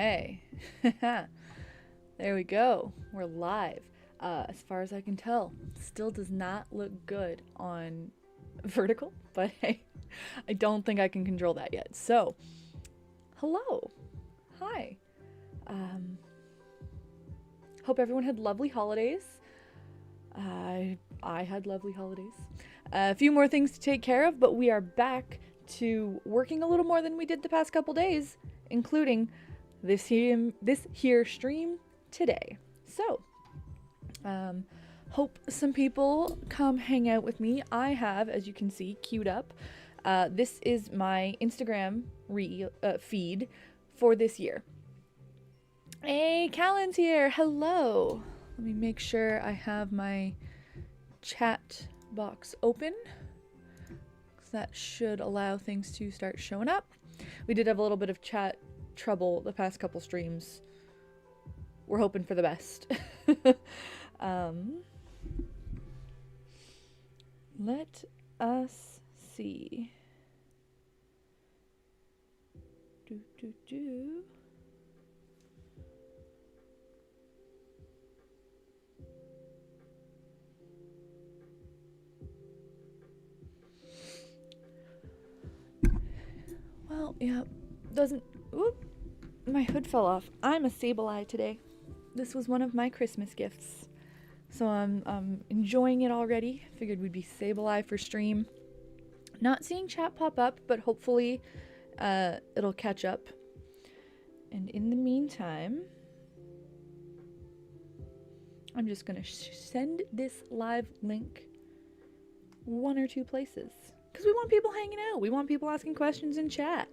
Hey, there we go. We're live. As far as I can tell, still does not look good on vertical, but hey, I don't think I can control that yet. So, hello. Hi. Um, Hope everyone had lovely holidays. I had lovely holidays. A few more things to take care of, but we are back to working a little more than we did the past couple days, including this here stream today. So, hope some people come hang out with me. I have, as you can see, queued up. This is my Instagram feed for this year. Hey, Callan's here. Hello. Let me make sure I have my chat box open, because that should allow things to start showing up. We did have a little bit of chat trouble the past couple streams. We're hoping for the best. Let us see. Well, yeah, doesn't... Oop, my hood fell off. I'm a Sableye today. This was one of my Christmas gifts. So I'm enjoying it already. Figured we'd be Sableye for stream. Not seeing chat pop up, but hopefully it'll catch up. And in the meantime, I'm just going to send this live link one or two places. Because we want people hanging out. We want people asking questions in chat.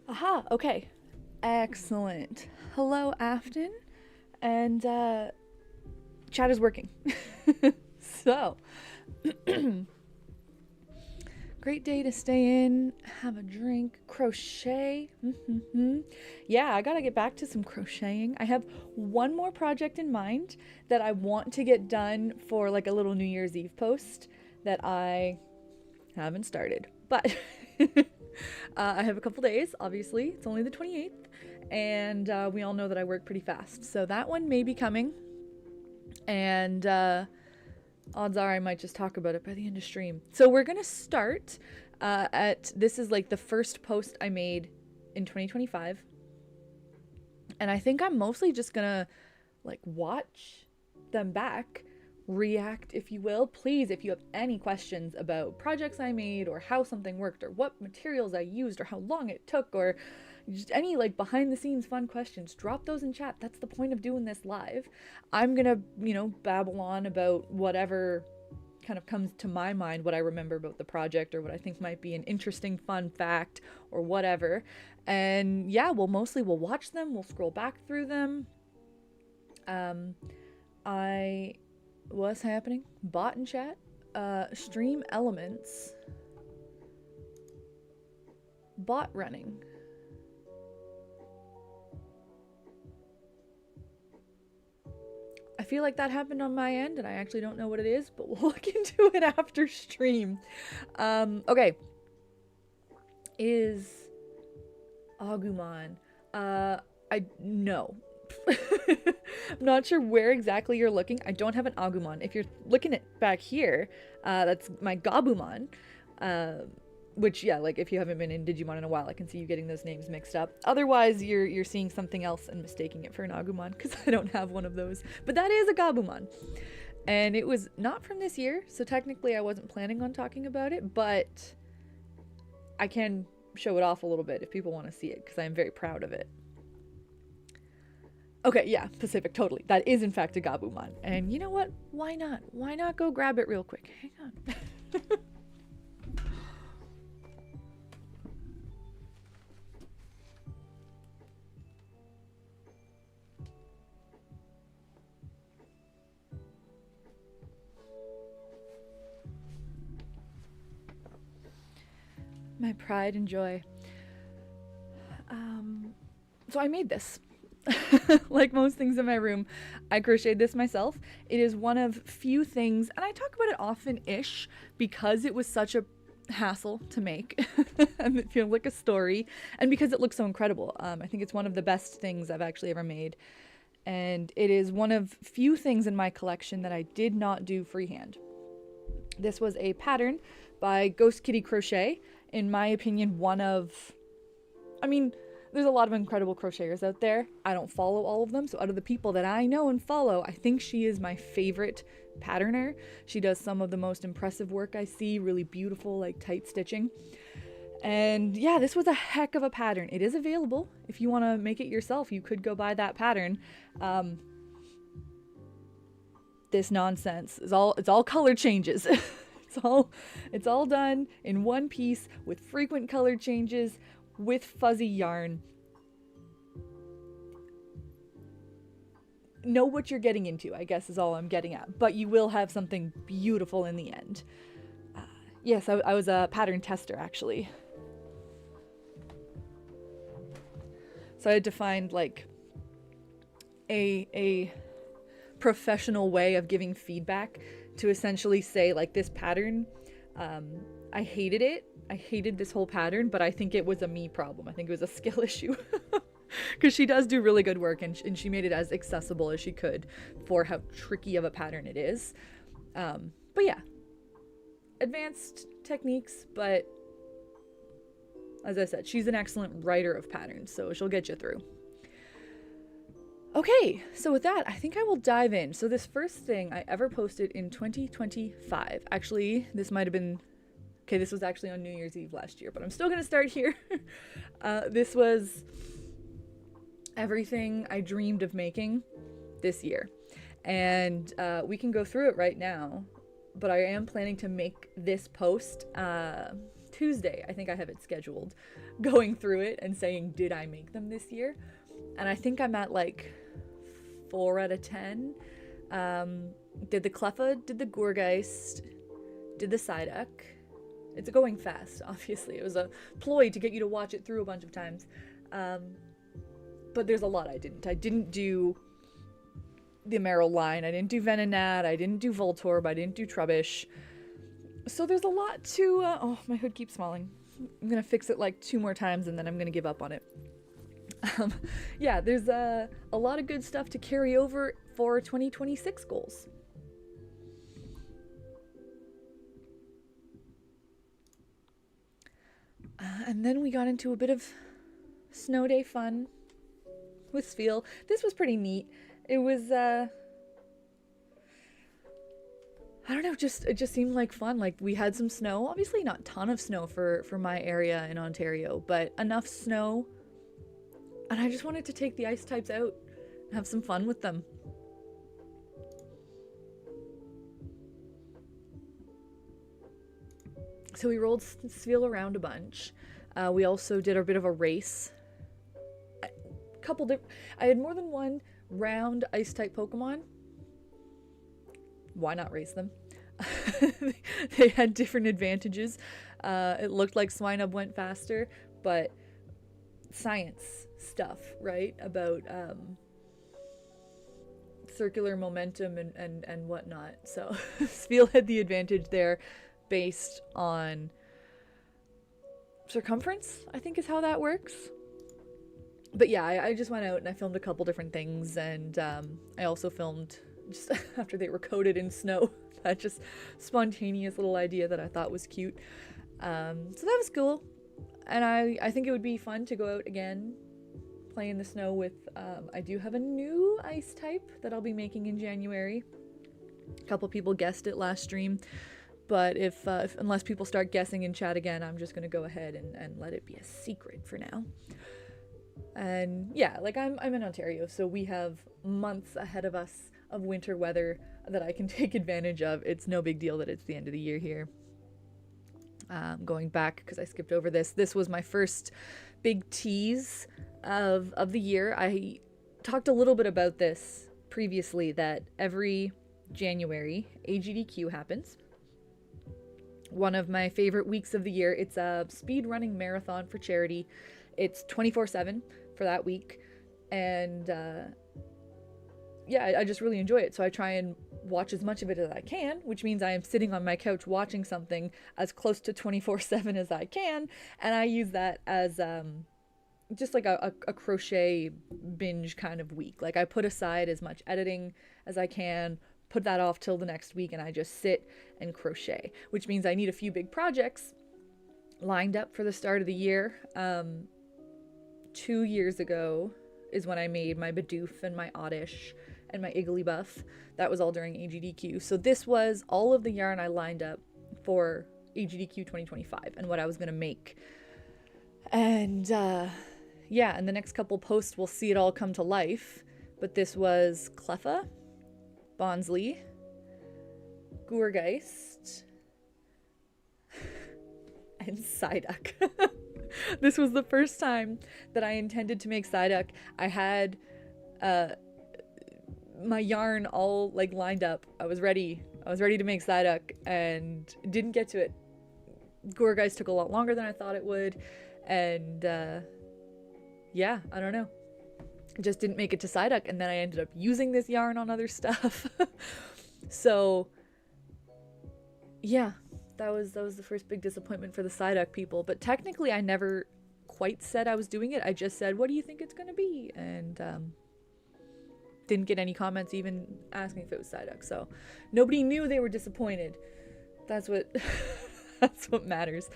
Aha, okay. Excellent. Hello, Afton. And chat is working. So, great day to stay in, have a drink, crochet. Yeah, I gotta get back to some crocheting. I have one more project in mind that I want to get done for like a little New Year's Eve post that I haven't started. But I have a couple days, obviously. It's only the 28th, and we all know that I work pretty fast. So that one may be coming, and odds are I might just talk about it by the end of stream. So we're going to start this is like the first post I made in 2025, and I think I'm mostly just going to like watch them back, react, if you will. Please, if you have any questions about projects I made or how something worked or what materials I used or how long it took or just any like behind the scenes fun questions, drop those in chat. That's the point of doing this live. I'm gonna, babble on about whatever kind of comes to my mind, what I remember about the project or what I think might be an interesting fun fact or whatever. And yeah, we'll watch them, we'll scroll back through them. What's happening? Bot and chat. Stream elements. Bot running. I feel like that happened on my end, and I actually don't know what it is, but we'll look into it after stream. Okay. Is Agumon? No. I'm not sure where exactly you're looking. I don't have an Agumon. If you're looking at back here, that's my Gabumon. Which, yeah, like if you haven't been in Digimon in a while, I can see you getting those names mixed up. Otherwise, you're seeing something else and mistaking it for an Agumon, because I don't have one of those. But that is a Gabumon. And it was not from this year, so technically I wasn't planning on talking about it, but I can show it off a little bit if people want to see it, because I am very proud of it. Okay, yeah, Pacific, totally. That is in fact a Gabumon. And you know what? Why not? Why not go grab it real quick? Hang on. My pride and joy. So I made this. Like most things in my room, I crocheted this myself. It is one of few things, and I talk about it often-ish because it was such a hassle to make and it feels like a story, and because it looks so incredible. I think it's one of the best things I've actually ever made, and it is one of few things in my collection that I did not do freehand. This was a pattern by Ghost Kitty Crochet. In my opinion, there's a lot of incredible crocheters out there. I don't follow all of them, so out of the people that I know and follow, I think she is my favorite patterner. She does some of the most impressive work I see, really beautiful, like tight stitching. And yeah, this was a heck of a pattern. It is available. If you want to make it yourself, you could go buy that pattern. This nonsense is it's all color changes. It's all done in one piece with frequent color changes, with fuzzy yarn. Know what you're getting into, I guess is all I'm getting at, but you will have something beautiful in the end. Yes, I was a pattern tester actually. So I had to find like a professional way of giving feedback to essentially say like, this pattern, I hated it. I hated this whole pattern, but I think it was a me problem. I think it was a skill issue. Because she does do really good work, and she made it as accessible as she could for how tricky of a pattern it is. But yeah, advanced techniques, but as I said, she's an excellent writer of patterns, so she'll get you through. Okay, so with that, I think I will dive in. So this first thing I ever posted in 2025, actually, this might have been, okay, this was actually on New Year's Eve last year, but I'm still going to start here. This was everything I dreamed of making this year. And we can go through it right now, but I am planning to make this post Tuesday. I think I have it scheduled, going through it and saying, did I make them this year? And I think I'm at like 4 out of 10. Did the Cleffa, did the Gourgeist, did the Psyduck. It's going fast, obviously. It was a ploy to get you to watch it through a bunch of times. But there's a lot I didn't. I didn't do the Emerald line. I didn't do Venonat. I didn't do Voltorb. I didn't do Trubbish. So there's a lot to... oh, my hood keeps falling. I'm going to fix it like 2 more times and then I'm going to give up on it. Yeah, there's a lot of good stuff to carry over for 2026 goals. And then we got into a bit of snow day fun with Sfeel. This was pretty neat. It was, I don't know, it just seemed like fun. Like, we had some snow. Obviously not a ton of snow for my area in Ontario, but enough snow. And I just wanted to take the ice types out and have some fun with them. So we rolled Sfeel around a bunch. We also did a bit of a race. I had more than one round ice type Pokemon. Why not race them? They had different advantages. It looked like Swinub went faster, but science stuff, right? About circular momentum and whatnot. So Sfeel had the advantage there based on circumference, I think is how that works. But yeah, I just went out and I filmed a couple different things, and I also filmed just after they were coated in snow. That just spontaneous little idea that I thought was cute. So that was cool. And I think it would be fun to go out again, play in the snow with, I do have a new ice type that I'll be making in January. A couple people guessed it last stream, but if unless people start guessing in chat again, I'm just going to go ahead and let it be a secret for now. And yeah, like I'm in Ontario, so we have months ahead of us of winter weather that I can take advantage of. It's no big deal that it's the end of the year here. Going back, because I skipped over this, this was my first big tease of the year. I talked a little bit about this previously, that every January AGDQ happens. One of my favorite weeks of the year. It's a speed running marathon for charity. It's 24/7 for that week, and yeah, I just really enjoy it. So I try and watch as much of it as I can, which means I am sitting on my couch watching something as close to 24/7 as I can, and I use that as just like a crochet binge kind of week. Like I put aside as much editing as I can, put that off till the next week, and I just sit and crochet, which means I need a few big projects lined up for the start of the year. 2 years ago is when I made my Bidoof and my Oddish and my Iggly Buff. That was all during AGDQ. So this was all of the yarn I lined up for AGDQ 2025 and what I was going to make. And yeah, in the next couple posts we'll see it all come to life. But this was Cleffa, Bonsly, Gourgeist, and Psyduck. This was the first time that I intended to make Psyduck. I had my yarn all like lined up. I was ready to make Psyduck and didn't get to it. Gourgeist took a lot longer than I thought it would, and yeah, I don't know. Just didn't make it to Psyduck, and then I ended up using this yarn on other stuff. So yeah, that was the first big disappointment for the Psyduck people. But technically I never quite said I was doing it. I just said, what do you think it's gonna be? And didn't get any comments even asking if it was Psyduck. So nobody knew they were disappointed. That's what that's what matters.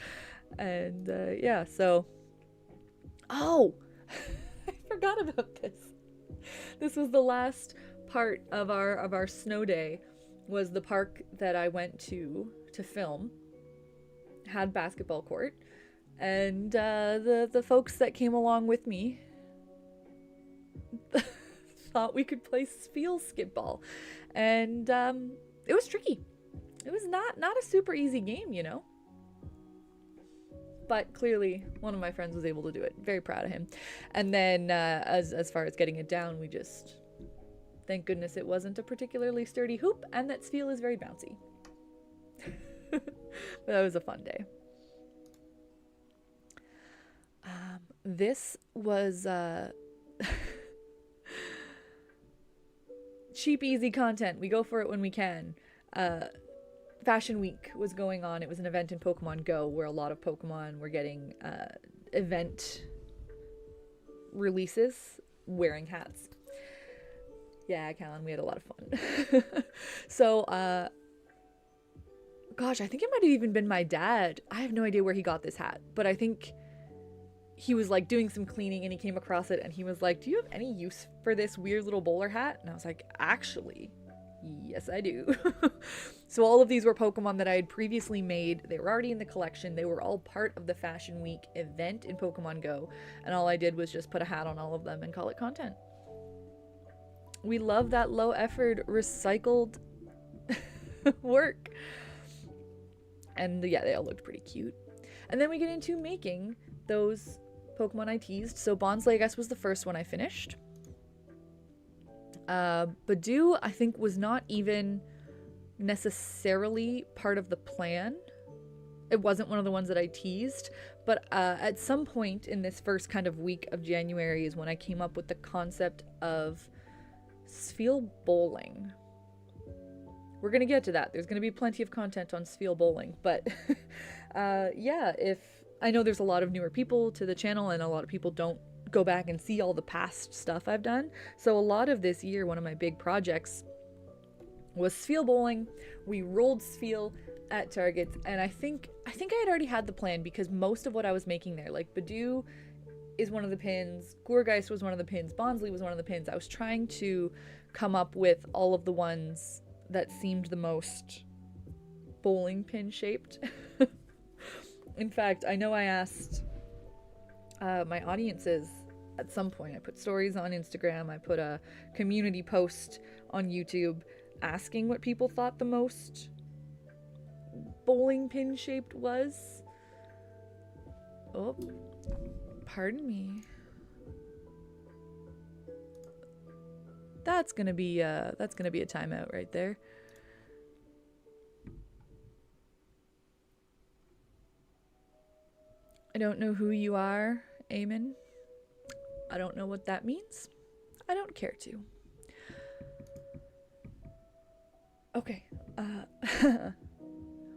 And yeah, so oh I forgot about this. This was the last part of our snow day, was the park that I went to film. Had basketball court, and the folks that came along with me thought we could play Spiel Skip-Ball, and it was tricky. It was not a super easy game, you know. But clearly one of my friends was able to do it. Very proud of him. And then as far as getting it down, we just, thank goodness it wasn't a particularly sturdy hoop, and that Spiel is very bouncy. But that was a fun day. This was cheap, easy content. We go for it when we can. Fashion Week was going on. It was an event in Pokemon Go where a lot of Pokemon were getting event releases wearing hats. Yeah, Callan, we had a lot of fun. So, gosh, I think it might have even been my dad. I have no idea where he got this hat, but I think he was like doing some cleaning and he came across it and he was like, do you have any use for this weird little bowler hat? And I was like, actually, yes, I do. So all of these were Pokemon that I had previously made. They were already in the collection. They were all part of the Fashion Week event in Pokemon Go. And all I did was just put a hat on all of them and call it content. We love that low effort, recycled work. And yeah, they all looked pretty cute. And then we get into making those Pokemon I teased. So Bonsly, I guess, was the first one I finished. Bidoof, I think, was not even necessarily part of the plan. It wasn't one of the ones that I teased, but at some point in this first kind of week of January is when I came up with the concept of Spiel bowling. We're gonna get to that. There's gonna be plenty of content on Spiel bowling, but yeah, if I know there's a lot of newer people to the channel and a lot of people don't go back and see all the past stuff I've done. So a lot of this year, one of my big projects was Spiel bowling. We rolled Spiel at Targets, and I think I had already had the plan because most of what I was making there, like Bidoof is one of the pins, Gourgeist was one of the pins, Bonsly was one of the pins. I was trying to come up with all of the ones that seemed the most bowling pin shaped. In fact, I know I asked my audiences at some point. I put stories on Instagram. I put a community post on YouTube asking what people thought the most bowling pin shaped was. Oh, pardon me. That's gonna be a timeout right there. I don't know who you are, Eamon. I don't know what that means. I don't care to. Okay.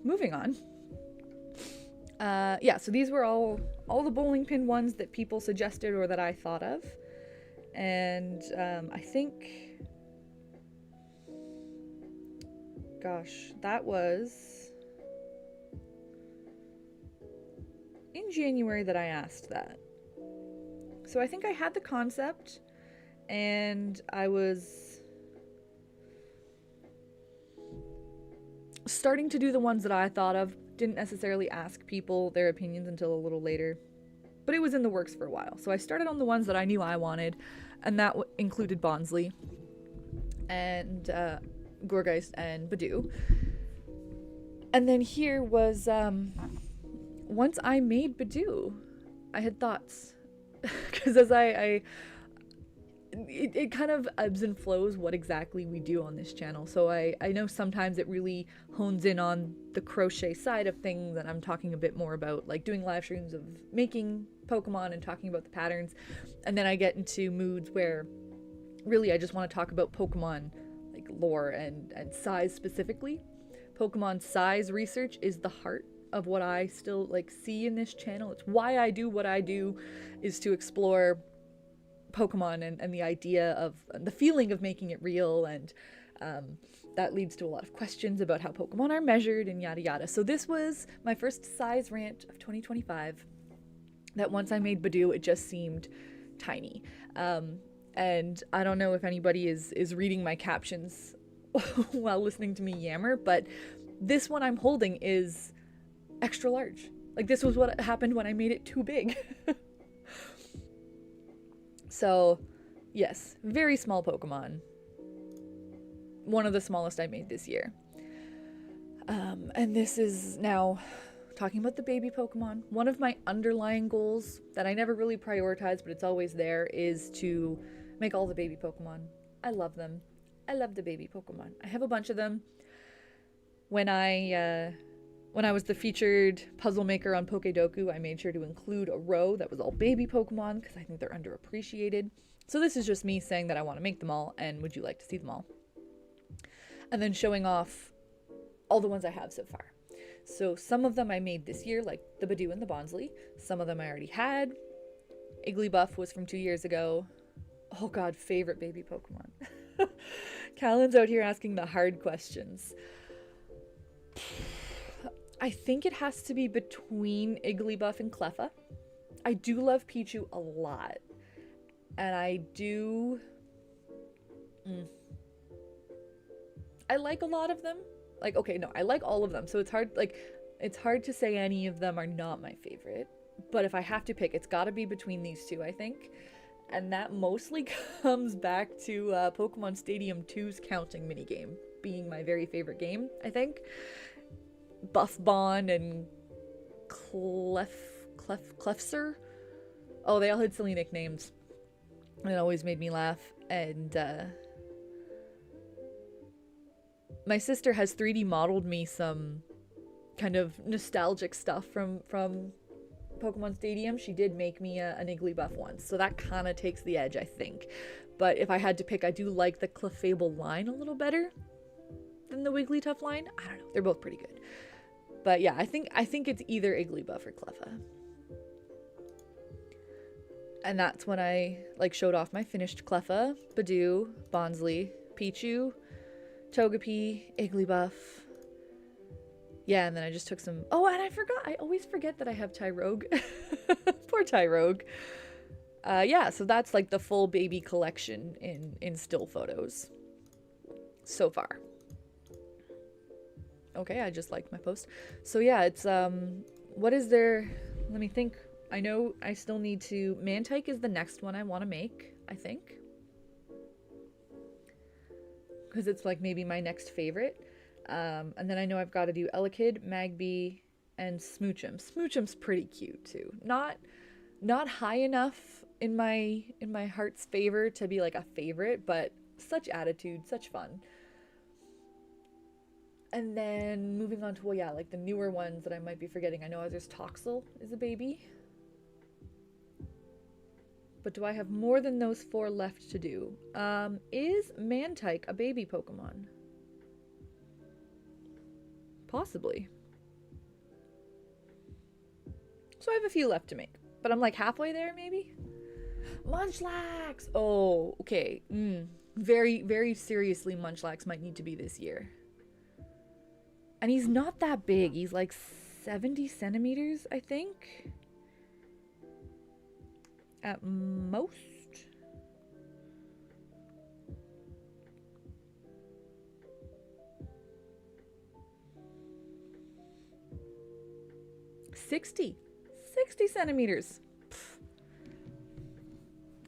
Moving on. Yeah, so these were all the bowling pin ones that people suggested or that I thought of. And I think, gosh, that was in January that I asked that. So I think I had the concept and I was starting to do the ones that I thought of. Didn't necessarily ask people their opinions until a little later, but it was in the works for a while. So I started on the ones that I knew I wanted, and that included Bonsly and Gorgeist and Badoo. And then here was, once I made Badoo, I had thoughts. Because as it kind of ebbs and flows what exactly we do on this channel. So I know sometimes it really hones in on the crochet side of things, and I'm talking a bit more about like doing live streams of making Pokemon and talking about the patterns. And then I get into moods where really I just want to talk about Pokemon like lore and size specifically. Pokemon size research is the heart of what I still like see in this channel. It's why I do what I do, is to explore Pokemon and the idea of the feeling of making it real, and that leads to a lot of questions about how Pokemon are measured and yada yada. So this was my first size rant of 2025, that once I made Badoo it just seemed tiny, and I don't know if anybody is reading my captions while listening to me yammer, but this one I'm holding is extra large. Like, this was what happened when I made it too big. So, yes, very small Pokemon. One of the smallest I made this year. And this is now talking about the baby Pokemon. One of my underlying goals that I never really prioritize, but it's always there, is to make all the baby Pokemon. I love them. I love the baby Pokemon. I have a bunch of them. When I was the featured puzzle maker on Pokedoku, I made sure to include a row that was all baby Pokemon because I think they're underappreciated. So this is just me saying that I want to make them all, and would you like to see them all? And then showing off all the ones I have so far. So some of them I made this year, like the Badoo and the Bonsly. Some of them I already had. Igglybuff was from 2 years ago. Oh god, favorite baby Pokemon. Callan's out here asking the hard questions. I think it has to be between Igglybuff and Cleffa. I do love Pichu a lot. And I do... I like a lot of them. Like, okay, no, I like all of them. So it's hard to say any of them are not my favorite. But if I have to pick, it's gotta be between these two, I think. And that mostly comes back to Pokemon Stadium 2's counting minigame being my very favorite game, I think. Buffbon and Clefzer. Oh, they all had silly nicknames. And it always made me laugh. And my sister has 3D modeled me some kind of nostalgic stuff from Pokemon Stadium. She did make me an Igglybuff once, so that kind of takes the edge, I think. But if I had to pick, I do like the Clefable line a little better than the Wigglytuff line. I don't know, they're both pretty good. But yeah, I think it's either Igglybuff or Cleffa. And that's when I like showed off my finished Cleffa, Badoo, Bonsly, Pichu, Togepi, Igglybuff. Yeah, and then I just took some... Oh, and I forgot. I always forget that I have Tyrogue. Poor Tyrogue. Yeah, so that's like the full baby collection in still photos so far. Okay, I just liked my post. So yeah, it's... what is there... Let me think I know I still need to... Mantike is the next one I want to make, I think. Because it's like maybe my next favorite. And then I know I've got to do Elekid, Magby, and Smoochum. Smoochum's pretty cute too. Not high enough in my heart's favor to be like a favorite, but such attitude, such fun. And then moving on to, well, yeah, like the newer ones that I might be forgetting. I know there's Toxel is a baby. But do I have more than those 4 left to do? Is Mantike a baby Pokemon? Possibly. So I have a few left to make. But I'm like halfway there, maybe? Munchlax! Oh, okay. Very, very seriously, Munchlax might need to be this year. And he's not that big. He's like 70 centimeters, I think. At most. $60 centimeters.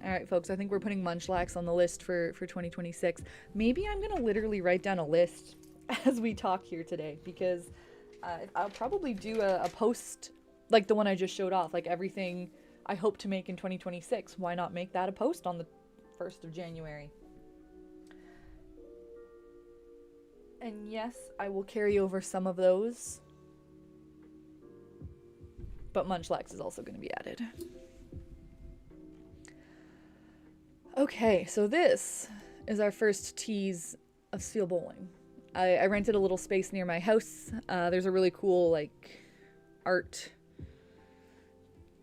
All right, folks, I think we're putting Munchlax on the list for 2026. Maybe I'm going to literally write down a list as we talk here today, because I'll probably do a post like the one I just showed off, like everything I hope to make in 2026. Why not make that a post on the 1st of January? And yes, I will carry over some of those, but Munchlax is also going to be added. Okay, so this is our first tease of Steel Bowling. I rented a little space near my house. There's a really cool, like, art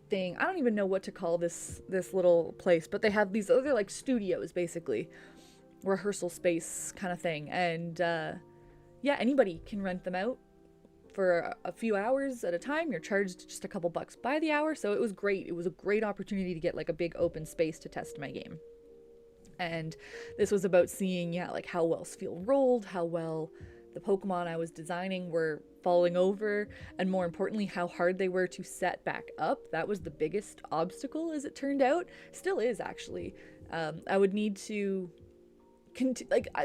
thing. I don't even know what to call this little place, but they have these other, like, studios, basically. Rehearsal space kind of thing. And, yeah, anybody can rent them out for a few hours at a time. You're charged just a couple bucks by the hour, so it was great. It was a great opportunity to get, like, a big open space to test my game. And this was about seeing, yeah, like how well Spheal rolled, how well the Pokemon I was designing were falling over, and more importantly, how hard they were to set back up. That was the biggest obstacle, as it turned out. Still is, actually. I would need to...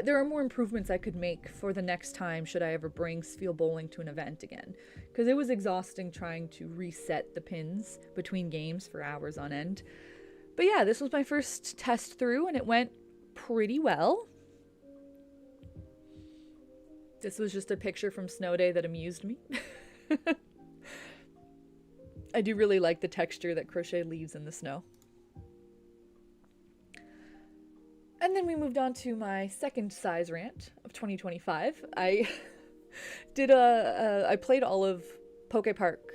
there are more improvements I could make for the next time should I ever bring Spheal Bowling to an event again. Because it was exhausting trying to reset the pins between games for hours on end. But yeah, this was my first test through, and it went pretty well. This was just a picture from Snow Day that amused me. I do really like the texture that Crochet leaves in the snow. And then we moved on to my second size rant of 2025. I I played all of Poke Park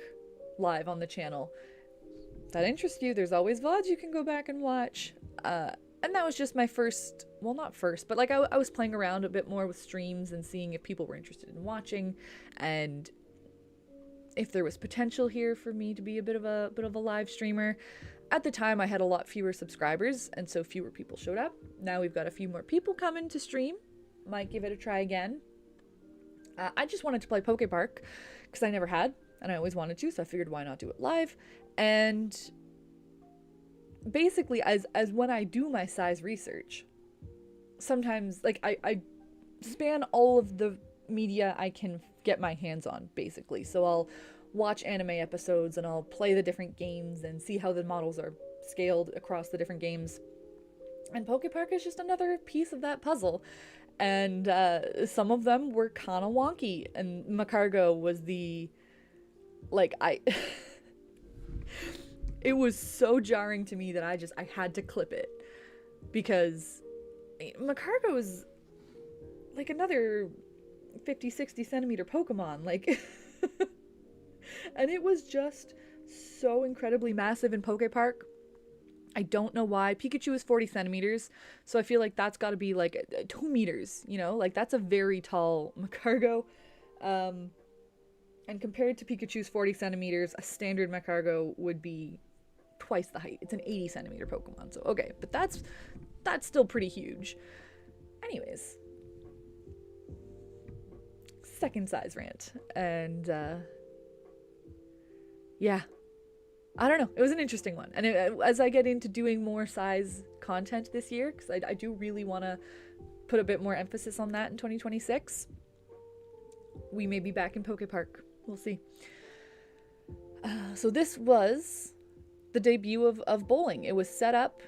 live on the channel. If that interests you, there's always VODs you can go back and watch. And that was just my first, well, not first, but like I was playing around a bit more with streams and seeing if people were interested in watching, and if there was potential here for me to be a bit of a live streamer. At the time, I had a lot fewer subscribers, and so fewer people showed up. Now we've got a few more people coming to stream. Might give it a try again. I just wanted to play Poke Park because I never had, and I always wanted to, so I figured why not do it live. And basically, as when I do my size research, sometimes like I span all of the media I can get my hands on, basically. So I'll watch anime episodes and I'll play the different games and see how the models are scaled across the different games. And Poke Park is just another piece of that puzzle. And some of them were kind of wonky, and Macargo was the it was so jarring to me that I had to clip it, because Macargo is like another 50-60 centimeter Pokemon, like and it was just so incredibly massive in Poke Park. I don't know why. Pikachu is 40 centimeters, so I feel like that's got to be like 2 meters, you know? Like, that's a very tall Macargo. And compared to Pikachu's 40 centimeters, a standard Macargo would be twice the height. It's an 80 centimeter Pokemon, so okay. But that's still pretty huge. Anyways. Second size rant. And, yeah. I don't know. It was an interesting one. And as I get into doing more size content this year, because I do really want to put a bit more emphasis on that in 2026, we may be back in Poke Park. We'll see. So this was the debut of bowling. It was set up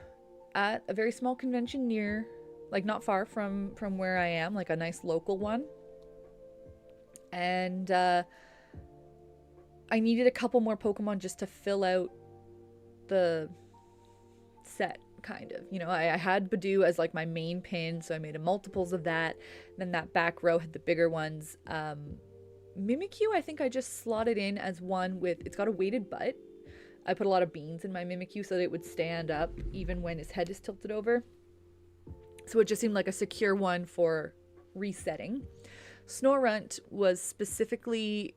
at a very small convention near, like not far from where I am, like a nice local one. And I needed a couple more Pokemon just to fill out the set, kind of. You know, I had Badoo as like my main pin, so I made a multiples of that. Then that back row had the bigger ones. Mimikyu, I think I just slotted in as one with, it's got a weighted butt. I put a lot of beans in my Mimikyu so that it would stand up even when his head is tilted over. So it just seemed like a secure one for resetting. Snorunt was specifically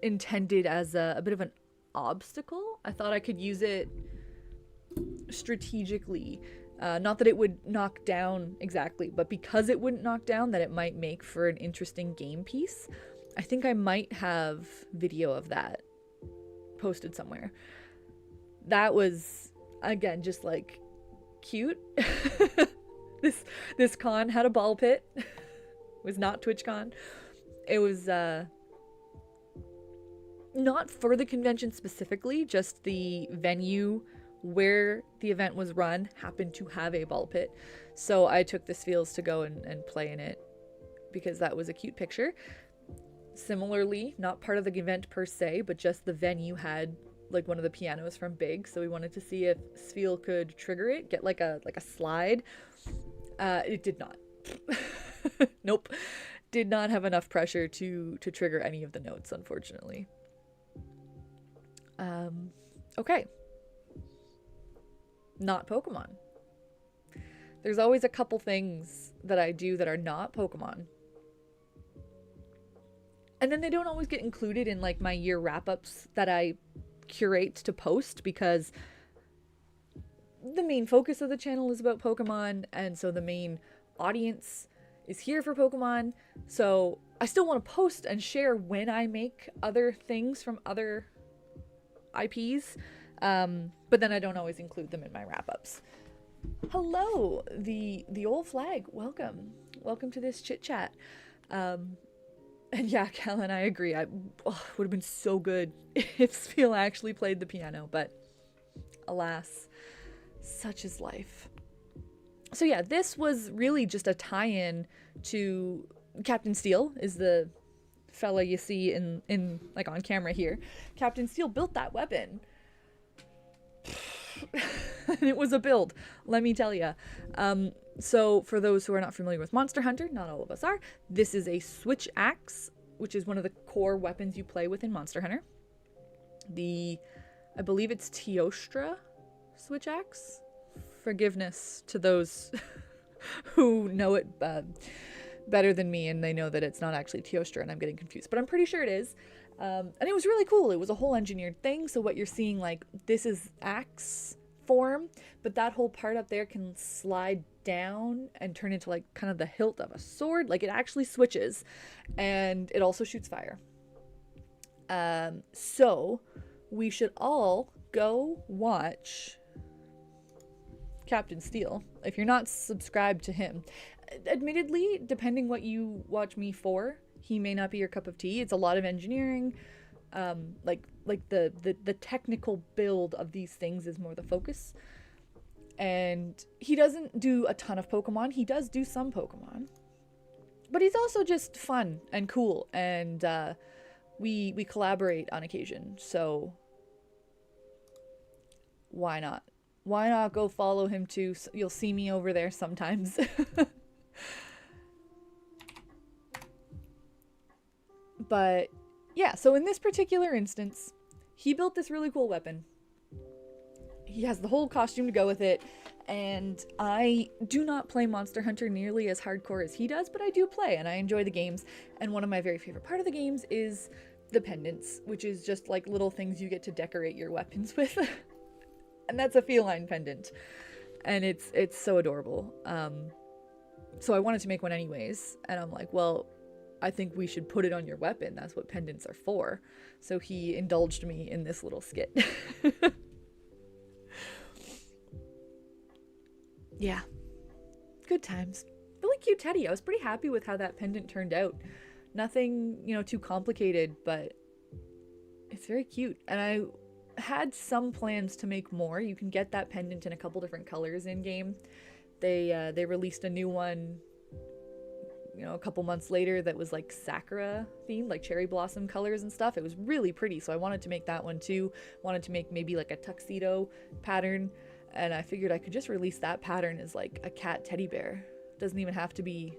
intended as a bit of an obstacle. I thought I could use it strategically. Not that it would knock down exactly, but because it wouldn't knock down, that it might make for an interesting game piece. I think I might have video of that posted somewhere. That was, again, just like cute. This con had a ball pit. It was not TwitchCon. It was not for the convention specifically, just the venue where the event was run happened to have a ball pit. So I took this feels to go and play in it because that was a cute picture. Similarly, not part of the event per se, but just the venue had like one of the pianos from Big, so we wanted to see if Sfeel could trigger it, get like a slide. It did not. Nope. Did not have enough pressure to trigger any of the notes, unfortunately. Okay. Not Pokemon. There's always a couple things that I do that are not Pokemon. And then they don't always get included in like my year wrap-ups that I curate to post because the main focus of the channel is about Pokemon, and so the main audience is here for Pokemon. So I still want to post and share when I make other things from other IPs, but then I don't always include them in my wrap-ups. Hello, the old flag. Welcome to this chit chat. And yeah, Kellen, I agree. Would have been so good if Sfeel actually played the piano, but alas, such is life. So yeah, this was really just a tie-in to Captain Steel, is the fella you see in like on camera here. Captain Steel built that weapon. And it was a build, let me tell you. So for those who are not familiar with Monster Hunter, not all of us are, this is a switch axe, which is one of the core weapons you play with in Monster Hunter. I believe it's Teostra switch axe. Forgiveness to those who know it better than me, and they know that it's not actually Teostra, and I'm getting confused, but I'm pretty sure it is. And it was really cool. It was a whole engineered thing. So what you're seeing, like, this is axe form, but that whole part up there can slide down and turn into like kind of the hilt of a sword. Like, it actually switches, and it also shoots fire. So we should all go watch Captain Steel if you're not subscribed to him. Admittedly, depending what you watch me for, he may not be your cup of tea. It's a lot of engineering. Like the technical build of these things is more the focus. And he doesn't do a ton of Pokemon. He does do some Pokemon. But he's also just fun and cool, and we collaborate on occasion. So why not? Why not go follow him too? You'll see me over there sometimes. But yeah, so in this particular instance, he built this really cool weapon. He has the whole costume to go with it, and I do not play Monster Hunter nearly as hardcore as he does, but I do play, and I enjoy the games. And one of my very favorite part of the games is the pendants, which is just like little things you get to decorate your weapons with. And that's a feline pendant, and it's so adorable. So I wanted to make one anyways, and I'm like, well, I think we should put it on your weapon. That's what pendants are for. So he indulged me in this little skit. Yeah, good times. Really cute teddy. I was pretty happy with how that pendant turned out. Nothing, too complicated, but it's very cute. And I had some plans to make more. You can get that pendant in a couple different colors in game. They released a new one, a couple months later that was like sakura themed, like cherry blossom colors and stuff. It was really pretty, so I wanted to make that one too. Wanted to make maybe like a tuxedo pattern, and I figured I could just release that pattern as like a cat teddy bear. Doesn't even have to be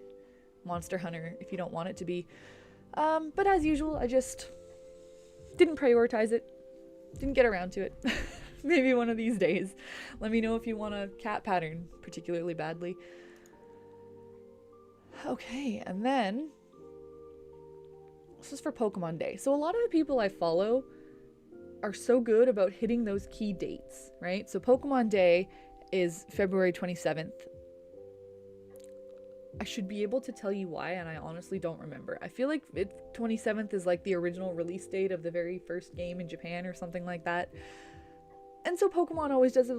Monster Hunter if you don't want it to be. But as usual, I just didn't prioritize it. Didn't get around to it. Maybe one of these days. Let me know if you want a cat pattern particularly badly. Okay, and then this is for Pokemon Day. So a lot of the people I follow are so good about hitting those key dates, right? So Pokemon Day is February 27th. I should be able to tell you why, and I honestly don't remember. I feel like 27th is like the original release date of the very first game in Japan or something like that. And so Pokemon always does,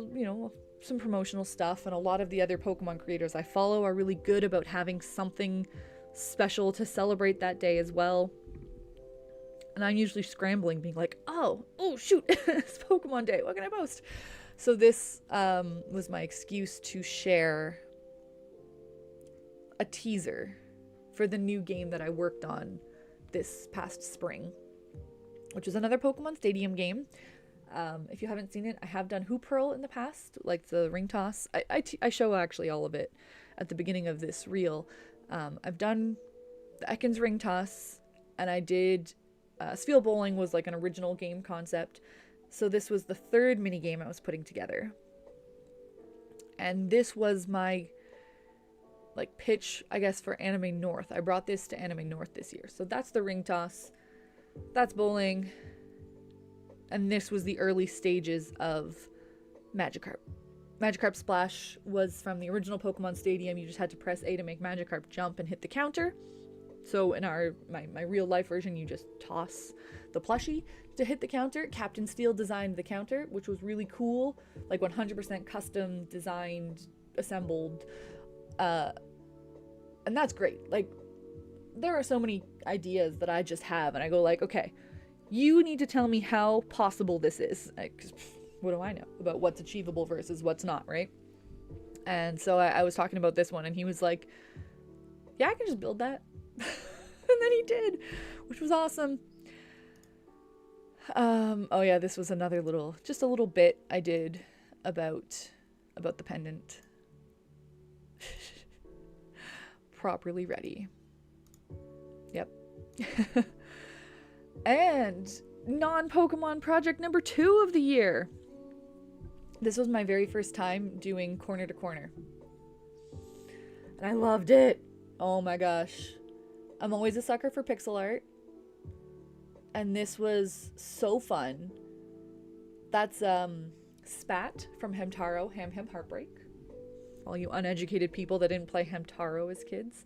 some promotional stuff, and a lot of the other Pokemon creators I follow are really good about having something special to celebrate that day as well. And I'm usually scrambling, being like, oh shoot, it's Pokemon Day, what can I post? So this was my excuse to share a teaser for the new game that I worked on this past spring, which is another Pokemon Stadium game. If you haven't seen it, I have done Hoop Hurl in the past, like the ring toss. I show actually all of it at the beginning of this reel. I've done the Ekans ring toss, and I did Sphere Bowling was like an original game concept. So this was the third mini game I was putting together. And this was my pitch, I guess, for Anime North. I brought this to Anime North this year. So that's the ring toss. That's bowling. And this was the early stages of Magikarp. Magikarp Splash was from the original Pokemon Stadium. You just had to press A to make Magikarp jump and hit the counter. So in my real life version, you just toss the plushie to hit the counter. Captain Steel designed the counter, which was really cool. 100% custom designed, assembled. And that's great. There are so many ideas that I just have, and I go okay, you need to tell me how possible this is. 'Cause what do I know about what's achievable versus what's not, right? And so I was talking about this one, and he was like, yeah, I can just build that. And then he did, which was awesome. Oh yeah, this was another little bit I did about the pendant. Properly ready. Yep. And non-Pokemon project number 2 of the year. This was my very first time doing corner to corner. And I loved it. Oh my gosh. I'm always a sucker for pixel art. And this was so fun. That's Spat from Hamtaro, Ham Ham Heartbreak. All you uneducated people that didn't play Hamtaro as kids.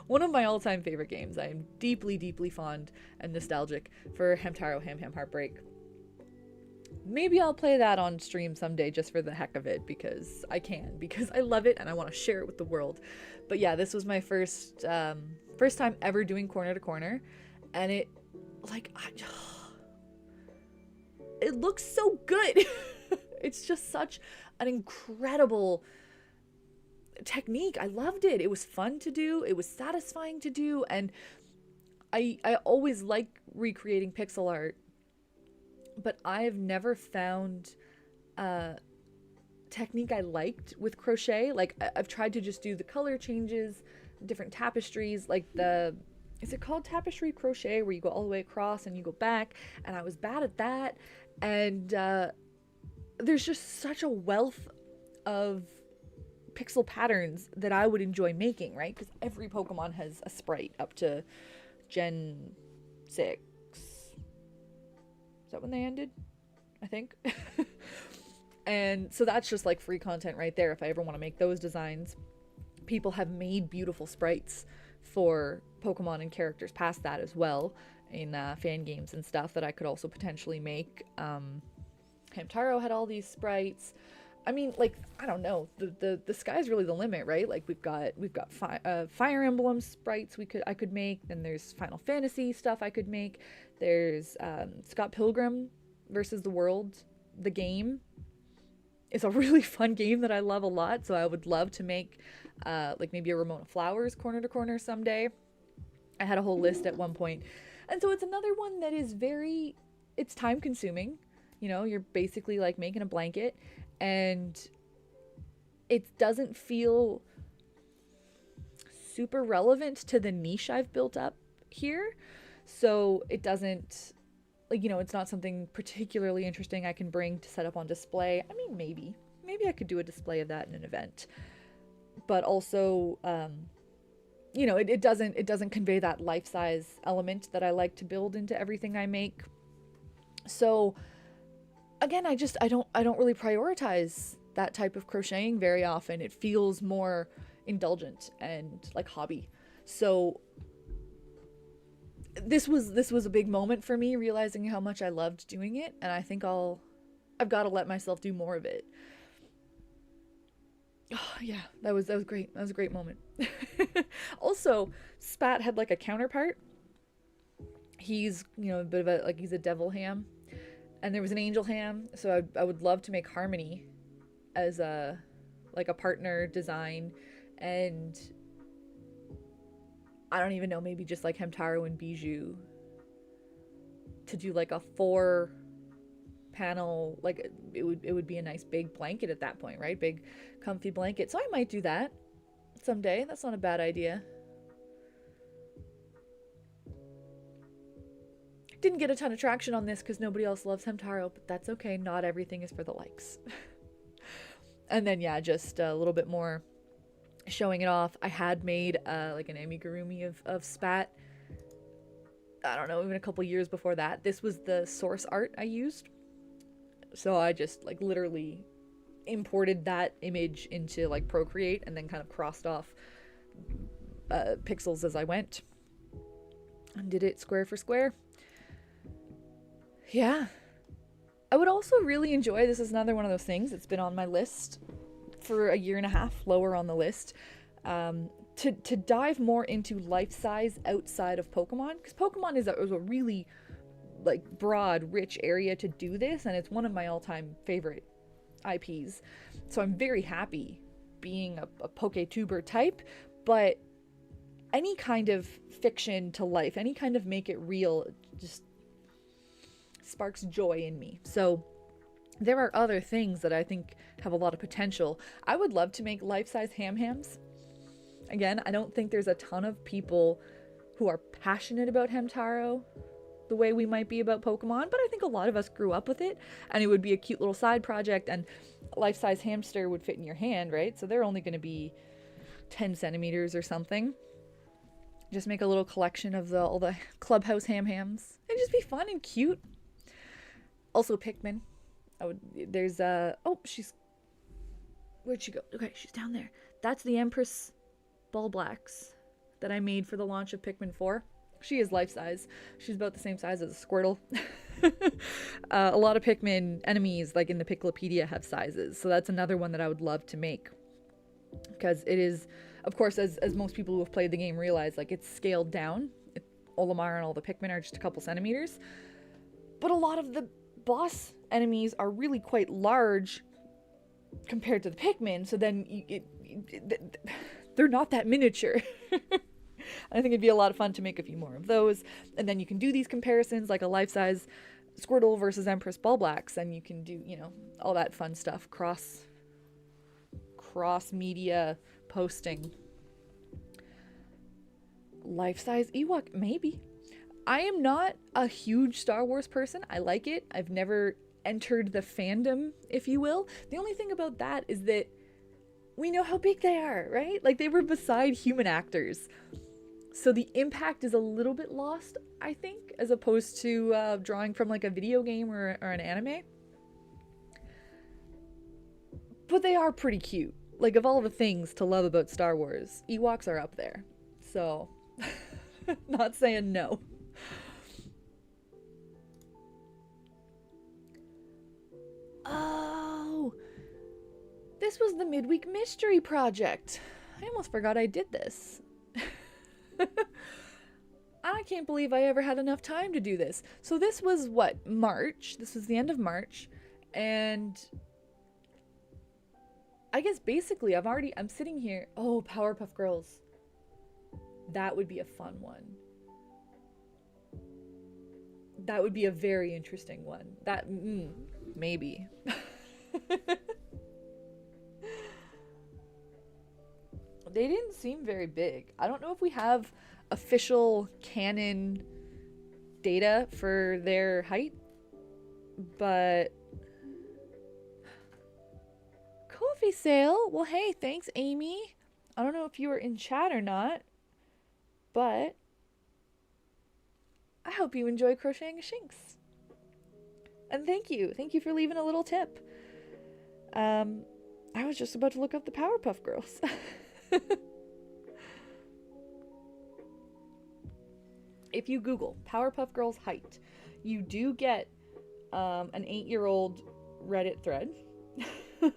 One of my all-time favorite games. I am deeply, deeply fond and nostalgic for Hamtaro, Ham Ham Heartbreak. Maybe I'll play that on stream someday just for the heck of it, because I love it and I want to share it with the world. But yeah, this was my first time ever doing corner to corner, and it looks so good. It's just such an incredible technique. I loved it. It was fun to do. It was satisfying to do. And I always like recreating pixel art, but I have never found a technique I liked with crochet. I've tried to just do the color changes, different tapestries, is it called tapestry crochet, where you go all the way across and you go back? And I was bad at that. And there's just such a wealth of pixel patterns that I would enjoy making, right? Because every Pokemon has a sprite up to Gen 6. Is that when they ended? I think. And so that's just free content right there if I ever want to make those designs. People have made beautiful sprites for Pokemon and characters past that as well in fan games and stuff that I could also potentially make. Hamtaro had all these sprites. I mean, like, I don't know. The sky's really the limit, right? Like we've got Fire Emblem sprites I could make. Then there's Final Fantasy stuff I could make. There's Scott Pilgrim versus the World, the game. It's a really fun game that I love a lot. So I would love to make like maybe a Ramona Flowers corner to corner someday. I had a whole list at one point. And so it's another one that is it's time consuming. You know, you're basically like making a blanket, and it doesn't feel super relevant to the niche I've built up here. So it doesn't, like, you know, it's not something particularly interesting I can bring to set up on display. I mean, maybe I could do a display of that in an event, but also, you know, it doesn't convey that life-size element that I like to build into everything I make. So again, I don't really prioritize that type of crocheting very often. It feels more indulgent and like hobby. So this was a big moment for me, realizing how much I loved doing it, and I think I've got to let myself do more of it. Oh, yeah, that was great. That was a great moment. Also, Spat had like a counterpart. He's, you know, a bit of a, like, he's a devil ham. And there was an angel ham, so I would love to make Harmony as a partner design, and I don't even know, maybe just like Hamtaro and Bijou to do like a 4-panel, like it would be a nice big blanket at that point, right? Big comfy blanket. So I might do that someday. That's not a bad idea. Didn't get a ton of traction on this because nobody else loves Hamtaro, but that's okay. Not everything is for the likes. And then, yeah, just a little bit more showing it off. I had made like an amigurumi of Spat. I don't know, even a couple years before that. This was the source art I used. So I just like literally imported that image into like Procreate and then kind of crossed off pixels as I went and did it square for square. Yeah. I would also really enjoy, this is another one of those things that's been on my list for a year and a half, lower on the list, to dive more into life size outside of Pokemon, because Pokemon is a really like broad, rich area to do this, and it's one of my all-time favorite IPs. So I'm very happy being a Poketuber type, but any kind of fiction to life, any kind of make it real, just sparks joy in me. So there are other things that I think have a lot of potential. I would love to make life-size hams. Again, I don't think there's a ton of people who are passionate about Hamtaro the way we might be about Pokemon, but I think a lot of us grew up with it, and it would be a cute little side project, and life-size hamster would fit in your hand, right? So they're only going to be 10 centimeters or something. Just make a little collection of all the clubhouse hams. It'd just be fun and cute. Also Pikmin. There's oh, where'd she go? Okay, she's down there. That's the Empress Ball Blacks that I made for the launch of Pikmin 4. She is life-size. She's about the same size as a Squirtle. A lot of Pikmin enemies, like in the Piclopedia, have sizes. So that's another one that I would love to make. Because it is, of course, as most people who have played the game realize, like, it's scaled down. Olimar and all the Pikmin are just a couple centimeters. But a lot of the boss enemies are really quite large compared to the Pikmin, so then they're not that miniature. I think it'd be a lot of fun to make a few more of those, and then you can do these comparisons, like a life-size Squirtle versus Empress Ball Blacks, and you can do, you know, all that fun stuff, cross media posting. Life-size Ewok, maybe. I am not a huge Star Wars person. I like it. I've never entered the fandom, if you will. The only thing about that is that we know how big they are, right? Like, they were beside human actors. So the impact is a little bit lost, I think, as opposed to drawing from like a video game or an anime. But they are pretty cute. Like, of all the things to love about Star Wars, Ewoks are up there. So, not saying no. Oh, this was the midweek mystery project. I almost forgot I did this. I can't believe I ever had enough time to do this. So this was what, March? This was the end of March. And I guess basically I'm sitting here. Oh, Powerpuff Girls. That would be a fun one. That would be a very interesting one. Maybe. They didn't seem very big. I don't know if we have official canon data for their height, but coffee sale. Well, hey, thanks, Amy. I don't know if you were in chat or not, but I hope you enjoy crocheting a Shinx. And thank you for leaving a little tip. I was just about to look up the Powerpuff Girls. If you Google Powerpuff Girls height, you do get an 8-year-old Reddit thread.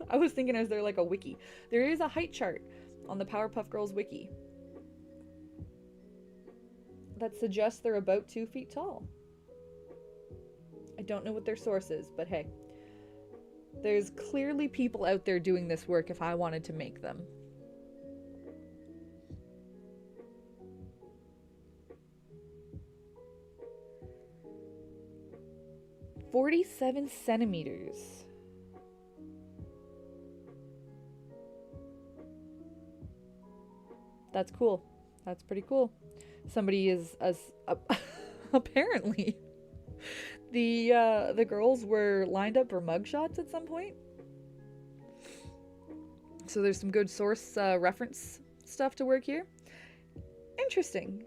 I was thinking, is there like a wiki? There is a height chart on the Powerpuff Girls wiki that suggests they're about 2 feet tall. I don't know what their source is, but hey, there's clearly people out there doing this work if I wanted to make them. 47 centimeters. That's cool. That's pretty cool. Somebody is apparently the girls were lined up for mugshots at some point. So there's some good source reference stuff to work here. Interesting.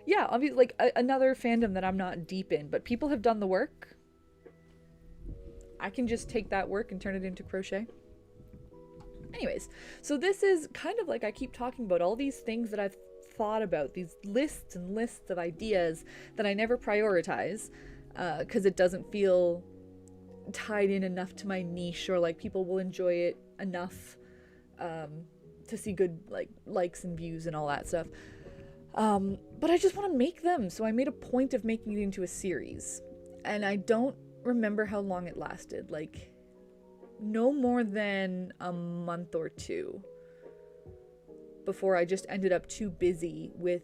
Yeah, obviously, like another fandom that I'm not deep in, but people have done the work. I can just take that work and turn it into crochet. Anyways, so this is kind of like I keep talking about all these things that I've thought about, these lists and lists of ideas that I never prioritize because it doesn't feel tied in enough to my niche, or like people will enjoy it enough to see good likes and views and all that stuff. But I just want to make them, so I made a point of making it into a series, and I don't remember how long it lasted, like no more than a month or two before I just ended up too busy with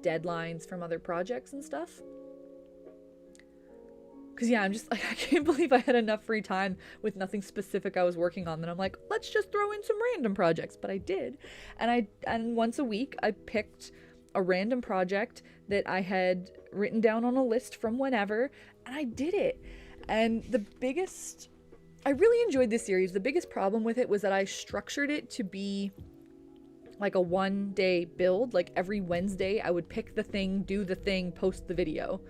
deadlines from other projects and stuff. Because yeah, I'm just like, I can't believe I had enough free time with nothing specific I was working on that I'm like, let's just throw in some random projects. But I did. And once a week I picked a random project that I had written down on a list from whenever, and I did it. And I really enjoyed this series. The biggest problem with it was that I structured it to be like a 1-day build. Like every Wednesday I would pick the thing, do the thing, post the video.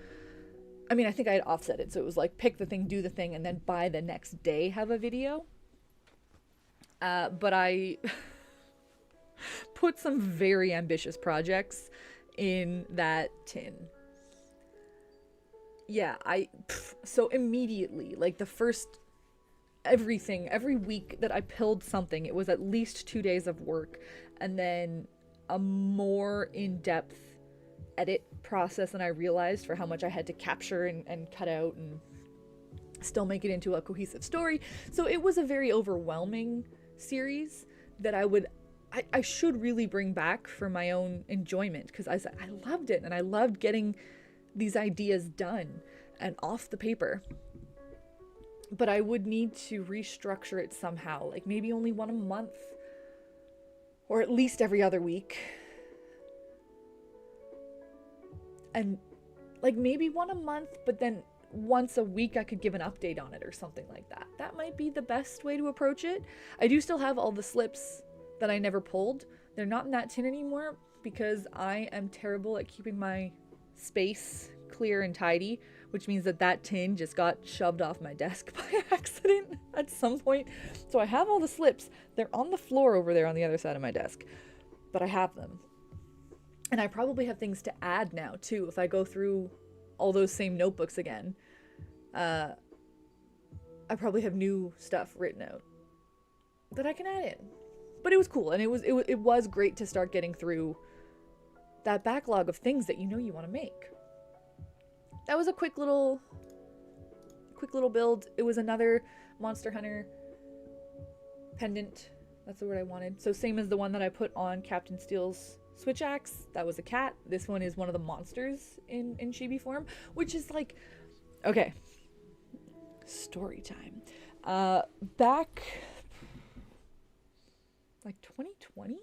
I mean, I think I had offset it, so it was like pick the thing, do the thing, and then by the next day have a video. But I put some very ambitious projects in that tin. Yeah, so immediately, like the first every week that I pilled something, it was at least 2 days of work, and then a more in-depth edit process than I realized for how much I had to capture and cut out and still make it into a cohesive story. So it was a very overwhelming series that I should really bring back for my own enjoyment, because I loved it, and I loved getting these ideas done and off the paper. But I would need to restructure it somehow, like maybe only one a month, or at least every other week. And like maybe one a month, but then once a week I could give an update on it or something like that. That might be the best way to approach it. I do still have all the slips that I never pulled. They're not in that tin anymore because I am terrible at keeping my space clear and tidy, which means that tin just got shoved off my desk by accident at some point. So I have all the slips. They're on the floor over there on the other side of my desk, but I have them. And I probably have things to add now too. If I go through all those same notebooks again, I probably have new stuff written out that I can add in. But it was cool, and it was great to start getting through that backlog of things that you know you want to make. That was a quick little build. It was another Monster Hunter pendant. That's the word I wanted. So same as the one that I put on Captain Steel's switch axe. That was a cat. This one is one of the monsters in chibi form, which is like, okay, story time. Back like 2020,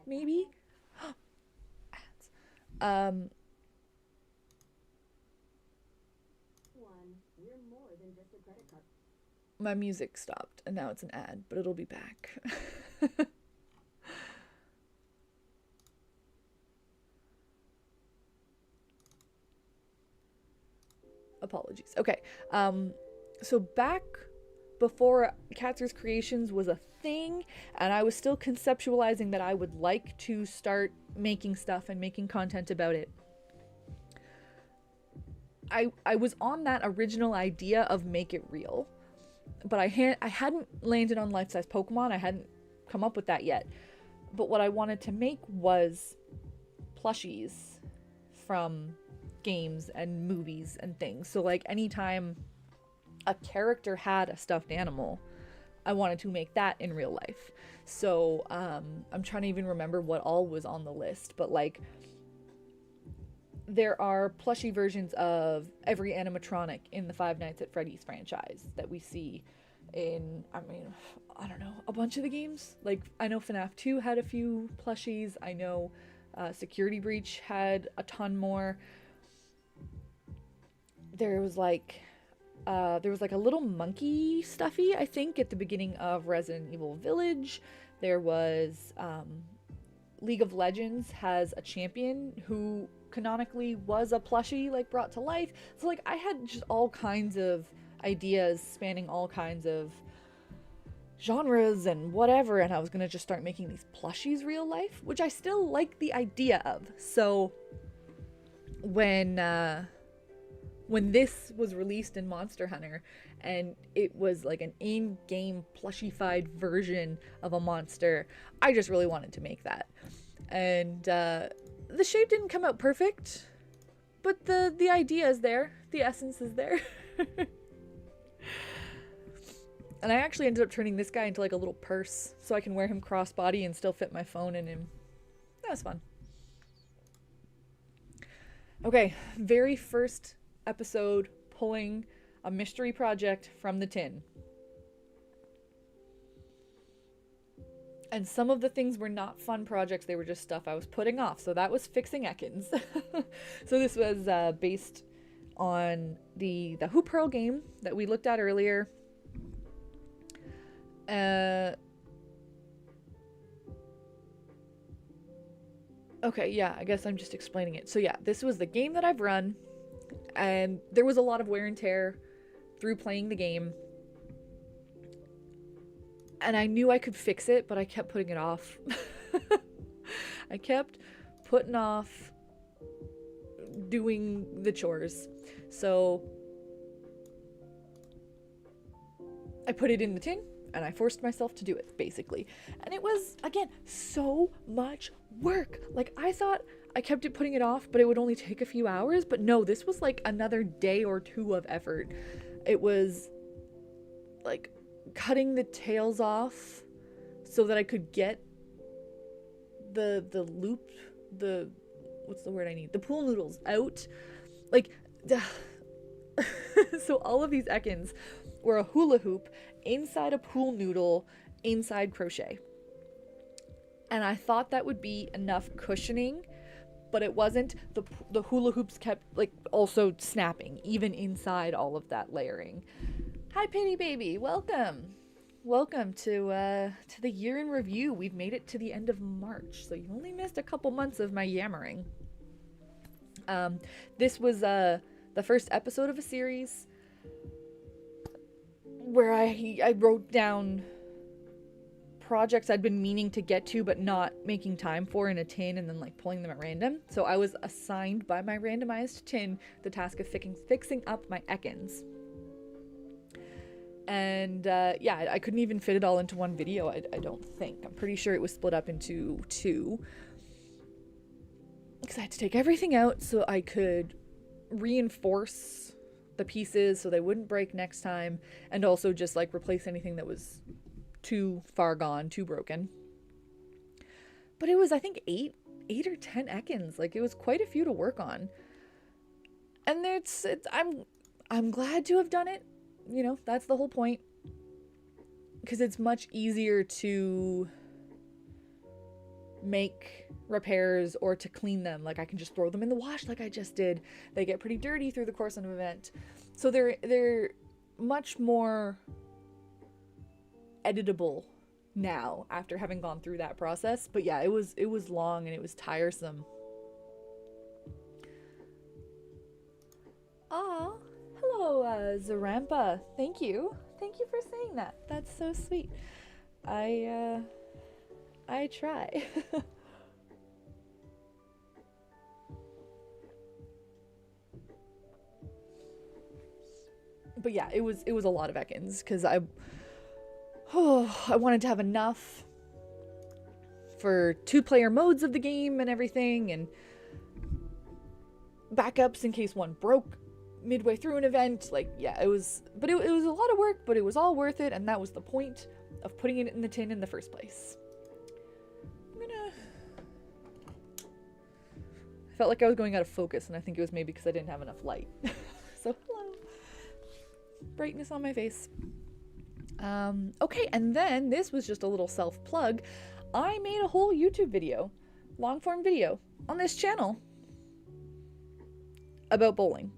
maybe. Ads. My music stopped and now it's an ad, but it'll be back. Apologies. Okay. So back before Katzer's Creations was a thing, and I was still conceptualizing that I would like to start making stuff and making content about it. I was on that original idea of make it real, but I hadn't landed on life-size Pokemon. I hadn't come up with that yet. But what I wanted to make was plushies from games and movies and things. So like anytime a character had a stuffed animal, I wanted to make that in real life. So I'm trying to even remember what all was on the list, but like there are plushie versions of every animatronic in the Five Nights at Freddy's franchise that we see in, I don't know, a bunch of the games. Like I know FNAF 2 had a few plushies. I know Security Breach had a ton more. There was like a little monkey stuffy, I think, at the beginning of Resident Evil Village. There was League of Legends has a champion who canonically was a plushie, like brought to life. So like I had just all kinds of ideas spanning all kinds of genres and whatever, and I was gonna just start making these plushies real life, which I still like the idea of. So when this was released in Monster Hunter and it was like an in-game plushified version of a monster, I just really wanted to make that. And the shape didn't come out perfect, but the idea is there, the essence is there. And I actually ended up turning this guy into like a little purse so I can wear him crossbody and still fit my phone in him. That was fun. Okay, very first episode, pulling a mystery project from the tin. And some of the things were not fun projects, they were just stuff I was putting off. So that was fixing Ekans. So this was based on the Hoop Pearl game that we looked at earlier. Okay, yeah, I guess I'm just explaining it. So yeah, this was the game that I've run, and there was a lot of wear and tear through playing the game. And I knew I could fix it, but I kept putting it off. I kept putting off doing the chores. So I put it in the tin and I forced myself to do it, basically. And it was, again, so much work. Like, I thought I kept putting it off, but it would only take a few hours. But no, this was like another day or two of effort. It was like cutting the tails off so that I could get the loop, what's the word I need? The pool noodles out. Like, so all of these Ekans were a hula hoop inside a pool noodle inside crochet. And I thought that would be enough cushioning, but it wasn't. The hula hoops kept like also snapping even inside all of that layering. Hi, Pity Baby, welcome. Welcome to the year in review. We've made it to the end of March, so you only missed a couple months of my yammering. This was the first episode of a series where I wrote down projects I'd been meaning to get to but not making time for in a tin and then like pulling them at random. So I was assigned by my randomized tin the task of fixing up my Ekans. And yeah, I couldn't even fit it all into one video, I don't think. I'm pretty sure it was split up into two. Because I had to take everything out so I could reinforce the pieces so they wouldn't break next time, and also just like replace anything that was too far gone, too broken. But it was, I think, 8 or 10 Ekans. Like, it was quite a few to work on. And I'm glad to have done it. You know, that's the whole point. Because it's much easier to make repairs or to clean them. Like, I can just throw them in the wash like I just did. They get pretty dirty through the course of an event. So they're much more editable now after having gone through that process. But yeah, it was long and it was tiresome. Oh, hello, Zarampa. Thank you for saying that. That's so sweet. I try. But yeah, it was a lot of Ekans because I wanted to have enough for 2-player modes of the game and everything, and backups in case one broke midway through an event. Like, yeah, it was a lot of work, but it was all worth it, and that was the point of putting it in the tin in the first place. I felt like I was going out of focus, and I think it was maybe because I didn't have enough light. So, hello. Brightness on my face. Okay, and then this was just a little self-plug. I made a whole YouTube video, long-form video, on this channel about bowling.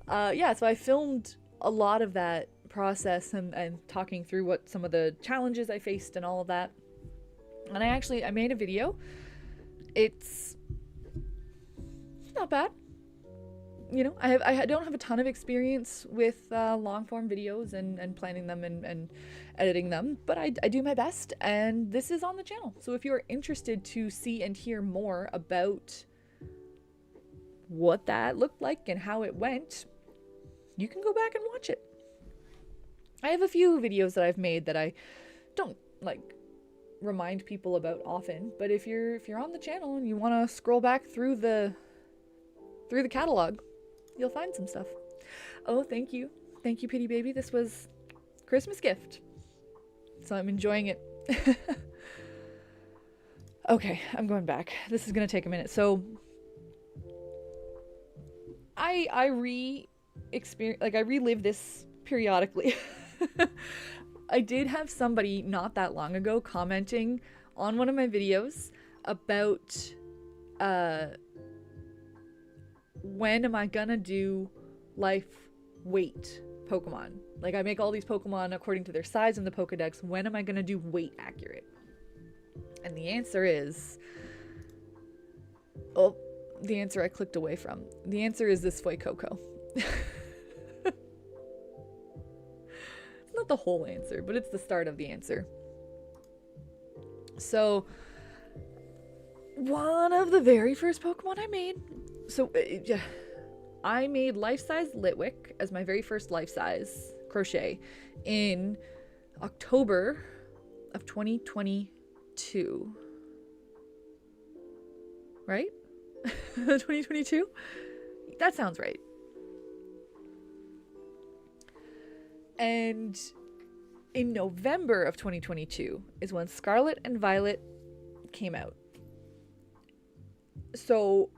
Yeah, so I filmed a lot of that process and talking through what some of the challenges I faced and all of that. And I made a video. It's not bad. You know, I don't have a ton of experience with long form videos and planning them and editing them, but I do my best, and this is on the channel. So if you're interested to see and hear more about what that looked like and how it went, you can go back and watch it. I have a few videos that I've made that I don't like remind people about often, but if you're on the channel and you want to scroll back through the catalog, you'll find some stuff. Oh, thank you, Pity Baby. This was Christmas gift, so I'm enjoying it. Okay, I'm going back. This is gonna take a minute. So I relive this periodically. I did have somebody not that long ago commenting on one of my videos about when am I gonna do life weight Pokemon? Like, I make all these Pokemon according to their size in the Pokedex. When am I gonna do weight accurate? And the answer is... oh, the answer I clicked away from. The answer is this Fuecoco. It's not the whole answer, but it's the start of the answer. So, one of the very first Pokemon I made... So, I made life-size Litwick as my very first life-size crochet in October of 2022. Right? 2022? That sounds right. And in November of 2022 is when Scarlet and Violet came out. So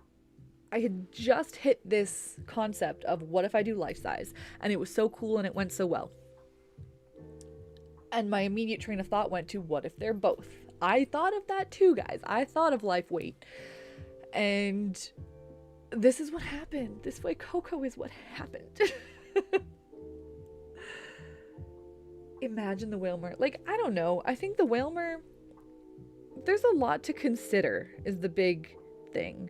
I had just hit this concept of what if I do life size, and it was so cool and it went so well. And my immediate train of thought went to, what if they're both? I thought of that too, guys. I thought of life weight. And this is what happened. This Fuecoco is what happened. Imagine the Wailmer. Like, I don't know. I think the Wailmer, there's a lot to consider is the big thing.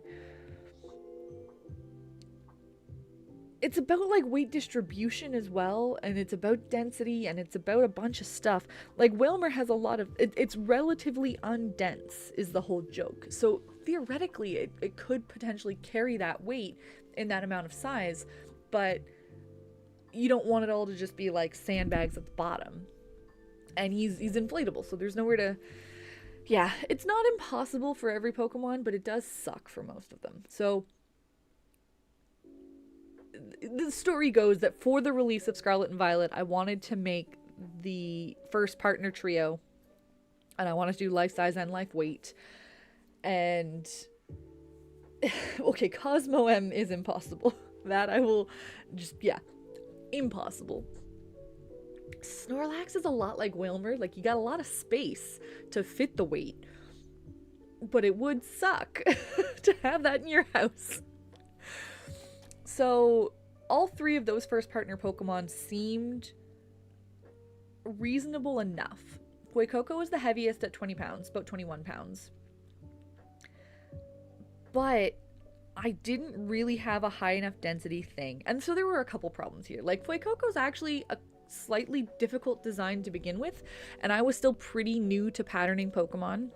it's about like weight distribution as well, and it's about density, and it's about a bunch of stuff. Like Wilmer has a lot of it's relatively undense is the whole joke, so theoretically it could potentially carry that weight in that amount of size, but you don't want it all to just be like sandbags at the bottom. And he's inflatable, so there's nowhere to, yeah, it's not impossible for every Pokemon, but it does suck for most of them. So the story goes that for the release of Scarlet and Violet, I wanted to make the first partner trio, and I wanted to do life size and life weight. And okay, Cosmo M is impossible. That I will just, yeah, impossible. Snorlax is a lot like Wilmer. Like, you got a lot of space to fit the weight, but it would suck to have that in your house. So all three of those first partner Pokemon seemed reasonable enough. Fuecoco was the heaviest at 20 pounds, about 21 pounds. But I didn't really have a high enough density thing. And so there were a couple problems here. Like, Fuecoco's actually a slightly difficult design to begin with, and I was still pretty new to patterning Pokemon.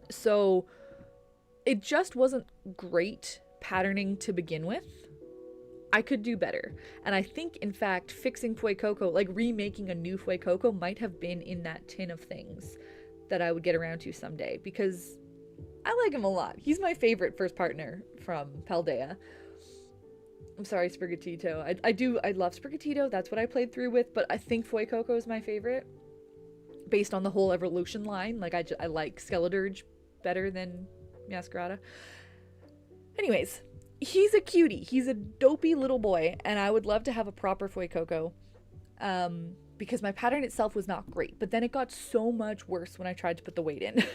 So it just wasn't great patterning to begin with. I could do better. And I think, in fact, fixing Fuecoco, like remaking a new Fuecoco, might have been in that tin of things that I would get around to someday, because I like him a lot. He's my favorite first partner from Paldea. I'm sorry, Sprigatito. I love Sprigatito. That's what I played through with, but I think Fuecoco is my favorite based on the whole evolution line. Like, I like Skeledirge better than Masquerada. Anyways, he's a cutie. He's a dopey little boy, and I would love to have a proper Fuecoco, because my pattern itself was not great, but then it got so much worse when I tried to put the weight in.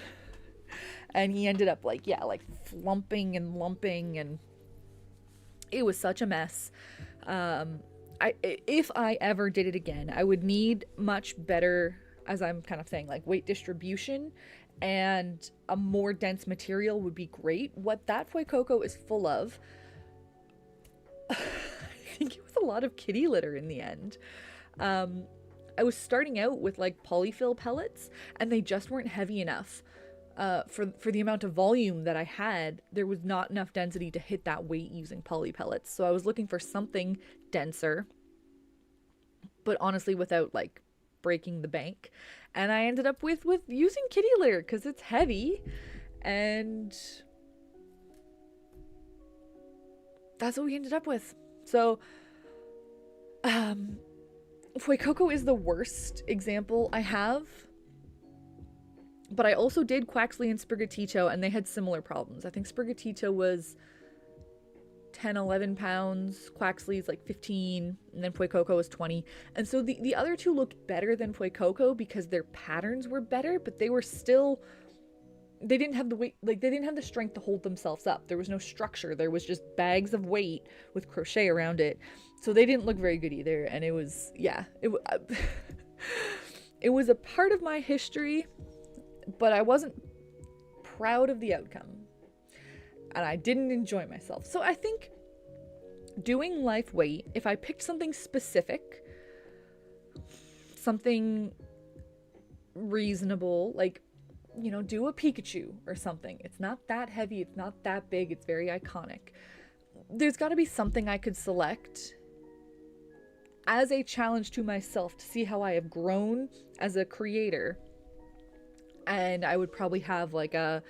And he ended up like flumping and lumping, and it was such a mess. If I ever did it again, I would need much better, as I'm kind of saying, like weight distribution, and a more dense material would be great. What that Fuecoco is full of, I think it was a lot of kitty litter in the end. I was starting out with like polyfill pellets, and they just weren't heavy enough. For the amount of volume that I had, there was not enough density to hit that weight using poly pellets. So I was looking for something denser, but honestly without like breaking the bank. And I ended up with using kitty litter because it's heavy, and that's what we ended up with. So Fuecoco is the worst example I have. But I also did Quaxley and Sprigatito, and they had similar problems. I think Sprigatito was 10, 11 pounds, Quaxley's like 15, and then Fuecoco was 20. And so the other two looked better than Fuecoco because their patterns were better, but they were still, they didn't have the weight, like they didn't have the strength to hold themselves up. There was no structure. There was just bags of weight with crochet around it. So they didn't look very good either. And it was, yeah, it was a part of my history, but I wasn't proud of the outcome, and I didn't enjoy myself. So I think doing life weight, if I picked something specific, something reasonable, like, you know, do a Pikachu or something. It's not that heavy, it's not that big, it's very iconic. There's got to be something I could select as a challenge to myself to see how I have grown as a creator. And I would probably have like a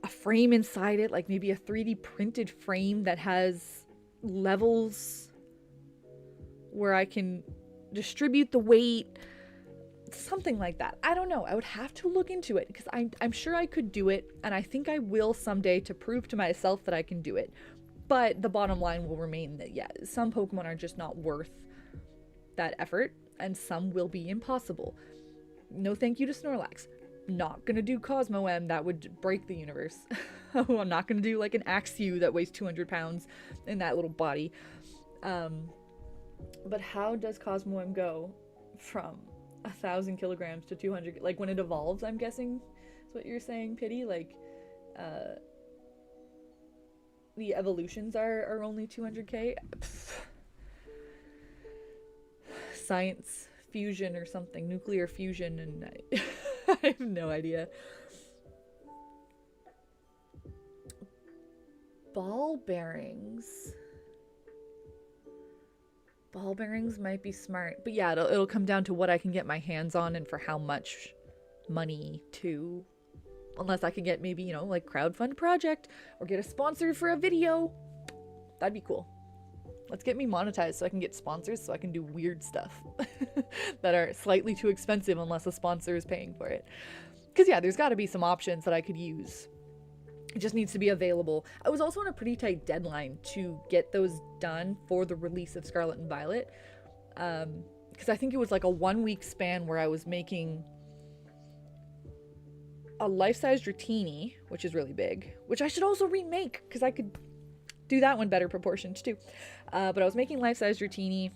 frame inside it, like maybe a 3D printed frame that has levels where I can distribute the weight, something like that. I don't know. I would have to look into it because I'm sure I could do it, and I think I will someday to prove to myself that I can do it. But the bottom line will remain that, yeah, some Pokemon are just not worth that effort, and some will be impossible. No thank you to Snorlax. Not gonna do Cosmo M, that would break the universe. I'm not gonna do like an Axew that weighs 200 pounds in that little body. But how does Cosmo M go from 1,000 kilograms to 200? Like when it evolves, I'm guessing is what you're saying, Pity. Like, the evolutions are only 200k. Science fusion or something, nuclear fusion, and I have no idea. Ball bearings. Ball bearings might be smart, but yeah, it'll come down to what I can get my hands on and for how much money too. Unless I can get maybe, you know, like crowdfund project or get a sponsor for a video. That'd be cool. Let's get me monetized so I can get sponsors so I can do weird stuff that are slightly too expensive unless a sponsor is paying for it. Because yeah, there's got to be some options that I could use. It just needs to be available. I was also on a pretty tight deadline to get those done for the release of Scarlet and Violet. Because I think it was like a 1 week span where I was making a life-size Dratini, which is really big, which I should also remake because I could do that one better proportioned too. But I was making life-size Dratini.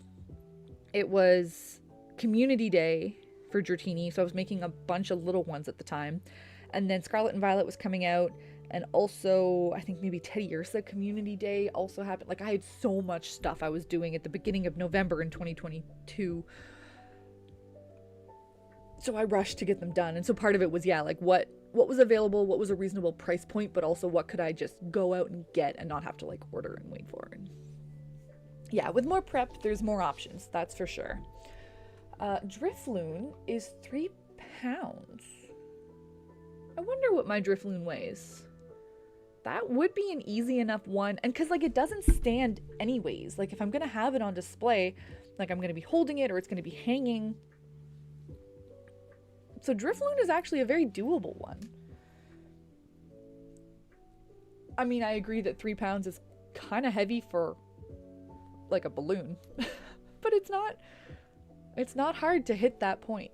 It was community day for Dratini, so I was making a bunch of little ones at the time. And then Scarlet and Violet was coming out, and also I think maybe Teddy Ursa community day also happened. Like I had so much stuff I was doing at the beginning of November in 2022. So I rushed to get them done. And so part of it was, yeah, like what was available, what was a reasonable price point, but also what could I just go out and get and not have to like order and wait for. And yeah, with more prep, there's more options, that's for sure. Drifloon is 3 pounds. I wonder what my Drifloon weighs. That would be an easy enough one. And because like it doesn't stand anyways. Like if I'm going to have it on display, like I'm going to be holding it or it's going to be hanging. So Drifloon is actually a very doable one. I mean, I agree that 3 pounds is kind of heavy for like a balloon, but it's not hard to hit that point.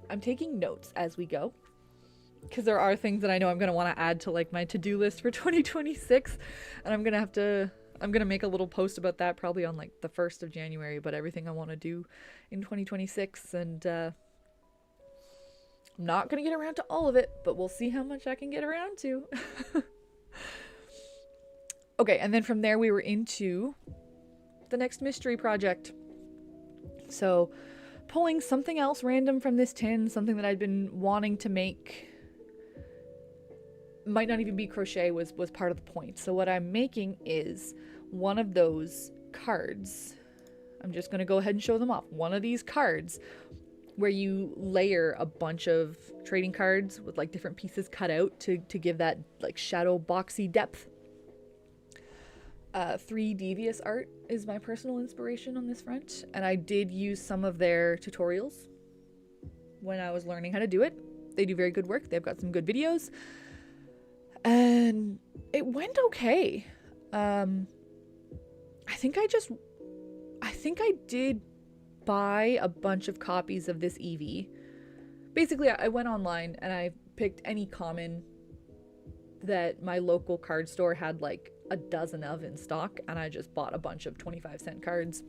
I'm taking notes as we go because there are things that I know I'm going to want to add to like my to-do list for 2026, and I'm going to make a little post about that probably on like the 1st of January about everything I want to do in 2026, and I'm not going to get around to all of it, but we'll see how much I can get around to. Okay, and then from there we were into the next mystery project. So pulling something else random from this tin, something that I'd been wanting to make. Might not even be crochet was part of the point. So what I'm making is one of those cards. I'm just going to go ahead and show them off. One of these cards where you layer a bunch of trading cards with like different pieces cut out to give that like shadow boxy depth. 3 Devious Art is my personal inspiration on this front, and I did use some of their tutorials when I was learning how to do it. They do very good work. They've got some good videos, and it went okay. I think I did buy a bunch of copies of this Eevee. Basically, I went online and I picked any common that my local card store had like a dozen of in stock, and I just bought a bunch of 25-cent cards.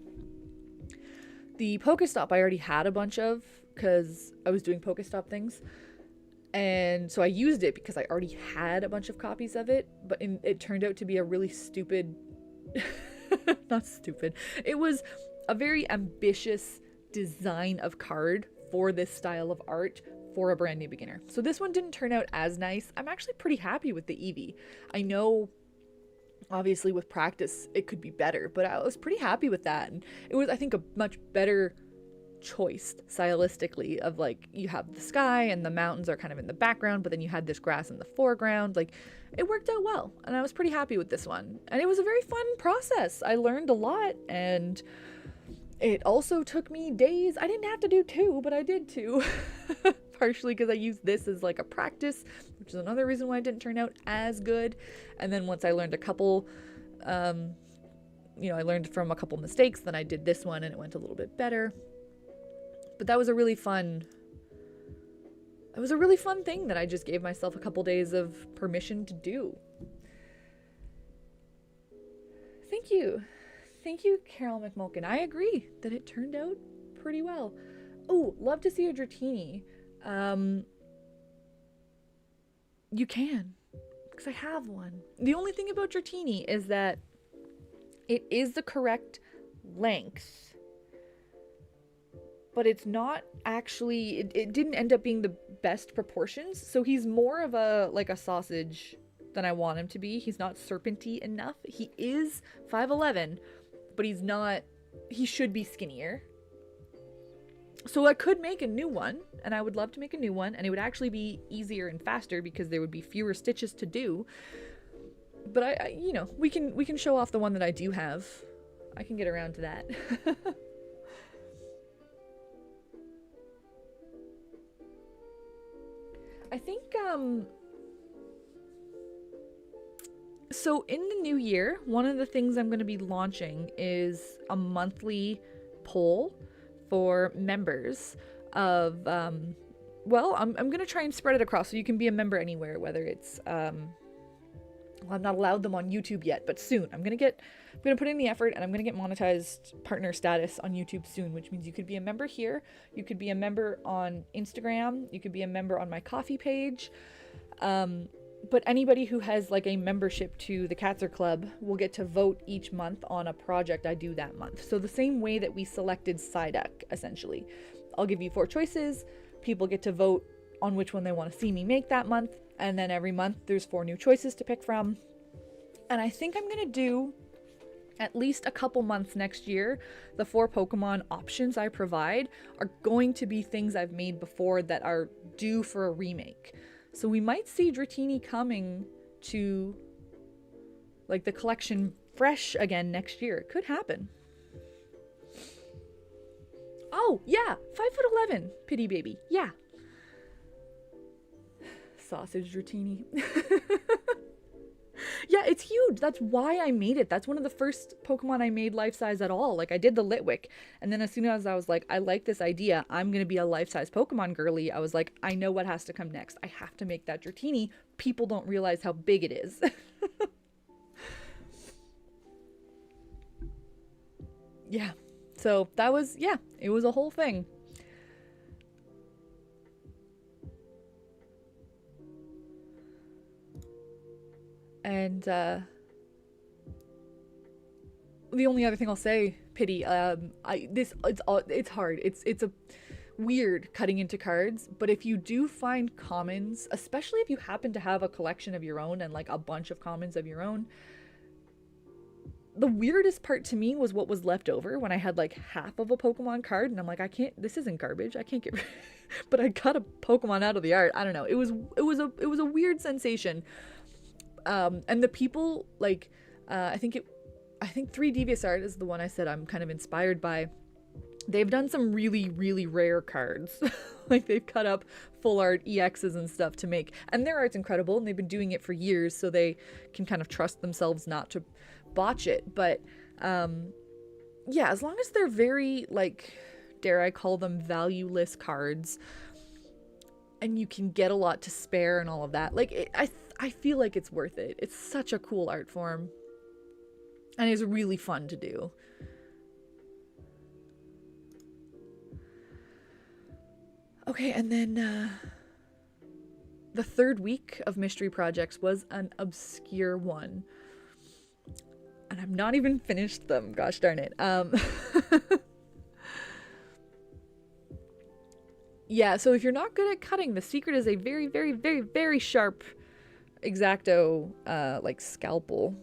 The Pokestop I already had a bunch of because I was doing Pokestop things, and so I used it because I already had a bunch of copies of it, but it turned out to be a really stupid not stupid, it was a very ambitious design of card for this style of art for a brand new beginner. So this one didn't turn out as nice. I'm actually pretty happy with the Eevee. I know obviously with practice it could be better, but I was pretty happy with that, and it was, I think, a much better choice stylistically of like you have the sky and the mountains are kind of in the background, but then you had this grass in the foreground. Like it worked out well, and I was pretty happy with this one, and it was a very fun process. I learned a lot, and it also took me days. I didn't have to do 2, but I did 2 partially because I used this as like a practice, which is another reason why it didn't turn out as good. And then once I learned a couple, I learned from a couple mistakes, then I did this one and it went a little bit better. But that was a really fun thing that I just gave myself a couple days of permission to do. Thank you, Carol McMulkin. I agree that it turned out pretty well. Oh, love to see a Dratini. Um, you can, because I have one. The only thing about Dratini is that it is the correct length, but it's not actually, it didn't end up being the best proportions. So he's more of a, like a sausage than I want him to be. He's not serpenty enough. He is 5'11", but he's not, he should be skinnier. So I could make a new one, and I would love to make a new one, and it would actually be easier and faster because there would be fewer stitches to do. But I you know, we can show off the one that I do have. I can get around to that. I think so in the new year, one of the things I'm going to be launching is a monthly poll for members of well, I'm going to try and spread it across so you can be a member anywhere, whether it's well, I'm not allowed them on YouTube yet, but soon. I'm going to put in the effort, and I'm going to get monetized partner status on YouTube soon, which means you could be a member here, you could be a member on Instagram, you could be a member on my coffee page. But anybody who has like a membership to the Katzer Club will get to vote each month on a project I do that month. So the same way that we selected Psyduck, essentially. I'll give you 4 choices. People get to vote on which one they want to see me make that month. And then every month there's 4 new choices to pick from. And I think I'm going to do at least a couple months next year. The 4 Pokemon options I provide are going to be things I've made before that are due for a remake. So we might see Dratini coming to like the collection fresh again next year. It could happen. Oh, yeah, 5'11", pity baby. Yeah. Sausage Dratini. Yeah, it's huge. That's why I made it. That's one of the first Pokemon I made life-size at all. Like, I did the Litwick, and then as soon as I was like, I like this idea, I'm gonna be a life-size Pokemon girly, I was like, I know what has to come next. I have to make that Dratini. People don't realize how big it is. Yeah. So that was, yeah, it was a whole thing. And the only other thing I'll say, pity, it's hard. It's a weird cutting into cards, but if you do find commons, especially if you happen to have a collection of your own and like a bunch of commons of your own, the weirdest part to me was what was left over when I had like half of a Pokemon card, and I'm like, I can't, this isn't garbage, I can't get rid but I cut a Pokemon out of the art. I don't know, it was a weird sensation. And the people, like, I think 3 Devious Art is the one I said I'm kind of inspired by. They've done some really, really rare cards. Like, they've cut up full art EXs and stuff to make, and their art's incredible, and they've been doing it for years, so they can kind of trust themselves not to botch it. But, yeah, as long as they're very, like, dare I call them valueless cards, and you can get a lot to spare and all of that, like, I feel like it's worth it. It's such a cool art form, and it's really fun to do. Okay, and then the 3rd week of mystery projects was an obscure one, and I've not even finished them, gosh darn it. Yeah, so if you're not good at cutting, the secret is a very, very, very, very sharp X-Acto like scalpel.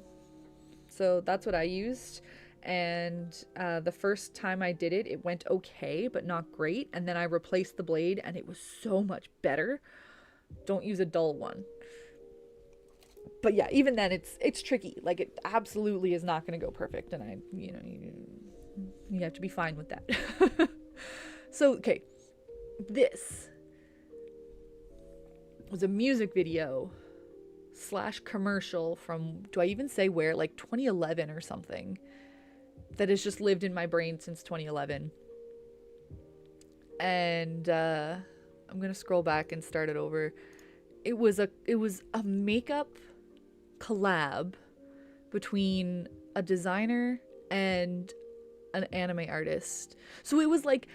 So that's what I used, and the first time I did it, it went okay but not great, and then I replaced the blade and it was so much better. Don't use a dull one. But yeah, even then it's tricky. Like, it absolutely is not going to go perfect, and you have to be fine with that. So okay, this was a music video / commercial from, do I even say where, like 2011 or something, that has just lived in my brain since 2011. And I'm gonna scroll back and start it over. It was a makeup collab between a designer and an anime artist. So it was like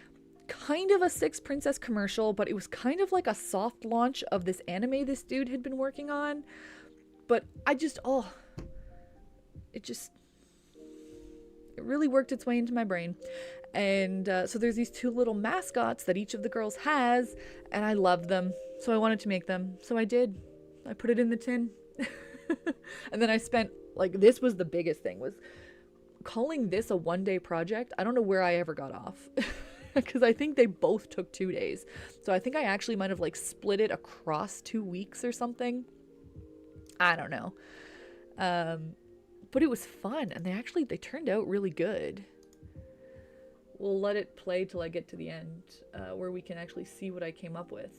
kind of a Six Princess commercial, but it was kind of like a soft launch of this anime this dude had been working on. But it really worked its way into my brain. And so there's these two little mascots that each of the girls has, and I love them. So I wanted to make them. So I did. I put it in the tin. And then I spent, like, this was the biggest thing, was calling this a one-day project. I don't know where I ever got off. Because I think they both took 2 days. So I think I actually might have, like, split it across 2 weeks or something. I don't know. But it was fun, and they turned out really good. We'll let it play till I get to the end, where we can actually see what I came up with.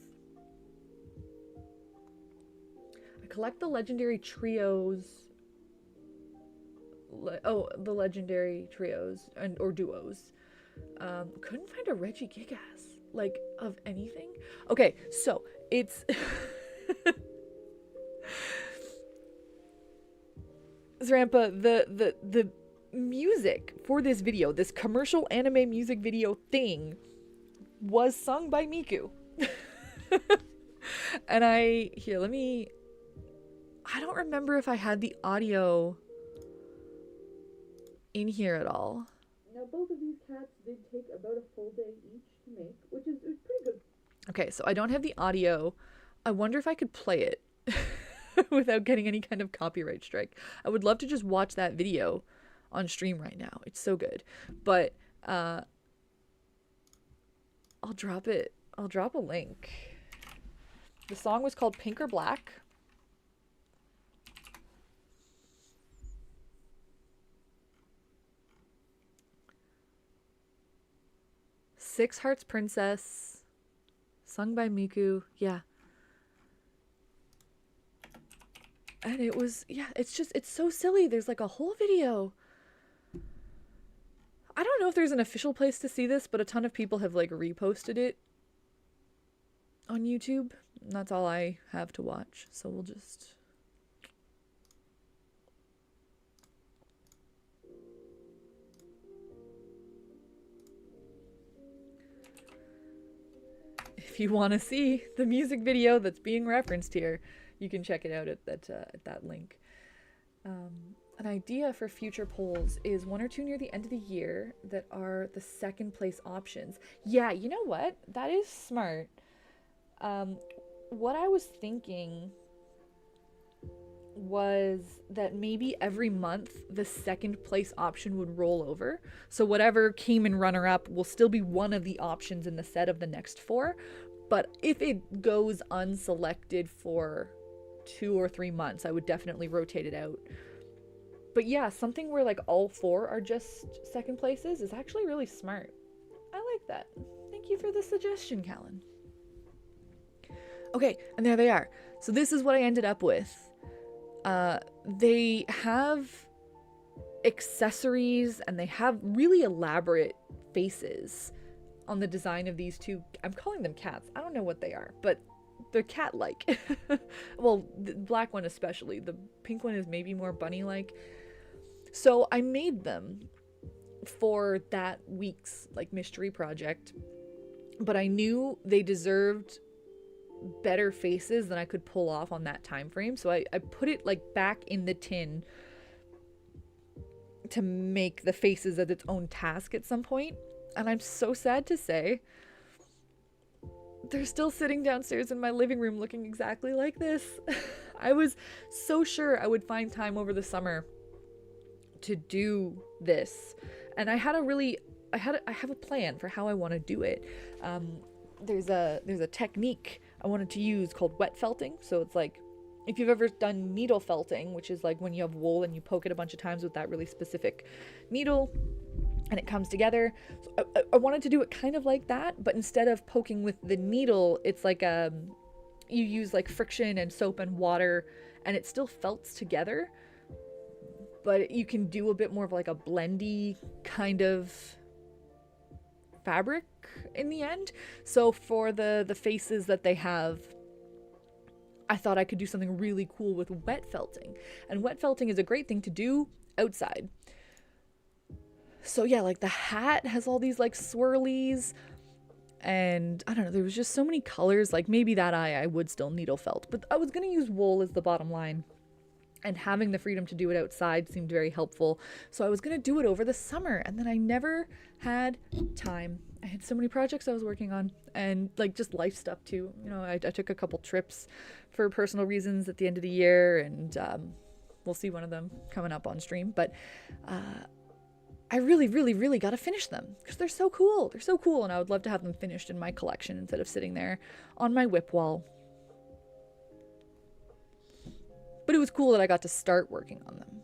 I collect the legendary trios. The legendary trios or duos. Couldn't find a Reggie Gigas, like, of anything. Okay, so it's Zrampa, the music for this video, this commercial anime music video thing, was sung by Miku. And I don't remember if I had the audio in here at all. Now, both of these cats did take about a full day each to make, which is pretty good. Okay, so I don't have the audio. I wonder if I could play it without getting any kind of copyright strike. I would love to just watch that video on stream right now. It's so good. But I'll drop it. I'll drop a link. The song was called Pink or Black. Six Hearts Princess, sung by Miku. Yeah. And it was, it's so silly. There's like a whole video. I don't know if there's an official place to see this, but a ton of people have like reposted it on YouTube. And that's all I have to watch. So we'll just... If you want to see the music video that's being referenced here, you can check it out at that link. An idea for future polls is 1 or 2 near the end of the year that are the second place options. Yeah, you know what? That is smart. What I was thinking was that maybe every month the second place option would roll over. So whatever came in runner up will still be one of the options in the set of the next 4. But if it goes unselected for 2 or 3 months, I would definitely rotate it out. But yeah, something where like all 4 are just second places is actually really smart. I like that. Thank you for the suggestion, Callan. Okay, and there they are. So this is what I ended up with. They have accessories and they have really elaborate faces on the design of these two. I'm calling them cats. I don't know what they are, but they're cat-like. Well, the black one especially. The pink one is maybe more bunny-like. So I made them for that week's like mystery project, but I knew they deserved better faces than I could pull off on that time frame. So I put it like back in the tin to make the faces as its own task at some point. And I'm so sad to say they're still sitting downstairs in my living room looking exactly like this. I was so sure I would find time over the summer to do this. And I have a plan for how I want to do it. There's a technique I wanted to use called wet felting. So it's like, if you've ever done needle felting, which is like when you have wool and you poke it a bunch of times with that really specific needle and it comes together. So I wanted to do it kind of like that, but instead of poking with the needle, it's like you use like friction and soap and water and it still felts together, but you can do a bit more of like a blendy kind of fabric in the end. So for the faces that they have, I thought I could do something really cool with wet felting. And wet felting is a great thing to do outside. So yeah, like the hat has all these like swirlies. And I don't know, there was just so many colors. Like maybe that I would still needle felt, but I was going to use wool as the bottom line. And having the freedom to do it outside seemed very helpful. So I was going to do it over the summer, and then I never had time. I had so many projects I was working on, and like just life stuff too. You know, I took a couple trips for personal reasons at the end of the year, and we'll see one of them coming up on stream. But I really, really, really got to finish them because they're so cool. They're so cool, and I would love to have them finished in my collection instead of sitting there on my whip wall. But it was cool that I got to start working on them.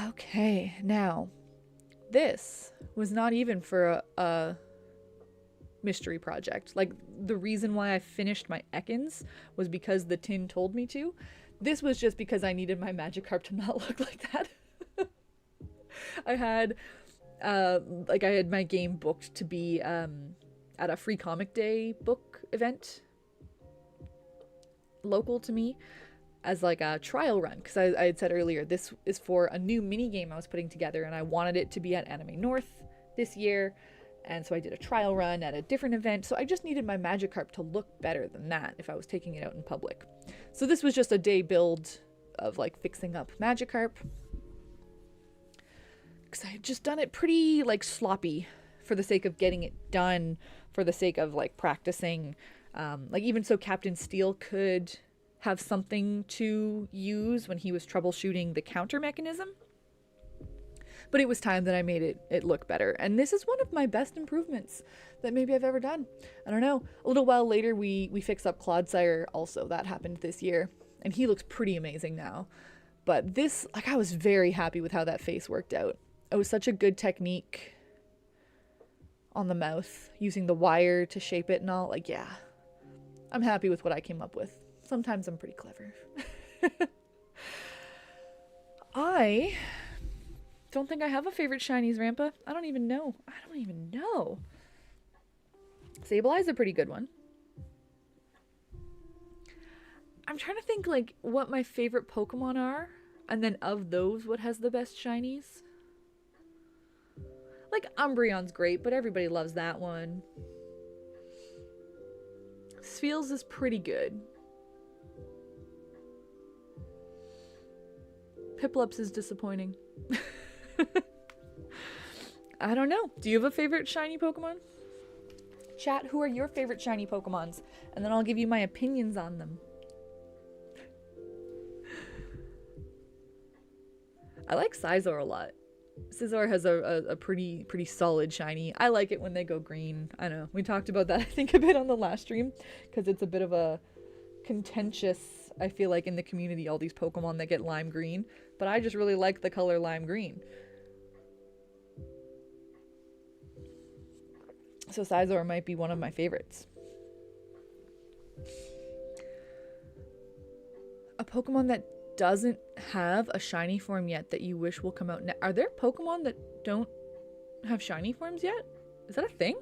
Okay, now, this was not even for a mystery project. Like, the reason why I finished my Ekans was because the tin told me to. This was just because I needed my Magikarp to not look like that. I had my game booked to be at a free comic day book event local to me as like a trial run, because I had said earlier this is for a new mini game I was putting together, and I wanted it to be at Anime North this year, and so I did a trial run at a different event. So I just needed my Magikarp to look better than that if I was taking it out in public. So this was just a day build of like fixing up Magikarp, because I had just done it pretty like sloppy for the sake of getting it done, for the sake of like practicing, like even so Captain Steel could have something to use when he was troubleshooting the counter mechanism. But it was time that I made it look better, and this is one of my best improvements that maybe I've ever done. I don't know, a little while later we fixed up Clodsire also. That happened this year, and he looks pretty amazing now. But this, like, I was very happy with how that face worked out. It was such a good technique on the mouth, using the wire to shape it and all. Like, yeah, I'm happy with what I came up with. Sometimes I'm pretty clever. I don't think I have a favorite shinies, Rampa. I don't even know. Sableye's a pretty good one. I'm trying to think like what my favorite Pokemon are, and then of those, what has the best shinies. Like Umbreon's great, but everybody loves that one. Spheals is pretty good. Piplups is disappointing. I don't know. Do you have a favorite shiny Pokemon? Chat, who are your favorite shiny Pokemons? And then I'll give you my opinions on them. I like Scizor a lot. Scizor has a pretty solid shiny. I like it when they go green. I know. We talked about that, I think, a bit on the last stream, because it's a bit of a contentious, I feel like, in the community, all these Pokemon that get lime green. But I just really like the color lime green. So Scizor might be one of my favorites. A Pokemon that doesn't have a shiny form yet that you wish will come out now. Are there Pokemon that don't have shiny forms yet? Is that a thing?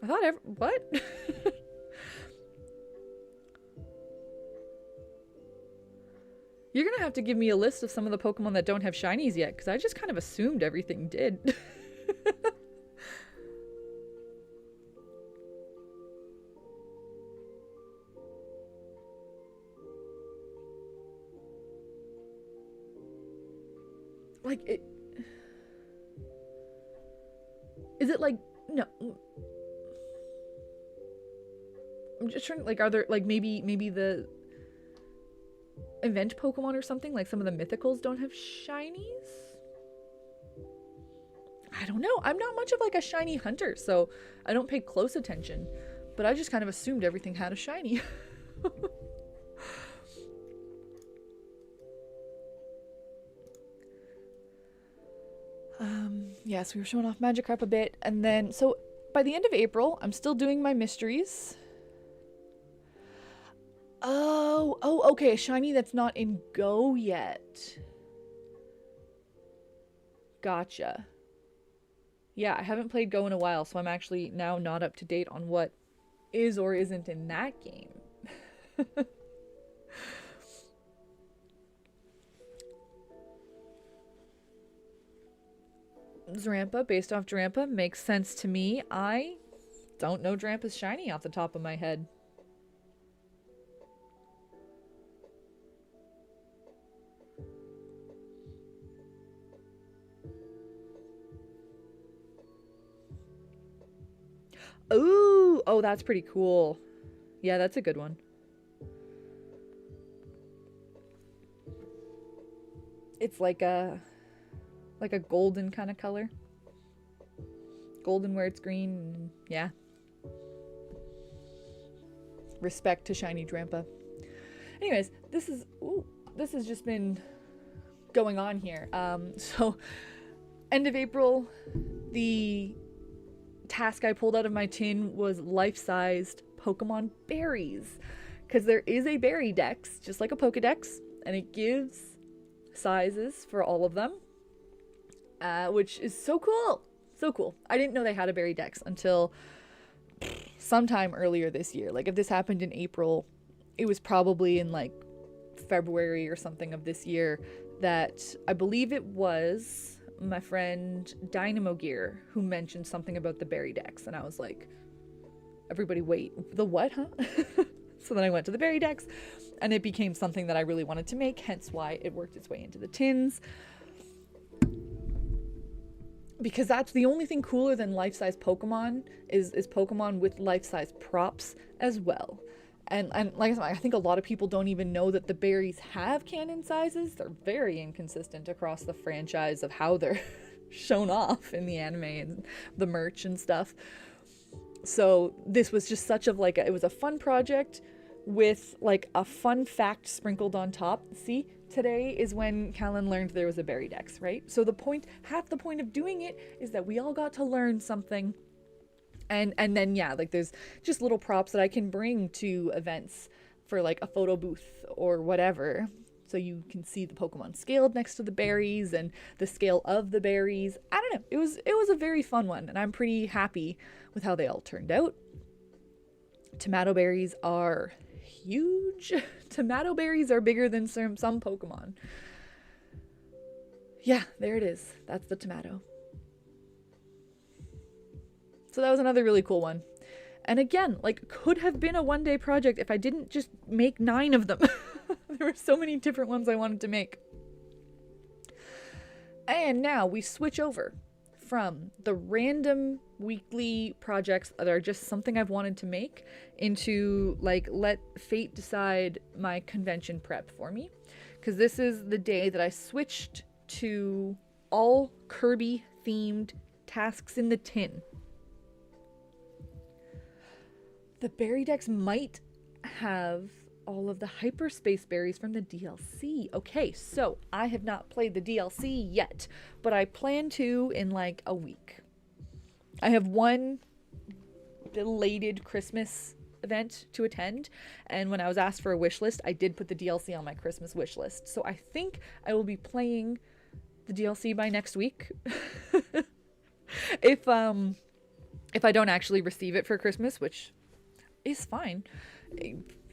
I thought what? You're gonna have to give me a list of some of the Pokemon that don't have shinies yet, because I just kind of assumed everything did. Like, it... Is it like... No. I'm just trying, like, are there, like, maybe the event Pokemon or something? Like, some of the mythicals don't have shinies? I don't know. I'm not much of, like, a shiny hunter, so I don't pay close attention. But I just kind of assumed everything had a shiny. Yes, we were showing off Magikarp a bit, and then, so by the end of April, I'm still doing my mysteries. Oh, okay, a shiny that's not in Go yet. Gotcha. Yeah, I haven't played Go in a while, so I'm actually now not up to date on what is or isn't in that game. Drampa, based off Drampa, makes sense to me. I don't know Drampa's shiny off the top of my head. Ooh, oh, that's pretty cool. Yeah, that's a good one. It's like a golden kind of color. Golden where it's green. Yeah. Respect to shiny Drampa. Anyways, this has just been going on here. So end of April, the task I pulled out of my tin was life-sized Pokemon berries, because there is a berry dex, just like a Pokedex, and it gives sizes for all of them, which is so cool. So cool. I didn't know they had a berry dex until sometime earlier this year. Like, if this happened in April, it was probably in like February or something of this year that I believe it was my friend Dynamo Gear who mentioned something about the berry dex, and I was like, everybody wait, the what, huh? So then I went to the berry dex, and it became something that I really wanted to make, hence why it worked its way into the tins. Because that's the only thing cooler than life-size Pokemon is Pokemon with life-size props as well. And like I said, I think a lot of people don't even know that the berries have canon sizes. They're very inconsistent across the franchise of how they're shown off in the anime and the merch and stuff. So this was just such of like it was a fun project with like a fun fact sprinkled on top. See, today is when Callan learned there was a berry dex, right? So half the point of doing it is that we all got to learn something. And then, yeah, like there's just little props that I can bring to events for like a photo booth or whatever. So you can see the Pokemon scaled next to the berries and the scale of the berries. I don't know. It was a very fun one, and I'm pretty happy with how they all turned out. Tomato berries are huge. Tomato berries are bigger than some Pokemon. Yeah, there it is. That's the tomato. So that was another really cool one. And again, like, could have been a one-day project if I didn't just make 9 of them. There were so many different ones I wanted to make. And now we switch over from the random weekly projects that are just something I've wanted to make into, like, let fate decide my convention prep for me. Because this is the day that I switched to all Kirby-themed tasks in the tin. The berry dex might have all of the hyperspace berries from the DLC. Okay, so I have not played the DLC yet, but I plan to in like a week. I have one belated Christmas event to attend, and when I was asked for a wish list, I did put the DLC on my Christmas wish list. So I think I will be playing the DLC by next week. If I don't actually receive it for Christmas, which is fine.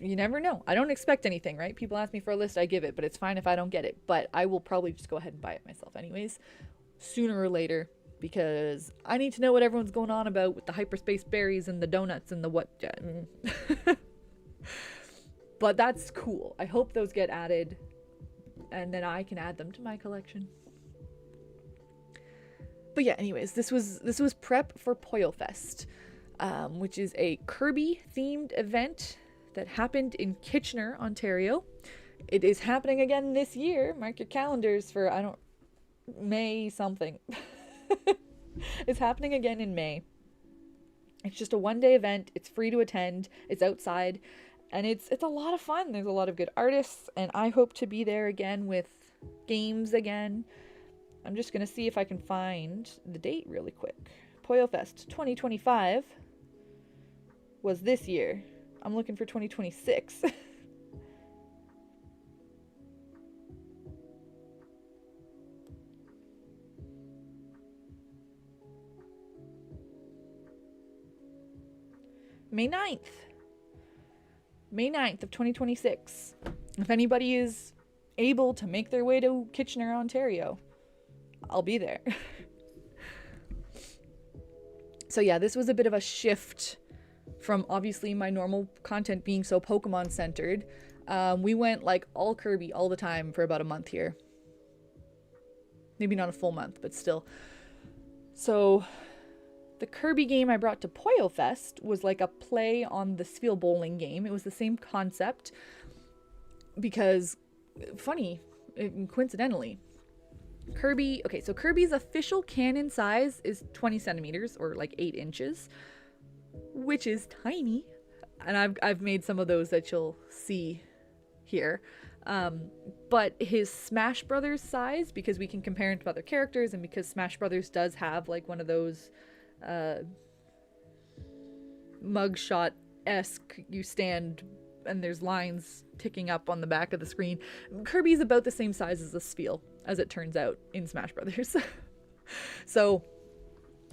You never know. I don't expect anything, right? People ask me for a list, I give it, but it's fine if I don't get it. But I will probably just go ahead and buy it myself anyways, sooner or later, because I need to know what everyone's going on about with the hyperspace berries and the donuts and the what. But that's cool. I hope those get added, and then I can add them to my collection. But yeah, anyways, this was prep for Poyo Fest. Which is a Kirby-themed event that happened in Kitchener, Ontario. It is happening again this year. Mark your calendars for, May something. It's happening again in May. It's just a one-day event. It's free to attend. It's outside. And it's a lot of fun. There's a lot of good artists, and I hope to be there again with games again. I'm just going to see if I can find the date really quick. Poyo Fest 2025 was this year. I'm looking for 2026. May 9th. May 9th of 2026. If anybody is able to make their way to Kitchener, Ontario, I'll be there. So yeah, this was a bit of a shift from obviously my normal content being so Pokemon centered. We went like all Kirby all the time for about a month here. Maybe not a full month, but still. So the Kirby game I brought to Poyo Fest was like a play on the Sphere Bowling game. It was the same concept because, funny, coincidentally, so Kirby's official canon size is 20 centimeters or like 8 inches, which is tiny. And I've made some of those that you'll see here. But his Smash Brothers size, because we can compare him to other characters, and because Smash Brothers does have like one of those mugshot-esque, you stand and there's lines ticking up on the back of the screen. Kirby's about the same size as a Spiel, as it turns out, in Smash Brothers. So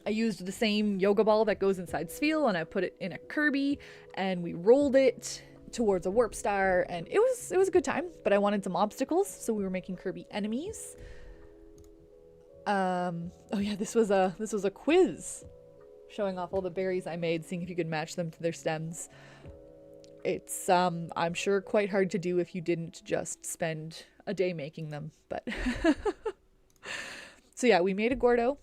I used the same yoga ball that goes inside Spiel, and I put it in a Kirby, and we rolled it towards a warp star, and it was a good time. But I wanted some obstacles, so we were making Kirby enemies. Oh yeah, this was a quiz showing off all the berries I made, seeing if you could match them to their stems. It's I'm sure quite hard to do if you didn't just spend a day making them, but so yeah, we made a Gordo.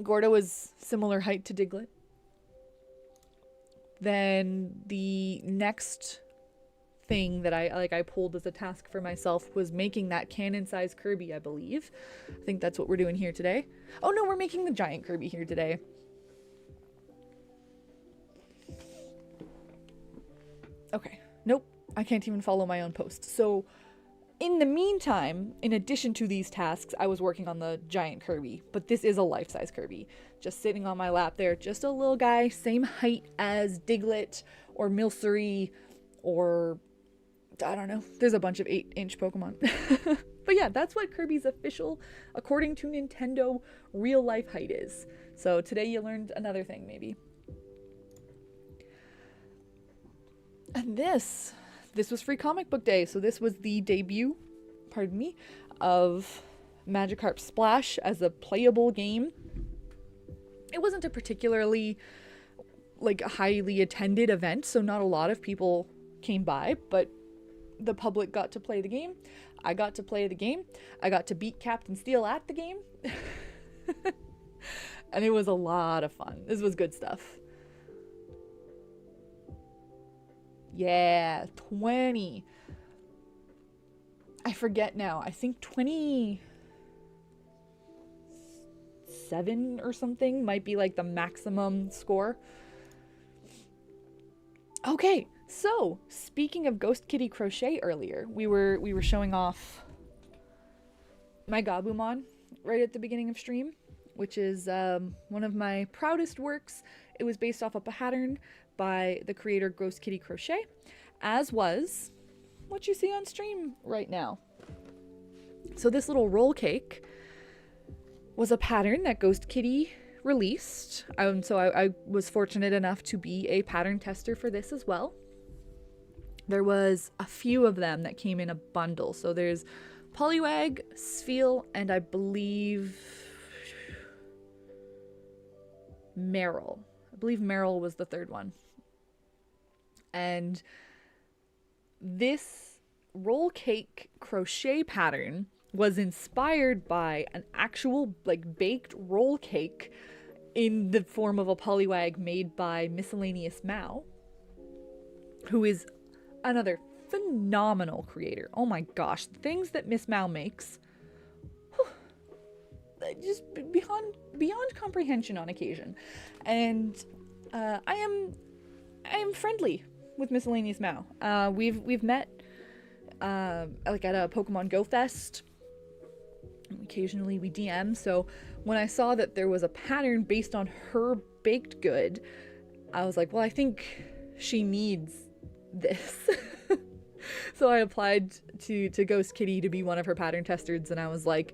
Gordo is similar height to Diglett. Then the next thing that I pulled as a task for myself was making that cannon-sized Kirby, I believe. I think that's what we're doing here today. Oh no, we're making the giant Kirby here today. Okay, nope, I can't even follow my own post. So in the meantime, in addition to these tasks, I was working on the giant Kirby, but this is a life-size Kirby. Just sitting on my lap there, just a little guy, same height as Diglett or Milcery or, I don't know, there's a bunch of 8-inch Pokemon. But yeah, that's what Kirby's official, according to Nintendo, real-life height is. So today you learned another thing, maybe. And this was Free Comic Book Day, so this was the debut, pardon me, of Magikarp Splash as a playable game. It wasn't a particularly, like, highly attended event, so not a lot of people came by, but the public got to play the game. I got to play the game. I got to beat Captain Steel at the game. And it was a lot of fun. This was good stuff. Yeah, 20. I forget now. I think 27 or something might be like the maximum score. Okay, so speaking of Ghost Kitty Crochet earlier, we were showing off my Gabumon right at the beginning of stream, which is one of my proudest works. It was based off a pattern by the creator Ghost Kitty Crochet, as was what you see on stream right now. So this little roll cake was a pattern that Ghost Kitty released. So I was fortunate enough to be a pattern tester for this as well. There was a few of them that came in a bundle. So there's Poliwag, Spheal, and I believe Meryl. I believe Meryl was the third one. And this roll cake crochet pattern was inspired by an actual like baked roll cake in the form of a Poliwag made by Miscellaneous Mao, who is another phenomenal creator. Oh my gosh, the things that Miss Mao makes, just beyond comprehension on occasion. And I am friendly with Miscellaneous Mao. We've met like at a Pokemon Go Fest. Occasionally we DM, so when I saw that there was a pattern based on her baked good, I was like, well, I think she needs this. So I applied to Ghost Kitty to be one of her pattern testers, and I was like,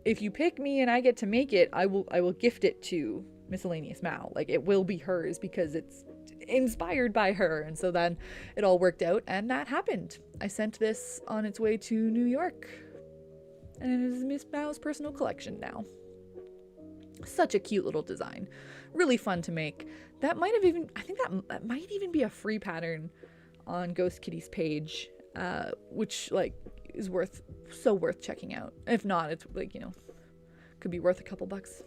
if you pick me and I get to make it, I will gift it to Miscellaneous Mao. Like, it will be hers because it's inspired by her. And so then it all worked out, and that happened. I sent this on its way to New York, and it is Miss Mao's personal collection now. Such a cute little design. Really fun to make. That might have even, I think that might even be a free pattern on Ghost Kitty's page, which like is worth checking out. If not, it's like, could be worth a couple bucks.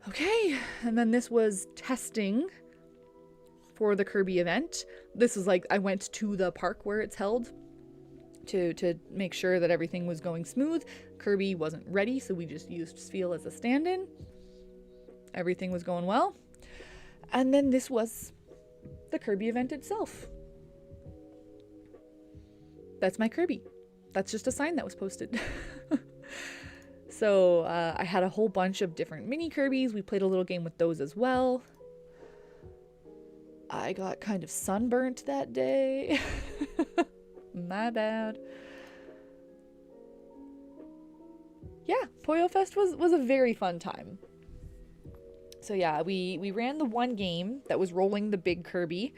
Okay, and then this was testing for the Kirby event. This is like, I went to the park where it's held to make sure that everything was going smooth. Kirby wasn't ready, so we just used Sfeel as a stand-in. Everything was going well. And then this was the Kirby event itself. That's my Kirby. That's just a sign that was posted. So I had a whole bunch of different mini Kirbys. We played a little game with those as well. I got kind of sunburnt that day. My bad. Yeah, Poyo Fest was a very fun time. So yeah, we ran the one game that was rolling the big Kirby.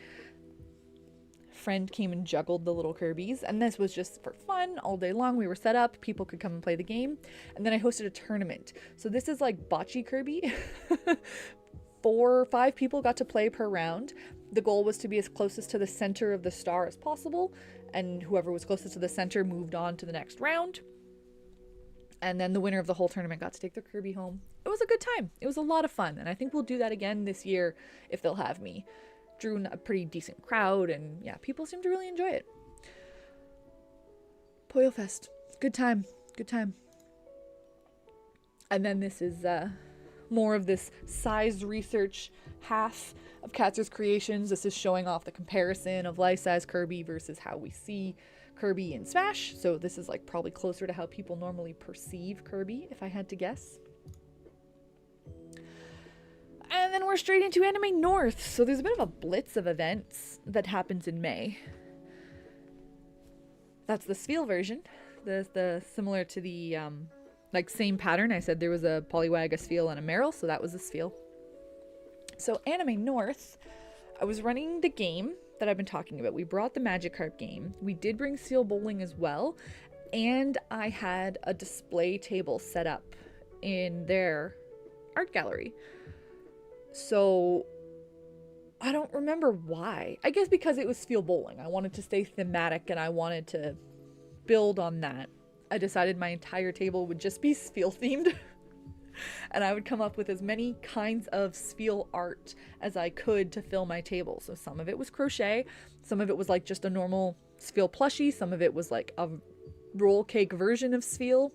Friend came and juggled the little Kirbys, and this was just for fun all day long. We were set up, people could come and play the game, and then I hosted a tournament. So this is like bocce Kirby. 4 or 5 people got to play per round. The goal was to be as closest to the center of the star as possible, and whoever was closest to the center moved on to the next round. And then the winner of the whole tournament got to take their Kirby home. It was a good time. It was a lot of fun, and I think we'll do that again this year if they'll have me. Drew a pretty decent crowd, and yeah, people seem to really enjoy it. Poyo Fest. Good time. Good time. And then this is more of this size research half of Katzer's creations. This is showing off the comparison of life-size Kirby versus how we see Kirby in Smash. So this is like probably closer to how people normally perceive Kirby, if I had to guess. And then we're straight into Anime North. So there's a bit of a blitz of events that happens in May. That's the Sfeel version. The similar to the like same pattern. I said there was a Poliwag, a Sfeel, and a Meryl, so that was a Sfeel. So Anime North, I was running the game that I've been talking about. We brought the Magikarp game. We did bring Sfeel Bowling as well, and I had a display table set up in their art gallery. So I don't remember why. I guess because it was Sfeel Bowling. I wanted to stay thematic and I wanted to build on that. I decided my entire table would just be Sfeel themed. And I would come up with as many kinds of Sfeel art as I could to fill my table. So some of it was crochet. Some of it was like just a normal Sfeel plushie. Some of it was like a roll cake version of Sfeel.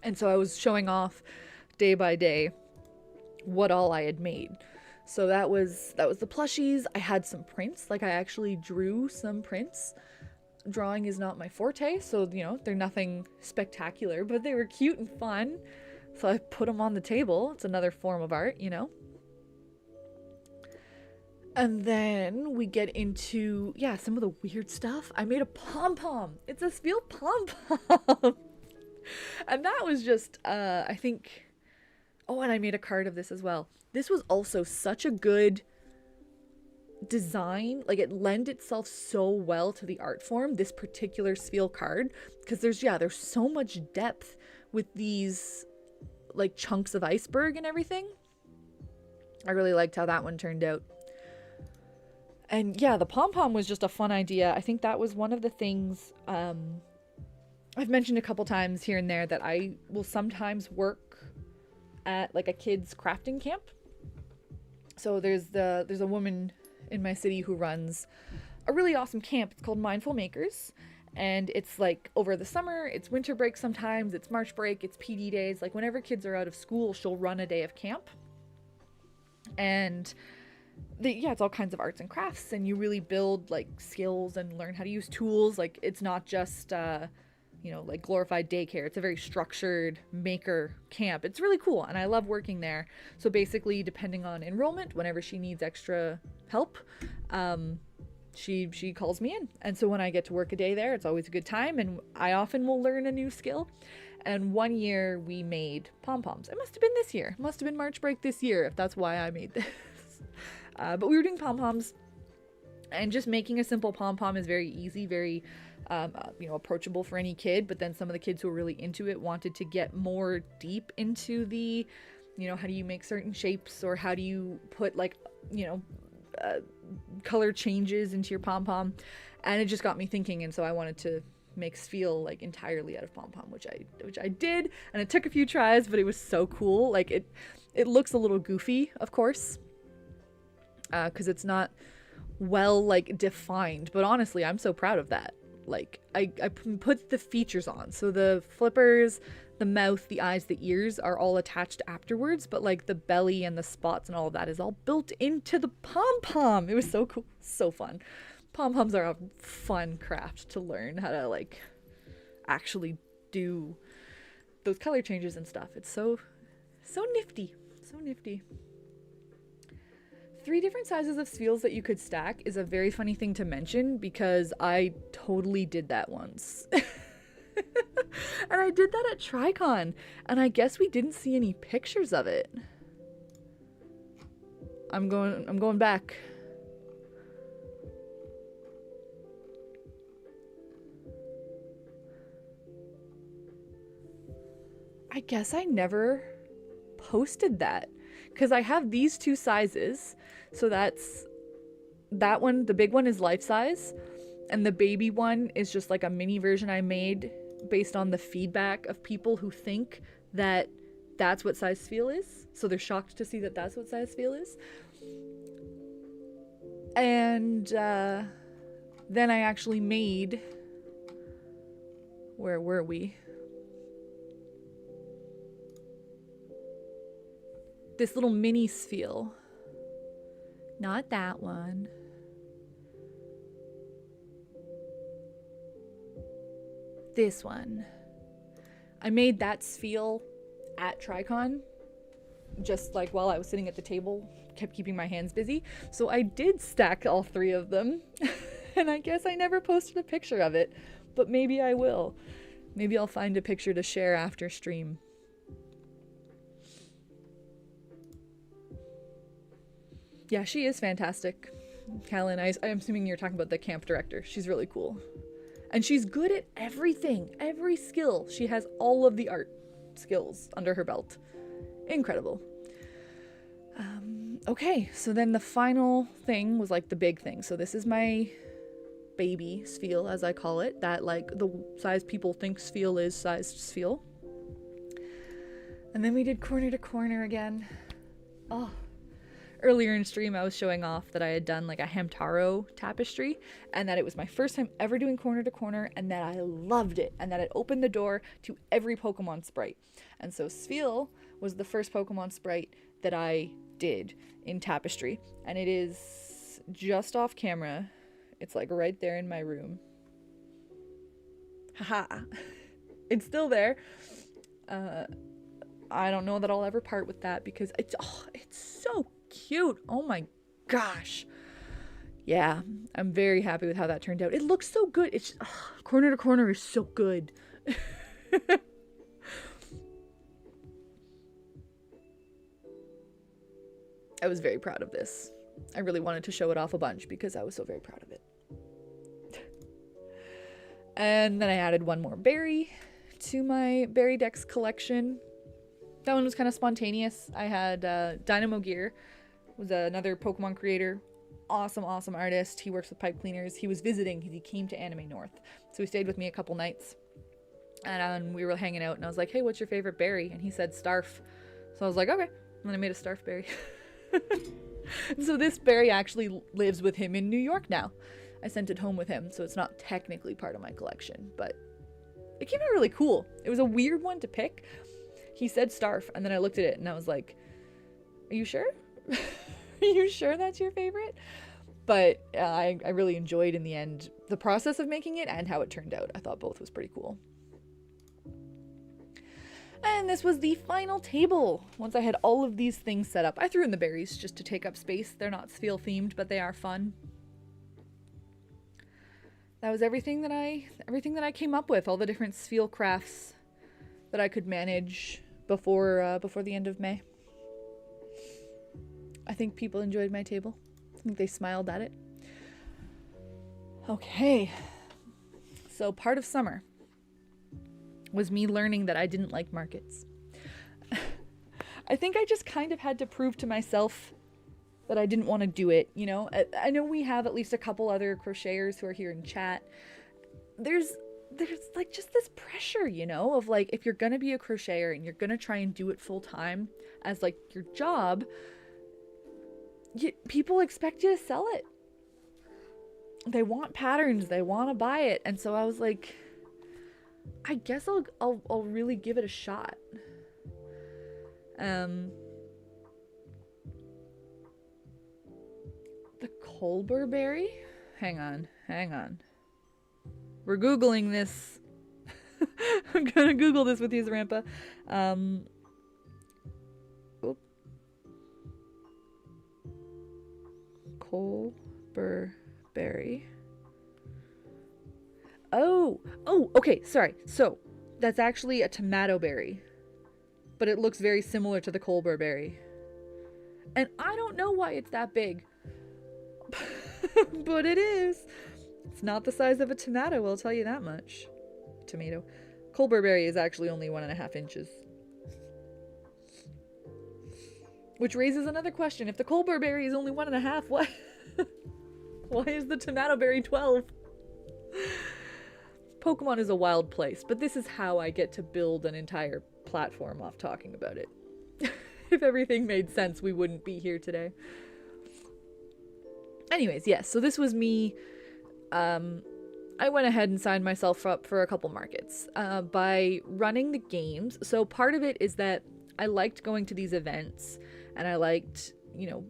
And so I was showing off day by day what all I had made. So that was the plushies. I had some prints. Like I actually drew some prints. Drawing is not my forte, so they're nothing spectacular, but they were cute and fun. So I put them on the table. It's another form of art, And then we get into some of the weird stuff. I made a pom-pom. It's a Sfeel pom-pom. And that was just I think. Oh, and I made a card of this as well. This was also such a good design. Like it lent itself so well to the art form, this particular Sfeel card, because there's so much depth with these like chunks of iceberg and everything. I really liked how that one turned out. And yeah, the pom-pom was just a fun idea. I think that was one of the things I've mentioned a couple times here and there that I will sometimes work at like a kids crafting camp. So there's a woman in my city who runs a really awesome camp. It's called Mindful Makers, and it's like over the summer, it's winter break sometimes, it's March break, it's PD days. Like whenever kids are out of school, she'll run a day of camp. And it's all kinds of arts and crafts, and you really build like skills and learn how to use tools. Like it's not just like glorified daycare. It's a very structured maker camp. It's really cool, and I love working there. So basically, depending on enrollment, whenever she needs extra help, she calls me in. And so when I get to work a day there, it's always a good time, and I often will learn a new skill. And one year we made pom-poms. It must have been this year. It must have been March break this year, if that's why I made this. But we were doing pom-poms, and just making a simple pom-pom is very easy, very approachable for any kid. But then some of the kids who were really into it wanted to get more deep into the, how do you make certain shapes, or how do you put like, color changes into your pom-pom. And it just got me thinking, and so I wanted to make Sfeel like entirely out of pom-pom, which I did, and it took a few tries, but it was so cool. Like it looks a little goofy, of course, because it's not well like defined, but honestly I'm so proud of that. Like I put the features on, so the flippers, the mouth, the eyes, the ears are all attached afterwards, but like the belly and the spots and all of that is all built into the pom-pom. It was so cool, so fun. Pom-poms are a fun craft to learn how to like actually do those color changes and stuff. It's so nifty, so nifty. 3 different sizes of Sfeels that you could stack is a very funny thing to mention, because I totally did that once. And I did that at TriCon, and I guess we didn't see any pictures of it. I'm going back. I guess I never posted that, because I have these 2 sizes. So that's that one, the big one is life size, and the baby one is just like a mini version I made based on the feedback of people who think that that's what size Sfeel is. So they're shocked to see that that's what size Sfeel is. And then I actually made, where were we? This little mini Sfeel. Not that one. This one. I made that Sfeel at TriCon, just like while I was sitting at the table, kept keeping my hands busy. So I did stack all 3 of them. And I guess I never posted a picture of it, but maybe I will. Maybe I'll find a picture to share after stream. Yeah, she is fantastic. Callan, I'm assuming you're talking about the camp director. She's really cool. And she's good at everything, every skill. She has all of the art skills under her belt. Incredible. Okay, so then the final thing was like the big thing. So this is my baby Sfeel, as I call it. That like the size people think Sfeel is sized Sfeel. And then we did corner to corner again. Oh. Earlier in stream, I was showing off that I had done like a Hamtaro tapestry, and that it was my first time ever doing corner to corner, and that I loved it, and that it opened the door to every Pokemon sprite. And so Sfeel was the first Pokemon sprite that I did in tapestry, and it is just off camera. It's like right there in my room. Haha. It's still there. I don't know that I'll ever part with that, because it's so cute. Oh my gosh. Yeah, I'm very happy with how that turned out. It looks so good. It's corner to corner is so good. I was very proud of this. I really wanted to show it off a bunch because I was so very proud of it. And then I added one more berry to my Berry Dex collection. That one was kind of spontaneous. I had Dynamo Gear, was another Pokemon creator, awesome artist. He works with pipe cleaners. He was visiting because he came to Anime North, so he stayed with me a couple nights, and we were hanging out, and I was like, hey, what's your favorite berry? And he said Starf. So I was like, okay, and then I made a Starf berry. So this berry actually lives with him in New York now. I sent it home with him, so it's not technically part of my collection, but it came out really cool. It was a weird one to pick. He said Starf, and then I looked at it and I was like, are you sure? Are you sure that's your favorite? But I really enjoyed in the end the process of making it and how it turned out. I thought both was pretty cool. And this was the final table. Once I had all of these things set up, I threw in the berries just to take up space. They're not Sfeel themed, but they are fun. That was everything that I came up with, all the different Sfeel crafts that I could manage before the end of May. I think people enjoyed my table. I think they smiled at it. Okay, So part of summer was me learning that I didn't like markets. I think I just kind of had to prove to myself that I didn't want to do it, you know? I know we have at least a couple other crocheters who are here in chat. There's like just this pressure, you know, of like, if you're gonna be a crocheter and you're gonna try and do it full time as like your job, people expect you to sell it. They want patterns, they want to buy it. And so I was like, I guess I'll really give it a shot. The Colbur berry? Hang on. We're Googling this. I'm gonna Google this with you, Zarampa. Colbur berry. Oh, okay, sorry. So, that's actually a tomato berry. But it looks very similar to the Colbur berry. And I don't know why it's that big. But it is. It's not the size of a tomato, I'll tell you that much. Tomato. Colbur berry is actually only 1.5 inches. Which raises another question. If the Colbur berry is only 1.5, why is the tomato berry 12? Pokemon is a wild place, but this is how I get to build an entire platform off talking about it. If everything made sense, we wouldn't be here today. Anyways, yes, so this was me. I went ahead and signed myself up for a couple markets by running the games. So part of it is that I liked going to these events, and I liked, you know,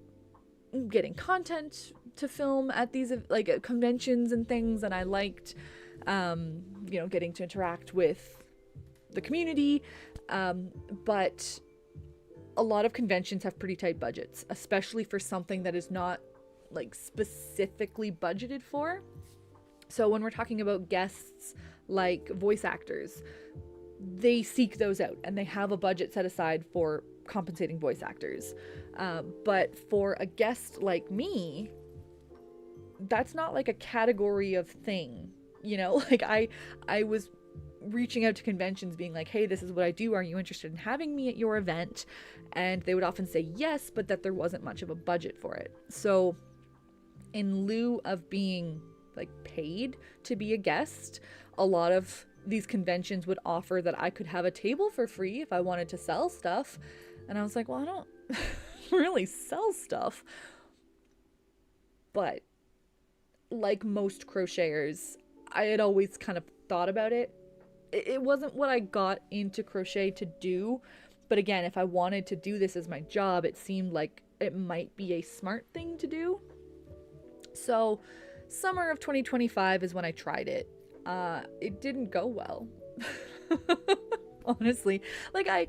getting content to film at these like conventions and things, and I liked you know, getting to interact with the community, but a lot of conventions have pretty tight budgets, especially for something that is not like specifically budgeted for. So when we're talking about guests like voice actors, they seek those out and they have a budget set aside for compensating voice actors. But for a guest like me, that's not like a category of thing. You know, like I was reaching out to conventions being like, hey, this is what I do. Are you interested in having me at your event? And they would often say yes, but that there wasn't much of a budget for it. So in lieu of being like paid to be a guest, a lot of these conventions would offer that I could have a table for free if I wanted to sell stuff. And I was like, well, I don't really sell stuff. But like most crocheters, I had always kind of thought about it. It wasn't what I got into crochet to do, but again, if I wanted to do this as my job, it seemed like it might be a smart thing to do. So summer of 2025 is when I tried it. It didn't go well. Honestly, like I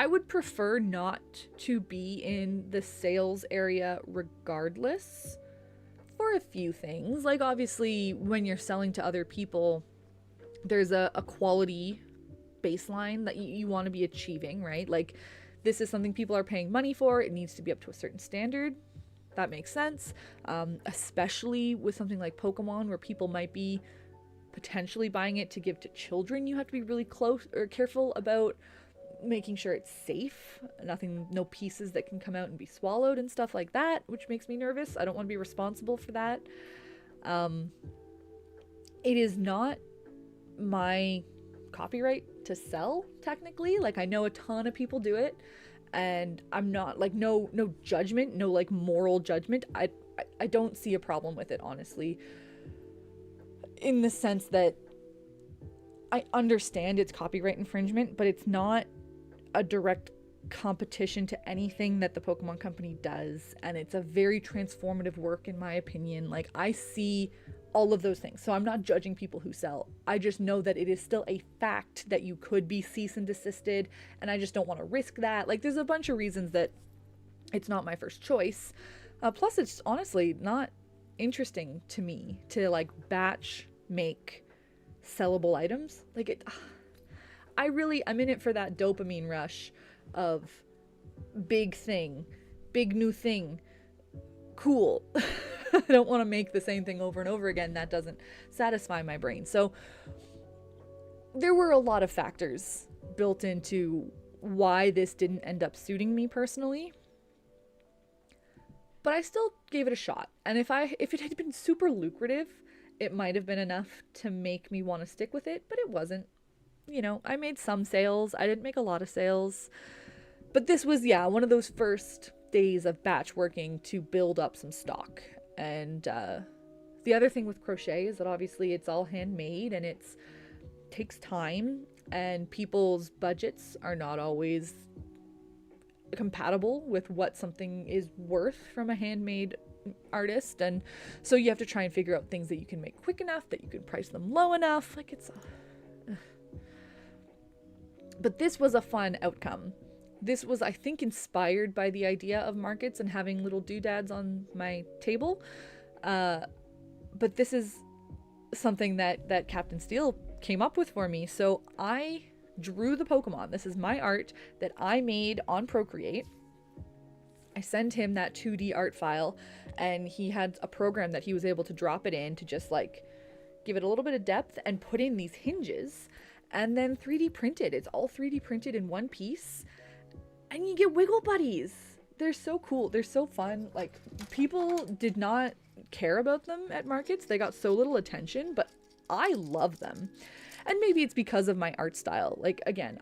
would prefer not to be in the sales area regardless. For a few things. Like obviously when you're selling to other people, there's a quality baseline that you want to be achieving, right? Like this is something people are paying money for. It needs to be up to a certain standard. That makes sense. Especially with something like Pokemon where people might be potentially buying it to give to children. You have to be really close or careful about making sure it's safe. No pieces that can come out and be swallowed and stuff like that, which makes me nervous. I don't want to be responsible for that. It is not my copyright to sell, technically. Like I know a ton of people do it, and I'm not like no judgment, no like moral judgment. I don't see a problem with it, honestly, in the sense that I understand it's copyright infringement, but it's not a direct competition to anything that the Pokemon Company does, and it's a very transformative work in my opinion. Like I see all of those things, so I'm not judging people who sell. I just know that it is still a fact that you could be cease and desisted, and I just don't want to risk that. Like there's a bunch of reasons that it's not my first choice. Plus it's honestly not interesting to me to like batch make sellable items. Like I'm in it for that dopamine rush of big thing, big new thing, cool. I don't want to make the same thing over and over again. That doesn't satisfy my brain. So there were a lot of factors built into why this didn't end up suiting me personally. But I still gave it a shot. And if it had been super lucrative, it might have been enough to make me want to stick with it, but it wasn't. You know, I made some sales. I didn't make a lot of sales. But this was, yeah, one of those first days of batch working to build up some stock. And the other thing with crochet is that obviously it's all handmade and it takes time, and people's budgets are not always compatible with what something is worth from a handmade artist. And so you have to try and figure out things that you can make quick enough, that you can price them low enough. Like it's but this was a fun outcome. This was, I think, inspired by the idea of markets and having little doodads on my table. But this is something that Captain Steele came up with for me. So I drew the Pokemon. This is my art that I made on Procreate. I sent him that 2D art file, and he had a program that he was able to drop it in to just like give it a little bit of depth and put in these hinges, and then 3D printed. It's all 3D printed in one piece, and you get wiggle buddies. They're so cool. They're so fun. Like, people did not care about them at markets. They got so little attention, but I love them. And maybe it's because of my art style. Like, again,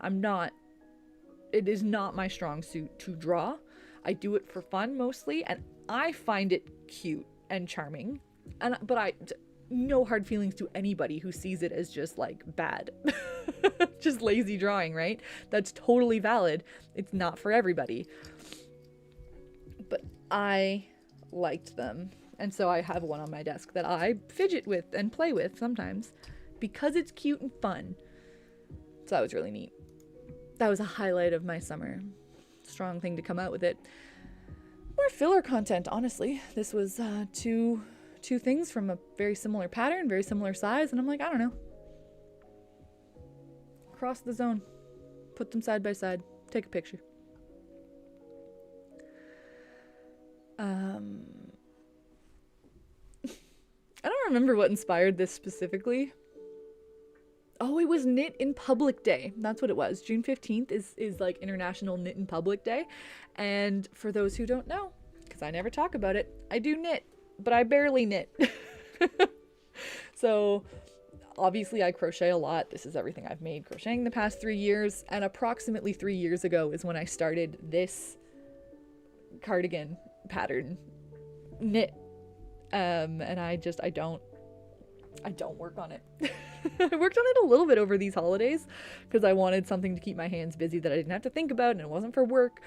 it is not my strong suit to draw. I do it for fun mostly, and I find it cute and charming. But I no hard feelings to anybody who sees it as just like bad. Just lazy drawing, right? That's totally valid. It's not for everybody. But I liked them. And so I have one on my desk that I fidget with and play with sometimes because it's cute and fun. So that was really neat. That was a highlight of my summer. Strong thing to come out with it. More filler content, honestly. This was two things from a very similar pattern, very similar size, and I'm like, I don't know. Cross the zone. Put them side by side. Take a picture. I don't remember what inspired this specifically. Oh, it was Knit in Public Day. That's what it was. June 15th is like International Knit in Public Day. And for those who don't know, because I never talk about it, I do knit, but I barely knit. So obviously I crochet a lot. This is everything I've made crocheting the past 3 years. And approximately 3 years ago is when I started this cardigan pattern knit. And I don't work on it. I worked on it a little bit over these holidays because I wanted something to keep my hands busy that I didn't have to think about, and it wasn't for work.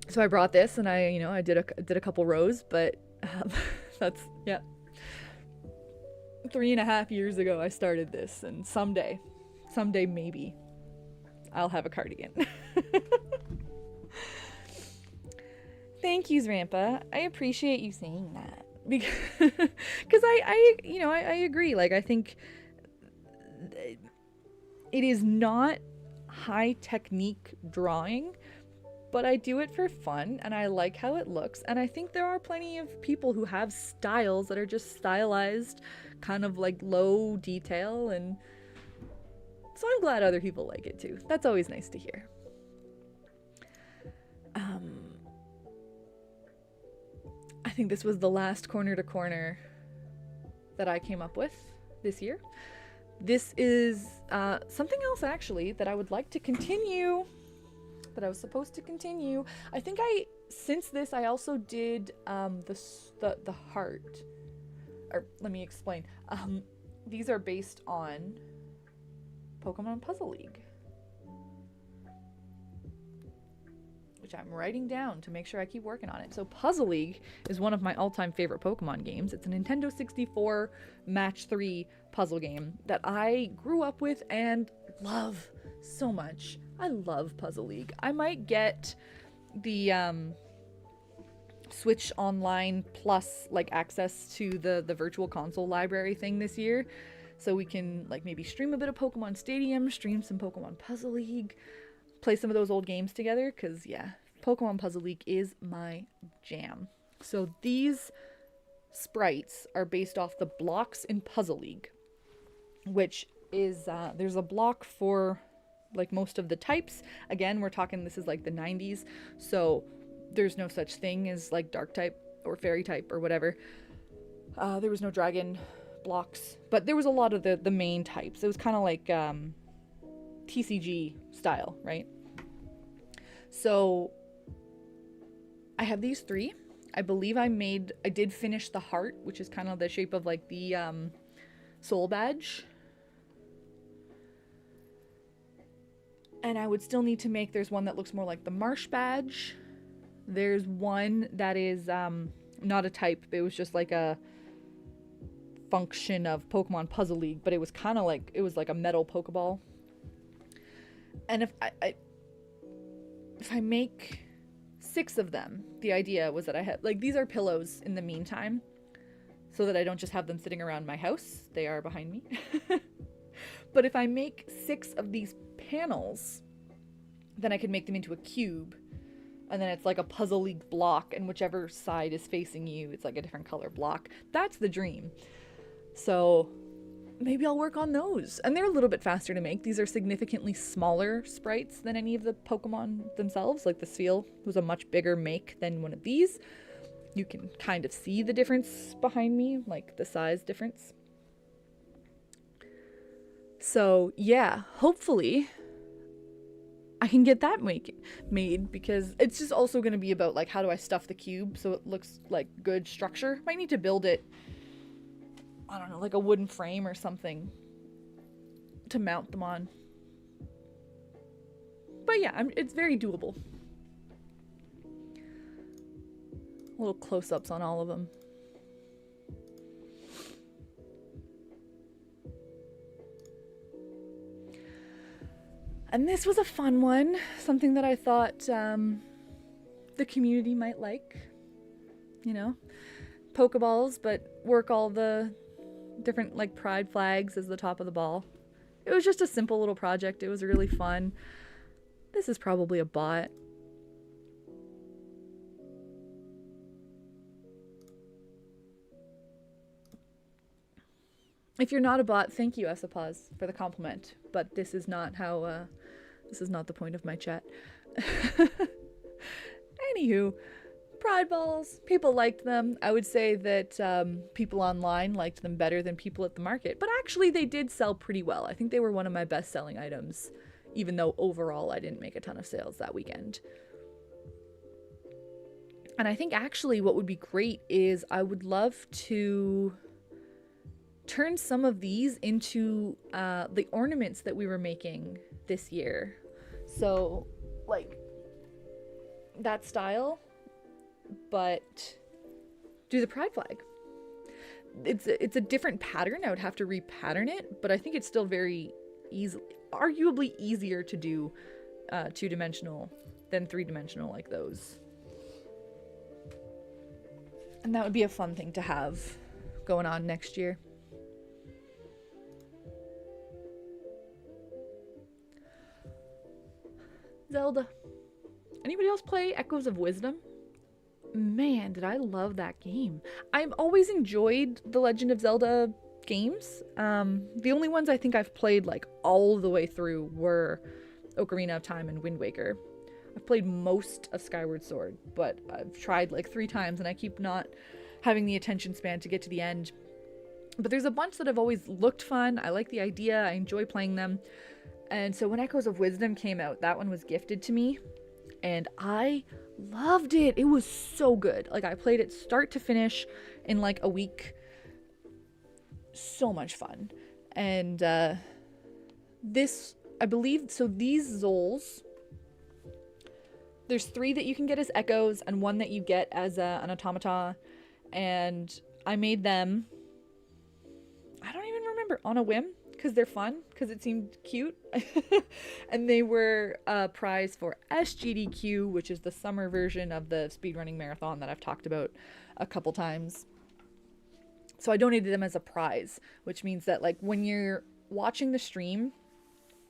So I brought this, and I did a couple rows, but that's, yeah. 3.5 years ago I started this, and someday maybe I'll have a cardigan. Thank you, Zrampa. I appreciate you saying that. Because I agree. Like, I think it is not high technique drawing, but I do it for fun and I like how it looks. And I think there are plenty of people who have styles that are just stylized, kind of like low detail, and so I'm glad other people like it too. That's always nice to hear. I think this was the last corner to corner that I came up with this year. This is something else actually that I would like to continue, that I was supposed to continue. I think since this I also did the heart. Or let me explain. These are based on Pokemon Puzzle League, which I'm writing down to make sure I keep working on it. So Puzzle League is one of my all-time favorite Pokemon games. It's a Nintendo 64 Match 3 puzzle game that I grew up with and love so much. I love Puzzle League. I might get the Switch Online Plus like access to the virtual console library thing this year, so we can like maybe stream a bit of Pokemon Stadium, stream some Pokemon Puzzle League, play some of those old games together, because yeah, Pokemon Puzzle League is my jam. So these sprites are based off the blocks in Puzzle League, which is there's a block for like most of the types. Again, we're talking this is like the 90s, so there's no such thing as like dark type or fairy type or whatever. There was no dragon blocks, but there was a lot of the main types. It was kind of like TCG style, right? So I have these 3. I believe I did finish the heart, which is kind of the shape of like the soul badge. And I would still need to make, there's one that looks more like the marsh badge. There's one that is not a type, it was just like a function of Pokemon Puzzle League, but it was kind of like, it was like a metal Pokeball. And if I make 6 of them, the idea was that I had, like, these are pillows in the meantime, so that I don't just have them sitting around my house. They are behind me. But if I make 6 of these panels, then I could make them into a cube, and then it's like a Puzzle League block, and whichever side is facing you, it's like a different color block. That's the dream. So maybe I'll work on those. And they're a little bit faster to make. These are significantly smaller sprites than any of the Pokemon themselves. Like the Spheal was a much bigger make than one of these. You can kind of see the difference behind me, like the size difference. So yeah, hopefully I can get that made, because it's just also going to be about like how do I stuff the cube so it looks like good structure. Might need to build it, I don't know, like a wooden frame or something to mount them on. But yeah, it's very doable. Little close-ups on all of them. And this was a fun one, something that I thought the community might like. You know, Pokeballs, but work all the different like pride flags as the top of the ball. It was just a simple little project. It was really fun. This is probably a bot. If you're not a bot, thank you, Esapaz, for the compliment. But this is not how, this is not the point of my chat. Anywho, pride balls, people liked them. I would say that people online liked them better than people at the market. But actually, they did sell pretty well. I think they were one of my best-selling items, even though overall I didn't make a ton of sales that weekend. And I think actually what would be great is I would love to turn some of these into the ornaments that we were making this year. So like that style, but do the pride flag. It's a different pattern. I would have to repattern it, but I think it's still very easy, arguably easier to do 2-dimensional than 3-dimensional like those. And that would be a fun thing to have going on next year. Zelda. Anybody else play Echoes of Wisdom? Man, did I love that game. I've always enjoyed the Legend of Zelda games. The only ones I think I've played like all the way through were Ocarina of Time and Wind Waker. I've played most of Skyward Sword, but I've tried like 3 times and I keep not having the attention span to get to the end. But there's a bunch that have always looked fun. I like the idea. I enjoy playing them. And so when Echoes of Wisdom came out, that one was gifted to me. And I loved it. It was so good. Like I played it start to finish in like a week. So much fun. And this, I believe, so these Zols, there's 3 that you can get as echoes and 1 that you get as an automata. And I made them, I don't even remember, on a whim, because they're fun, because it seemed cute. And they were a prize for SGDQ, which is the summer version of the speedrunning marathon that I've talked about a couple times. So I donated them as a prize, which means that like when you're watching the stream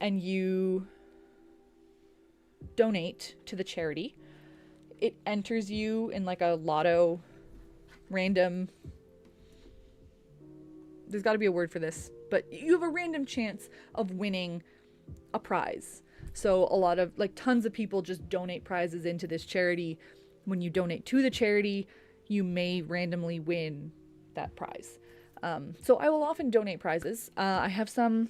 and you donate to the charity, it enters you in like a lotto random there's got to be a word for this, but you have a random chance of winning a prize. So a lot of, like, tons of people just donate prizes into this charity. When you donate to the charity, you may randomly win that prize. So I will often donate prizes. I have some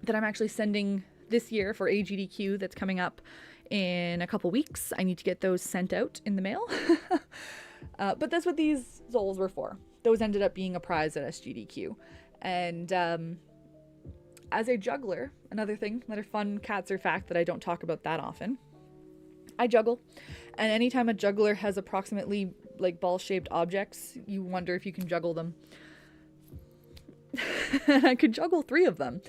that I'm actually sending this year for AGDQ that's coming up in a couple weeks. I need to get those sent out in the mail. But that's what these Zols were for. Those ended up being a prize at SGDQ. And as a juggler, another fun Katzer fact that I don't talk about that often, I juggle. And anytime a juggler has approximately like ball-shaped objects, you wonder if you can juggle them. I could juggle 3 of them.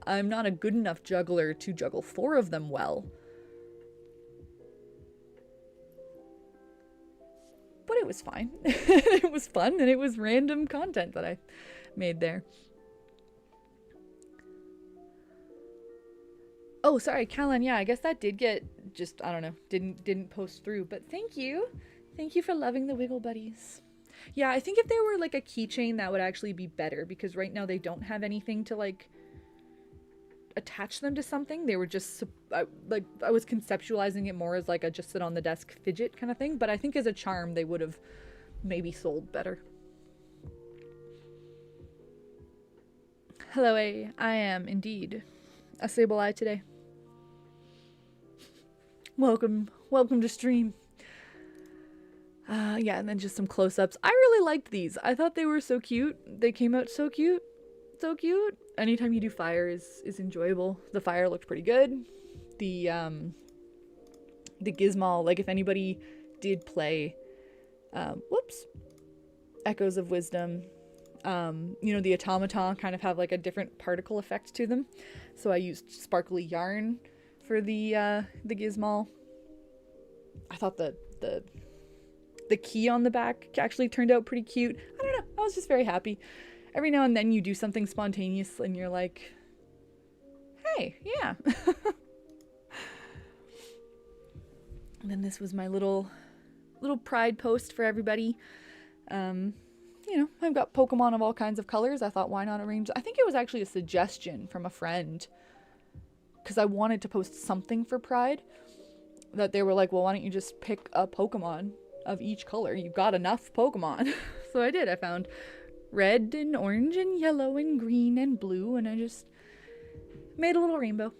I'm not a good enough juggler to juggle 4 of them well. But it was fine. It was fun, and it was random content that I made there. Oh, sorry, Callan. Yeah, I guess that did get just, I don't know, didn't post through. But thank you. Thank you for loving the Wiggle Buddies. Yeah, I think if they were like a keychain, that would actually be better, because right now they don't have anything to like attach them to something. They were just I was conceptualizing it more as like a just sit on the desk fidget kind of thing, but I think as a charm they would have maybe sold better. Hello, I am indeed a sable eye today. Welcome to stream. Yeah, and then just some close-ups. I really liked these. I thought they were so cute. They came out so cute. So cute. Anytime you do fire is enjoyable. The fire looked pretty good. The gizmo, like if anybody did play Echoes of Wisdom, you know, the automaton kind of have like a different particle effect to them. So I used sparkly yarn for the gizmo. I thought the key on the back actually turned out pretty cute. I don't know. I was just very happy. Every now and then you do something spontaneous and you're like, hey, yeah. And then this was my little pride post for everybody. You know, I've got Pokemon of all kinds of colors. I thought, why not arrange? I think it was actually a suggestion from a friend, because I wanted to post something for Pride, that they were like, well, why don't you just pick a Pokemon of each color? You've got enough Pokemon. So I did. I found red and orange and yellow and green and blue, and I just made a little rainbow.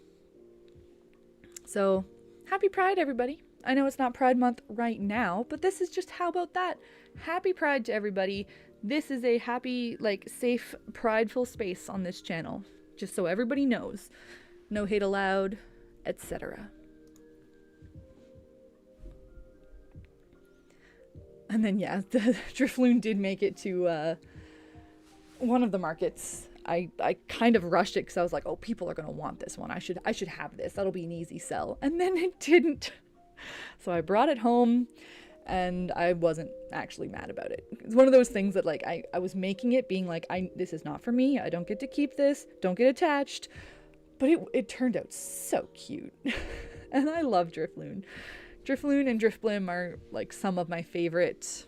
So happy Pride, everybody. I know it's not Pride Month right now, but this is just, how about that? Happy Pride to everybody. This is a happy, like, safe, prideful space on this channel. Just so everybody knows. No hate allowed, etc. And then, yeah, the Drifloon did make it to one of the markets. I kind of rushed it because I was like, oh, people are going to want this one. I should have this. That'll be an easy sell. And then it didn't. So I brought it home, and I wasn't actually mad about it. It's one of those things that, like, I was making it being like, this is not for me. I don't get to keep this. Don't get attached. But it turned out so cute. And I love Drifloon. Drifloon and Drifblim are, like, some of my favorite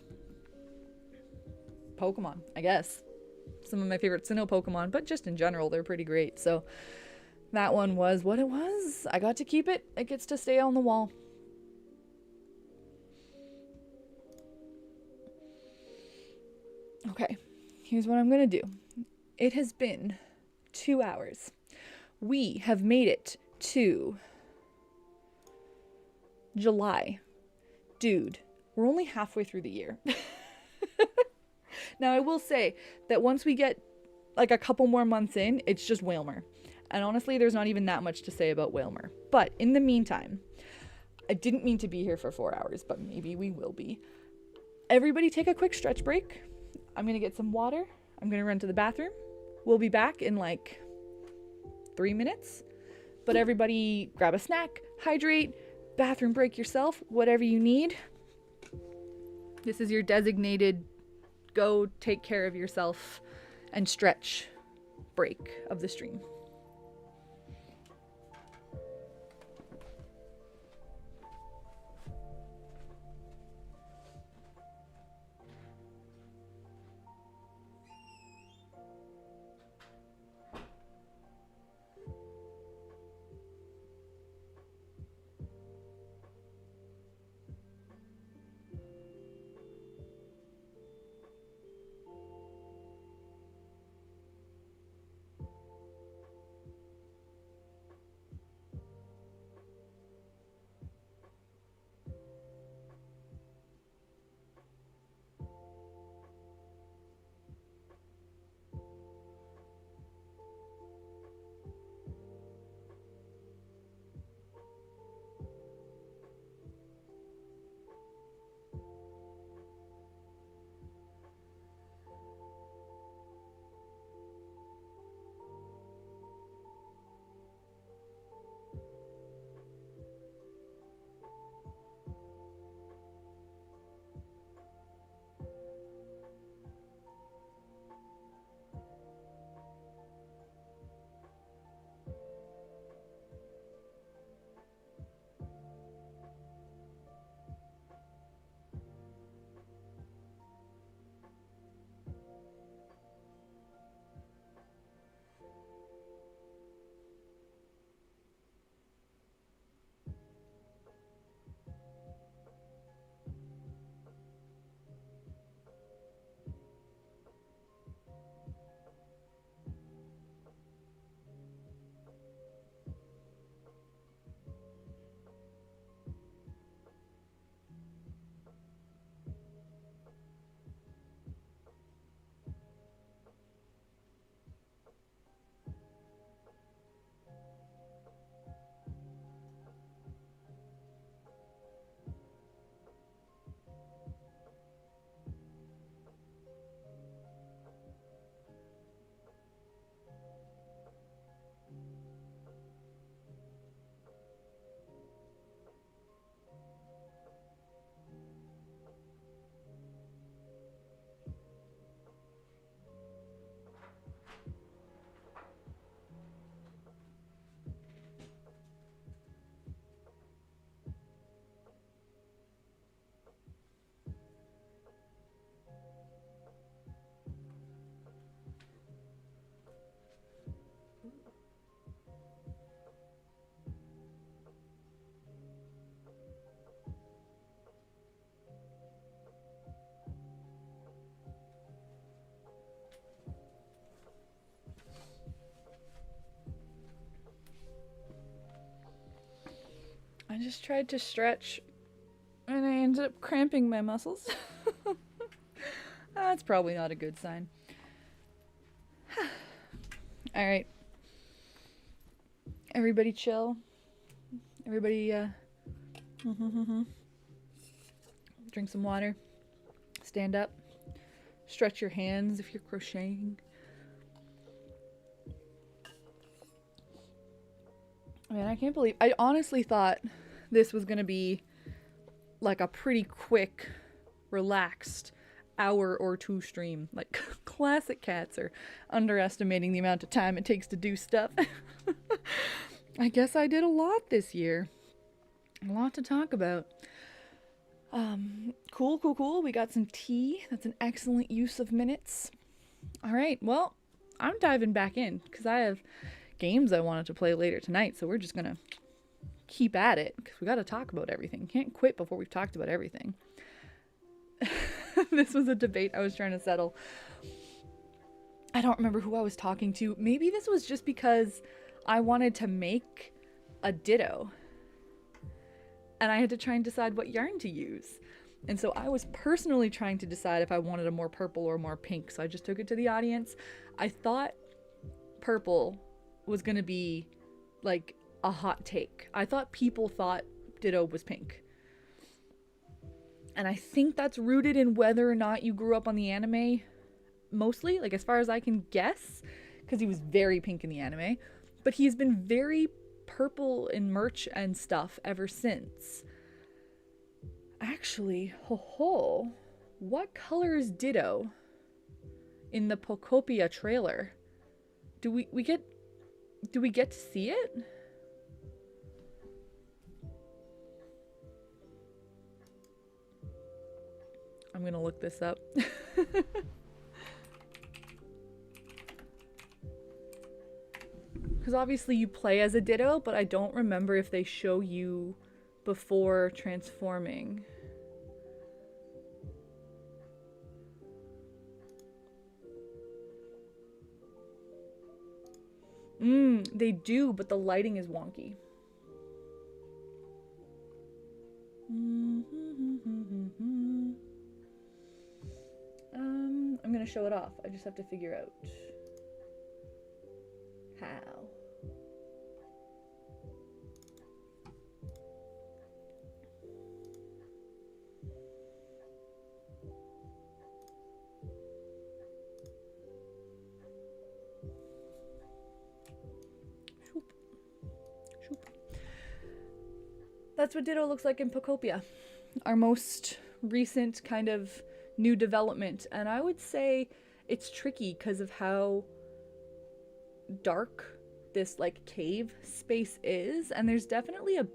Pokemon, I guess. Some of my favorite Sinnoh Pokemon, but just in general, they're pretty great. So that one was what it was. I got to keep it. It gets to stay on the wall. Okay, here's what I'm going to do. It has been 2 hours. We have made it to July. Dude, we're only halfway through the year. Now, I will say that once we get like a couple more months in, it's just Wailmer. And honestly, there's not even that much to say about Wailmer. But in the meantime, I didn't mean to be here for 4 hours, but maybe we will be. Everybody take a quick stretch break. I'm going to get some water. I'm going to run to the bathroom. We'll be back in like 3 minutes. But everybody grab a snack, hydrate, bathroom break yourself, whatever you need. This is your designated go take care of yourself and stretch break of the stream. I just tried to stretch and I ended up cramping my muscles. That's probably not a good sign. All right. Everybody chill. Everybody drink some water. Stand up. Stretch your hands if you're crocheting. Man, I can't believe... I honestly thought this was going to be like a pretty quick, relaxed hour or two stream. Like classic Katzer, underestimating the amount of time it takes to do stuff. I guess I did a lot this year. A lot to talk about. Cool. We got some tea. That's an excellent use of minutes. All right, well, I'm diving back in because I have games I wanted to play later tonight, so we're just gonna keep at it because we got to talk about everything. Can't quit before we've talked about everything. This was a debate I was trying to settle. I don't remember who I was talking to. Maybe this was just because I wanted to make a ditto and I had to try and decide what yarn to use. And so I was personally trying to decide if I wanted a more purple or more pink. So I just took it to the audience. I thought purple was going to be like a hot take. I thought people thought ditto was pink. And I think that's rooted in whether or not you grew up on the anime mostly, like as far as I can guess, because he was very pink in the anime, but he's been very purple in merch and stuff ever since. Actually, what color is Ditto in the Pocopia trailer? Do we get to see it? I'm gonna look this up. Because obviously you play as a Ditto, but I don't remember if they show you before transforming. They do, but the lighting is wonky. I'm gonna show it off. I just have to figure out how. That's what Ditto looks like in Pocopia, our most recent kind of new development. And I would say it's tricky because of how dark this like cave space is, and there's definitely a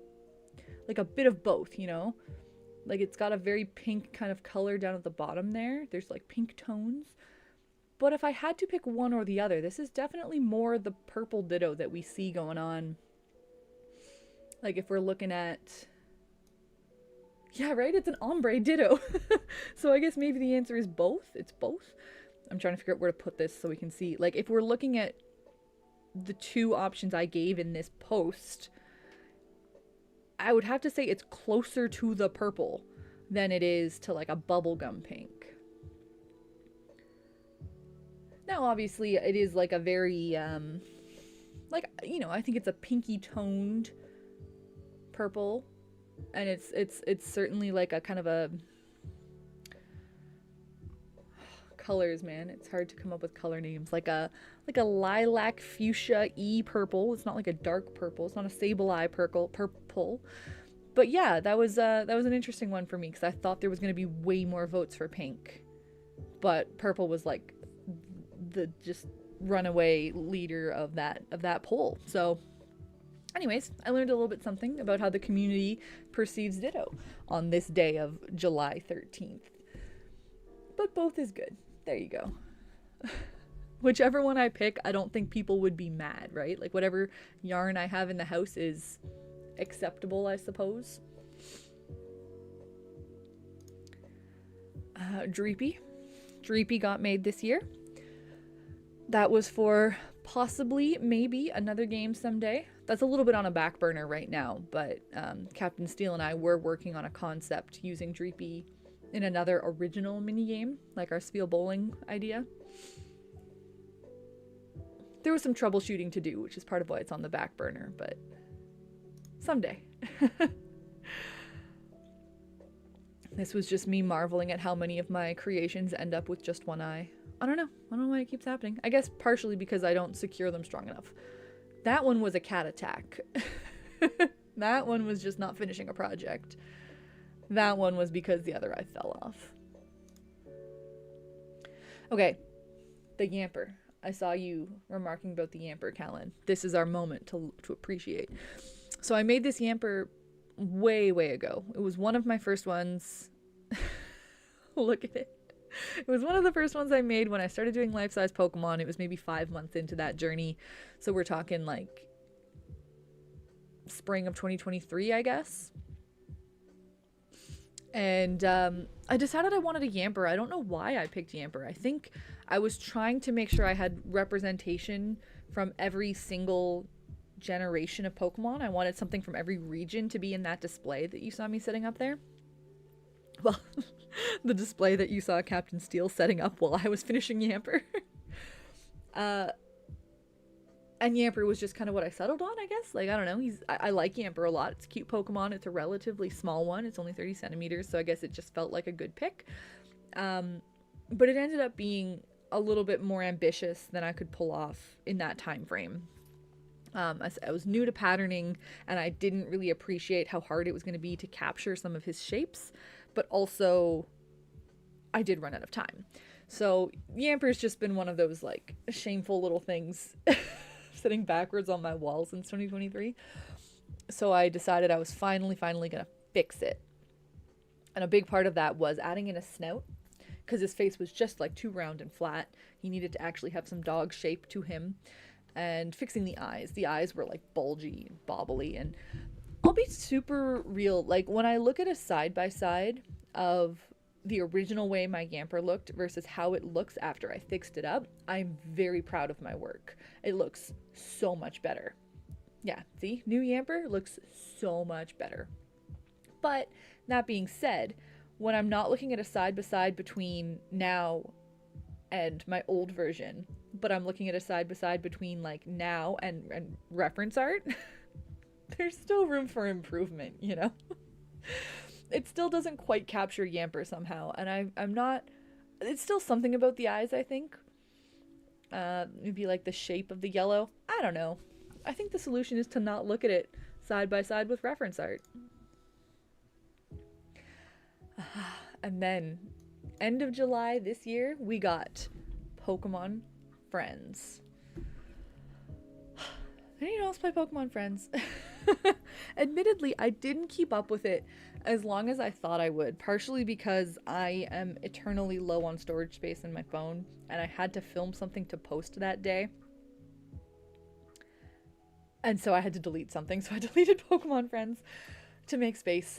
bit of both, you know, like it's got a very pink kind of color down at the bottom there. There's like pink tones, but if I had to pick one or the other, this is definitely more the purple Ditto that we see going on. Like if we're looking at, yeah, right, it's an ombre Ditto. So I guess maybe the answer is both. It's both. I'm trying to figure out where to put this so we can see. Like if we're looking at the two options I gave in this post, I would have to say it's closer to the purple than it is to like a bubblegum pink. Now obviously it is like a very like, you know, I think it's a pinky toned purple, and it's certainly like a kind of a colors, man, it's hard to come up with color names, like a lilac fuchsia purple. It's not like a dark purple, it's not a sable eye purple, but yeah, that was an interesting one for me because I thought there was going to be way more votes for pink, but purple was like the just runaway leader of that poll. So anyways, I learned a little bit something about how the community perceives Ditto on this day of July 13th. But both is good. There you go. Whichever one I pick, I don't think people would be mad, right? Like whatever yarn I have in the house is acceptable, I suppose. Dreepy. Dreepy got made this year. That was for possibly, maybe, another game someday. That's a little bit on a back burner right now, but Captain Steel and I were working on a concept using Dreepy in another original mini game, like our Spiel Bowling idea. There was some troubleshooting to do, which is part of why it's on the back burner, but someday. This was just me marveling at how many of my creations end up with just one eye. I don't know why it keeps happening. I guess partially because I don't secure them strong enough. That one was a cat attack. That one was just not finishing a project. That one was because the other eye fell off. Okay, the Yamper. I saw you remarking about the Yamper, Callan. This is our moment to appreciate. So I made this Yamper way ago. It was one of my first ones. Look at it. It was one of the first ones I made when I started doing life-size Pokemon. It was maybe 5 months into that journey. So we're talking like spring of 2023, I guess. And I decided I wanted a Yamper. I don't know why I picked Yamper. I think I was trying to make sure I had representation from every single generation of Pokemon. I wanted something from every region to be in that display that you saw me setting up there. Well, the display that you saw Captain Steel setting up while I was finishing Yamper. And Yamper was just kind of what I settled on, I guess. Like, I don't know. I like Yamper a lot. It's a cute Pokemon. It's a relatively small one. It's only 30 centimeters, so I guess it just felt like a good pick. But it ended up being a little bit more ambitious than I could pull off in that time frame. I was new to patterning, and I didn't really appreciate how hard it was going to be to capture some of his shapes, but also I did run out of time. So Yamper's just been one of those like shameful little things sitting backwards on my wall since 2023. So I decided I was finally gonna fix it. And a big part of that was adding in a snout, because his face was just like too round and flat. He needed to actually have some dog shape to him. And fixing the eyes. The eyes were like bulgy and bobbly, and I'll be super real. Like when I look at a side-by-side of the original way my Yamper looked versus how it looks after I fixed it up, I'm very proud of my work. It looks so much better. Yeah, see? New Yamper looks so much better. But that being said, when I'm not looking at a side-by-side between now and my old version, but I'm looking at a side-by-side between like now and reference art, there's still room for improvement, you know? It still doesn't quite capture Yamper somehow, and I'm not, it's still something about the eyes, I think. Maybe like the shape of the yellow. I don't know. I think the solution is to not look at it side by side with reference art. And then, end of July this year, we got Pokemon Friends. Anyone else play Pokemon Friends? Admittedly, I didn't keep up with it as long as I thought I would, partially because I am eternally low on storage space in my phone, and I had to film something to post that day. And so I had to delete something, so I deleted Pokemon Friends to make space.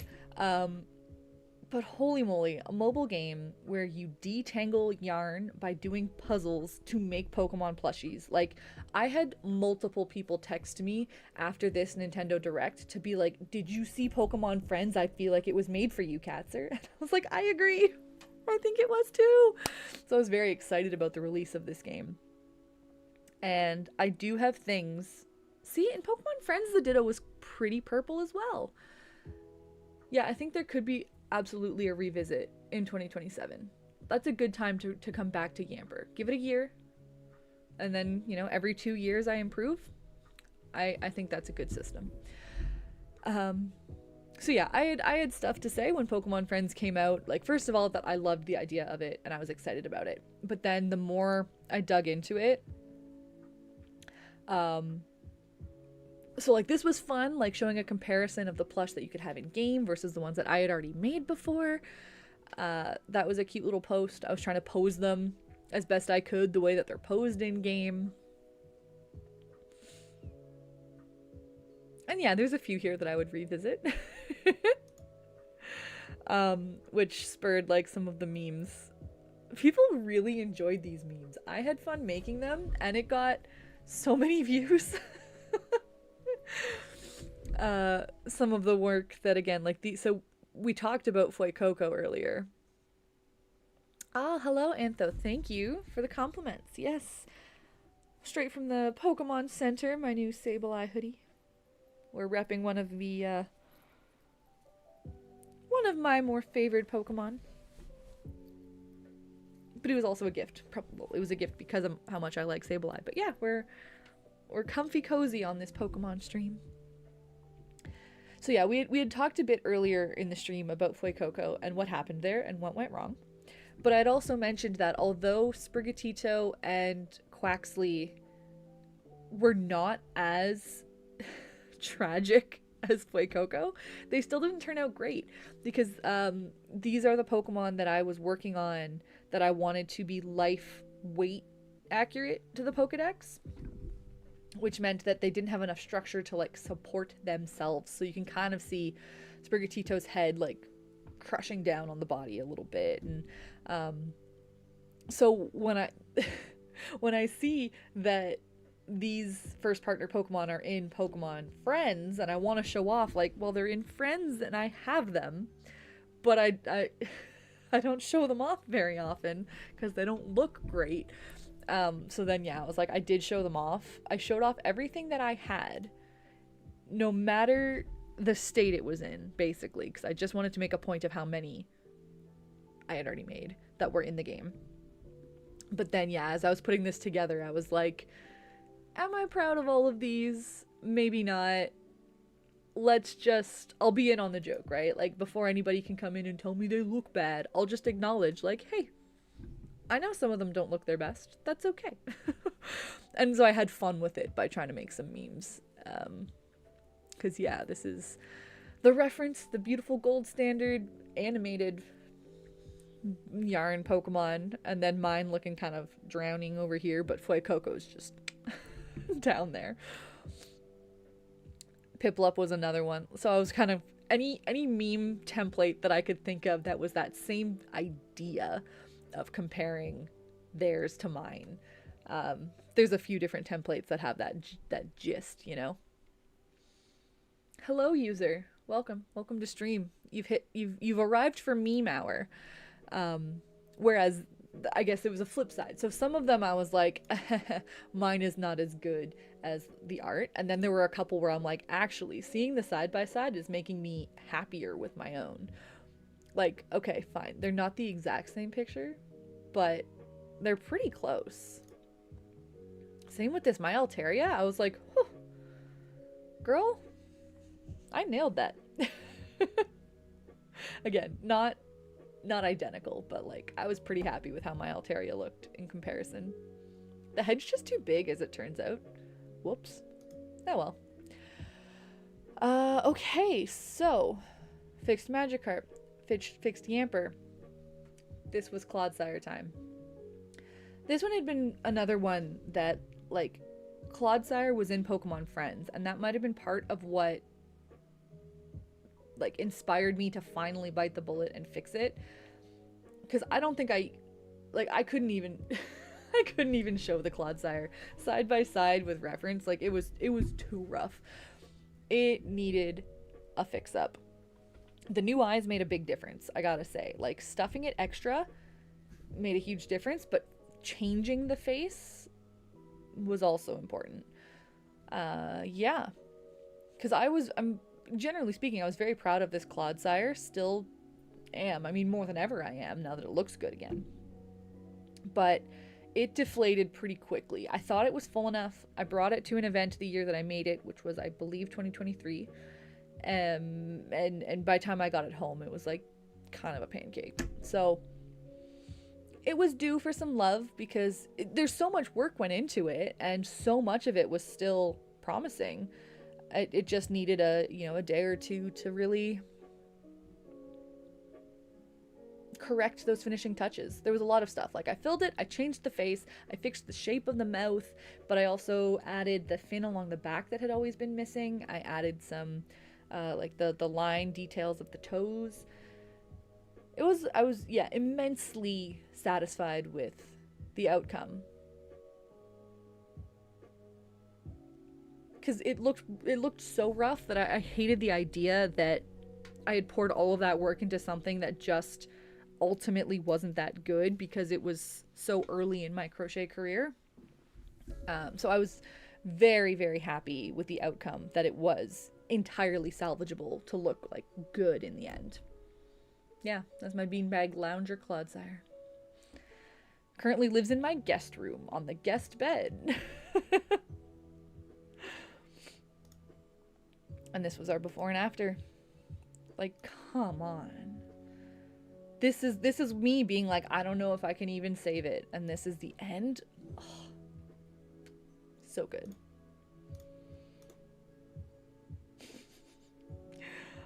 But holy moly, a mobile game where you detangle yarn by doing puzzles to make Pokemon plushies. Like, I had multiple people text me after this Nintendo Direct to be like, did you see Pokemon Friends? I feel like it was made for you, Katzer. And I was like, I agree. I think it was too. So I was very excited about the release of this game. And I do have things. See, in Pokemon Friends, the Ditto was pretty purple as well. Yeah, I think there could be absolutely a revisit in 2027. That's a good time to come back to Yamper. Give it a year, and then, you know, every 2 years I improve. I think that's a good system. So yeah, I had stuff to say when Pokemon Friends came out. Like, first of all, that I loved the idea of it and I was excited about it. But then the more I dug into it, so like this was fun, like showing a comparison of the plush that you could have in game versus the ones that I had already made before. That was a cute little post. I was trying to pose them as best I could the way that they're posed in game. And yeah, there's a few here that I would revisit. Which spurred like some of the memes. People really enjoyed these memes. I had fun making them and it got so many views. Some of the work that, again, like so we talked about Fuecoco earlier. Ah, hello, Antho. Thank you for the compliments. Yes. Straight from the Pokemon Center, my new Sableye hoodie. We're repping one of my more favored Pokemon. But it was also a gift. Probably it was a gift because of how much I like Sableye. But yeah, we're comfy cozy on this Pokemon stream. So yeah, we had talked a bit earlier in the stream about Fuecoco and what happened there and what went wrong. But I'd also mentioned that although Sprigatito and Quaxley were not as tragic as Fuecoco, they still didn't turn out great because these are the Pokemon that I was working on that I wanted to be life weight accurate to the Pokedex, which meant that they didn't have enough structure to like support themselves. So you can kind of see Sprigatito's head like crushing down on the body a little bit. And so when I when I see that these first partner Pokemon are in Pokemon Friends and I want to show off like, well, they're in Friends and I have them, but I I don't show them off very often because they don't look great. So then yeah, I was like, I did show them off. I showed off everything that I had, no matter the state it was in, basically, because I just wanted to make a point of how many I had already made that were in the game. But then yeah, as I was putting this together, I was like, am I proud of all of these? Maybe not. I'll be in on the joke, right? Like, before anybody can come in and tell me they look bad, I'll just acknowledge, like, hey, I know some of them don't look their best. That's okay. And so I had fun with it by trying to make some memes. Because, yeah, this is the reference, the beautiful gold standard animated yarn Pokemon, and then mine looking kind of drowning over here, but Fuecoco's just down there. Piplup was another one. So I was kind of any meme template that I could think of that was that same idea of comparing theirs to mine. There's a few different templates that have that gist, you know. Hello, user. Welcome to stream. You've arrived for meme hour. Whereas I guess it was a flip side. So some of them I was like, mine is not as good as the art. And then there were a couple where I'm like, actually, seeing the side by side is making me happier with my own. Like, okay, fine. They're not the exact same picture, but they're pretty close. Same with this My Altaria. I was like, whew, girl, I nailed that. Again, not identical, but like I was pretty happy with how my Altaria looked in comparison. The head's just too big, as it turns out. Whoops. Oh well. Okay, so fixed Magikarp, fixed Yamper. This was Clodsire time. This one had been another one that, like, Clodsire was in Pokemon Friends, and that might have been part of what, like, inspired me to finally bite the bullet and fix it. Because I don't think I couldn't even I couldn't even show the Clodsire side by side with reference. Like, it was too rough. It needed a fix up. The new eyes made a big difference, I gotta say. Like, stuffing it extra made a huge difference, but changing the face was also important. Yeah. Because I'm generally speaking, I was very proud of this Clodsire. Still am. I mean, more than ever I am, now that it looks good again. But it deflated pretty quickly. I thought it was full enough. I brought it to an event the year that I made it, which was, I believe, 2023. And by the time I got it home, it was like kind of a pancake. So it was due for some love because there's so much work went into it, and so much of it was still promising. It just needed a day or two to really correct those finishing touches. There was a lot of stuff. Like, I filled it, I changed the face, I fixed the shape of the mouth, but I also added the fin along the back that had always been missing. I added some like the line details of the toes. I was immensely satisfied with the outcome. because it looked so rough that I hated the idea that I had poured all of that work into something that just ultimately wasn't that good because it was so early in my crochet career. So I was very, very happy with the outcome, that it was entirely salvageable to look like good in the end. Yeah, that's my beanbag lounger Clodsire. Currently lives in my guest room on the guest bed. And this was our before and after. Like, come on. This is me being like, I don't know if I can even save it. And this is the end. Oh, so good.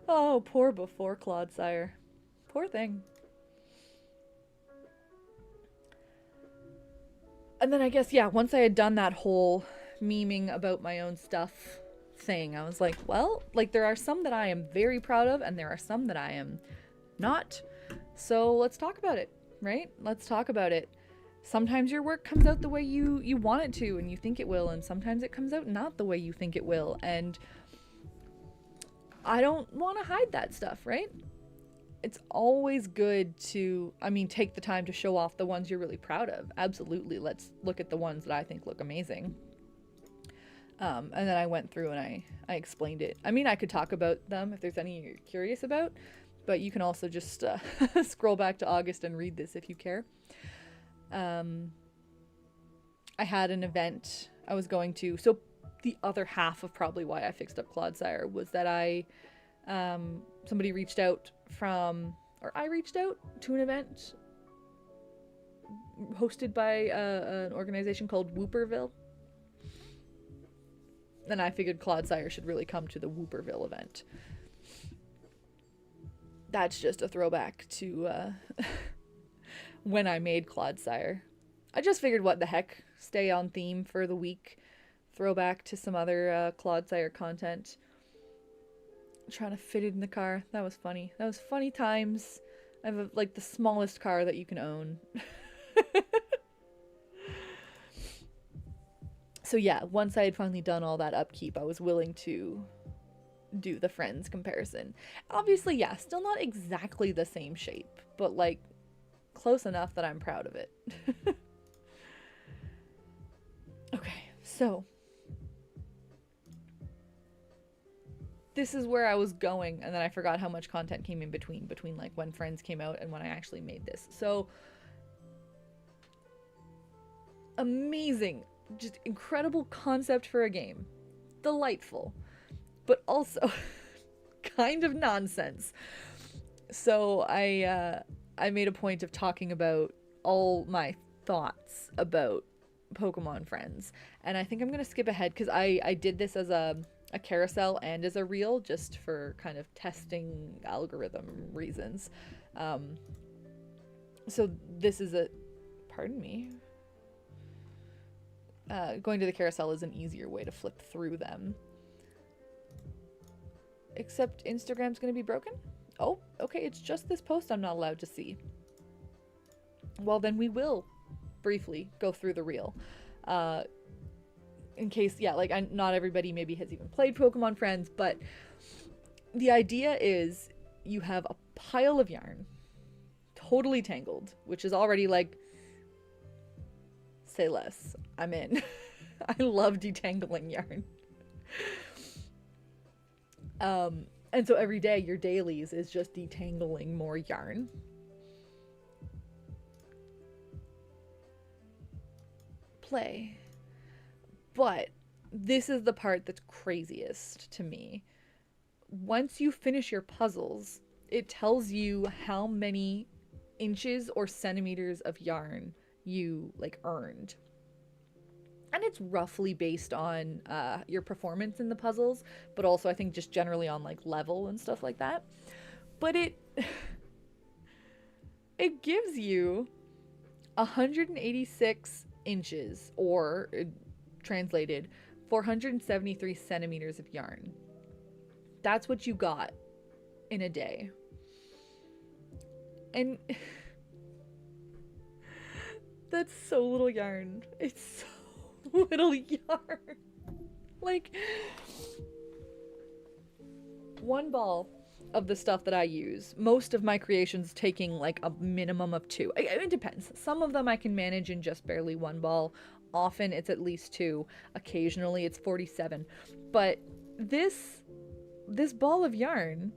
Oh, poor before Clodsire. Poor thing. And then I guess, yeah, once I had done that whole memeing about my own stuff thing, I was like, well, like, there are some that I am very proud of, and there are some that I am not. So let's talk about it, right? Let's talk about it. Sometimes your work comes out the way you want it to and you think it will, and sometimes it comes out not the way you think it will. And I don't want to hide that stuff, right? It's always good to, take the time to show off the ones you're really proud of. Absolutely. Let's look at the ones that I think look amazing. And then I went through and I explained it. I could talk about them if there's any you're curious about, but you can also just scroll back to August and read this if you care. I had an event I was going to. So the other half of probably why I fixed up Clodsire was that somebody reached out I reached out to an event hosted by an organization called Whooperville. And I figured Clodsire should really come to the Whooperville event. That's just a throwback to when I made Clodsire. I just figured, what the heck, stay on theme for the week. Throwback to some other Clodsire content. Trying to fit it in the car. That was funny. That was funny times. I have the smallest car that you can own. So yeah, once I had finally done all that upkeep, I was willing to do the Friends comparison. Obviously, yeah, still not exactly the same shape, but close enough that I'm proud of it. Okay, so this is where I was going, and then I forgot how much content came in between when Friends came out and when I actually made this. So amazing, just incredible concept for a game. Delightful, but also kind of nonsense. So I made a point of talking about all my thoughts about Pokemon Friends, and I think I'm gonna skip ahead because I did this as a carousel and as a reel, just for kind of testing algorithm reasons. So this is pardon me. Going to the carousel is an easier way to flip through them. Except Instagram's gonna be broken? Oh, okay, it's just this post I'm not allowed to see. Well, then we will briefly go through the reel. In case, yeah, not everybody maybe has even played Pokemon Friends, but the idea is you have a pile of yarn, totally tangled, which is already say less. I'm in. I love detangling yarn. And so every day, your dailies is just detangling more yarn. Play. But this is the part that's craziest to me. Once you finish your puzzles, it tells you how many inches or centimeters of yarn you earned. And it's roughly based on your performance in the puzzles, but also I think just generally on level and stuff like that. But it gives you 186 inches, or translated 473 centimeters of yarn. That's what you got in a day. And that's so little yarn. It's so little yarn. Like, one ball of the stuff that I use, most of my creations taking like a minimum of 2. It depends. Some of them I can manage in just barely one ball. Often it's at least 2. Occasionally it's 47. But this ball of yarn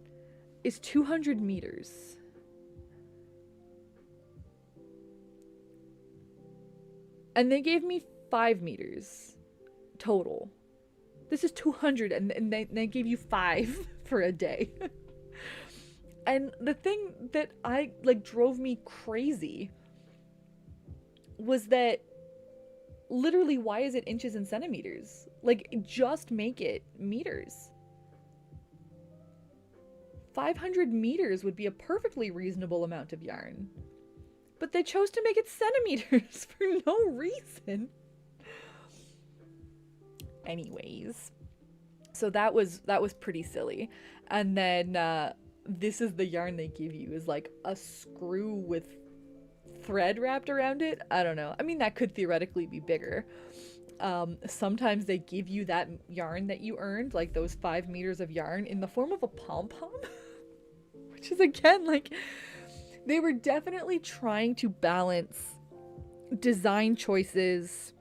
is 200 meters. And they gave me 5 meters total. This is 200 and they gave you 5 for a day. And the thing that drove me crazy was that literally, why is it inches and centimeters? Like, just make it meters. 500 meters would be a perfectly reasonable amount of yarn. But they chose to make it centimeters for no reason. Anyways, so that was pretty silly. And then this is the yarn they give you, is like a screw with thread wrapped around it. I don't know. I mean, that could theoretically be bigger. Sometimes they give you that yarn that you earned, like those 5 meters of yarn, in the form of a pom-pom. Which is, again, like, they were definitely trying to balance design choices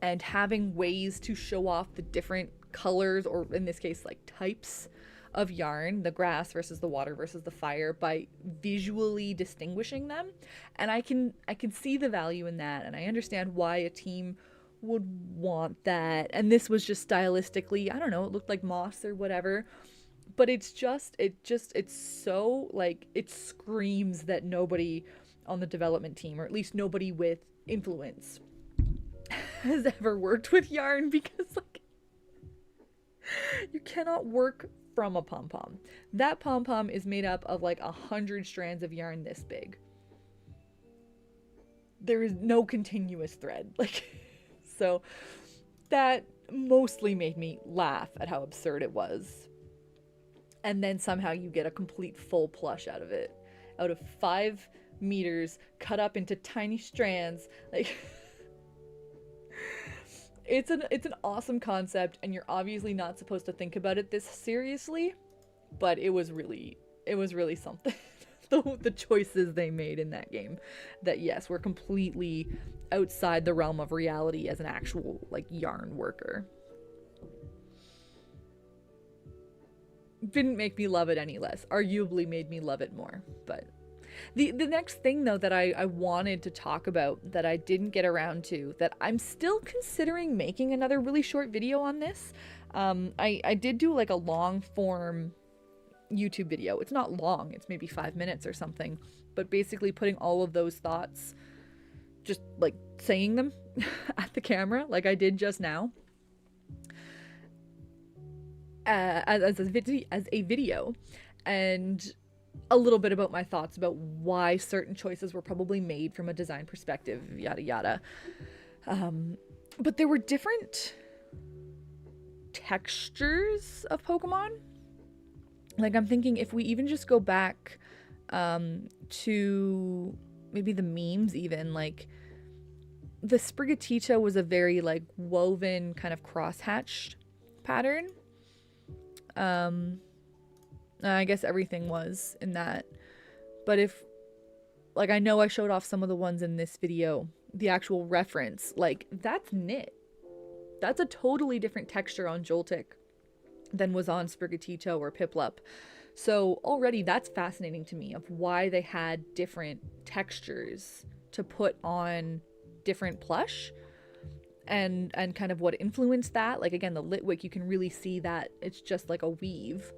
and having ways to show off the different colors, or in this case, like, types of yarn, the grass versus the water versus the fire, by visually distinguishing them. And I can see the value in that, and I understand why a team would want that. And this was just stylistically, I don't know, it looked like moss or whatever. But it's so, like, it screams that nobody on the development team, or at least nobody with influence, has ever worked with yarn, because, like, you cannot work from a pom-pom. That pom-pom is made up of like 100 strands of yarn this big. There is no continuous thread. Like, so that mostly made me laugh at how absurd it was. And then somehow you get a complete full plush out of it. Out of 5 meters cut up into tiny strands. Like, it's an awesome concept, and you're obviously not supposed to think about it this seriously, but it was really something. The choices they made in that game, that, yes, were completely outside the realm of reality as an actual, like, yarn worker. Didn't make me love it any less. Arguably made me love it more. But the next thing, though, that I wanted to talk about that I didn't get around to, that I'm still considering making another really short video on this. I did do like a long form YouTube video. It's not long, it's maybe 5 minutes or something, but basically putting all of those thoughts, just like saying them at the camera like I did just now, as a video, and a little bit about my thoughts about why certain choices were probably made from a design perspective, yada yada. But there were different textures of Pokemon. Like, I'm thinking if we even just go back to maybe the memes, even, like, the Sprigatito was a very, like, woven kind of cross-hatched pattern. I guess everything was in that. But if, like, I know I showed off some of the ones in this video, the actual reference, like, that's knit. That's a totally different texture on Joltik than was on Sprigatito or Piplup. So already that's fascinating to me, of why they had different textures to put on different plush, and kind of what influenced that. Like, again, the Litwick, you can really see that it's just like a weave.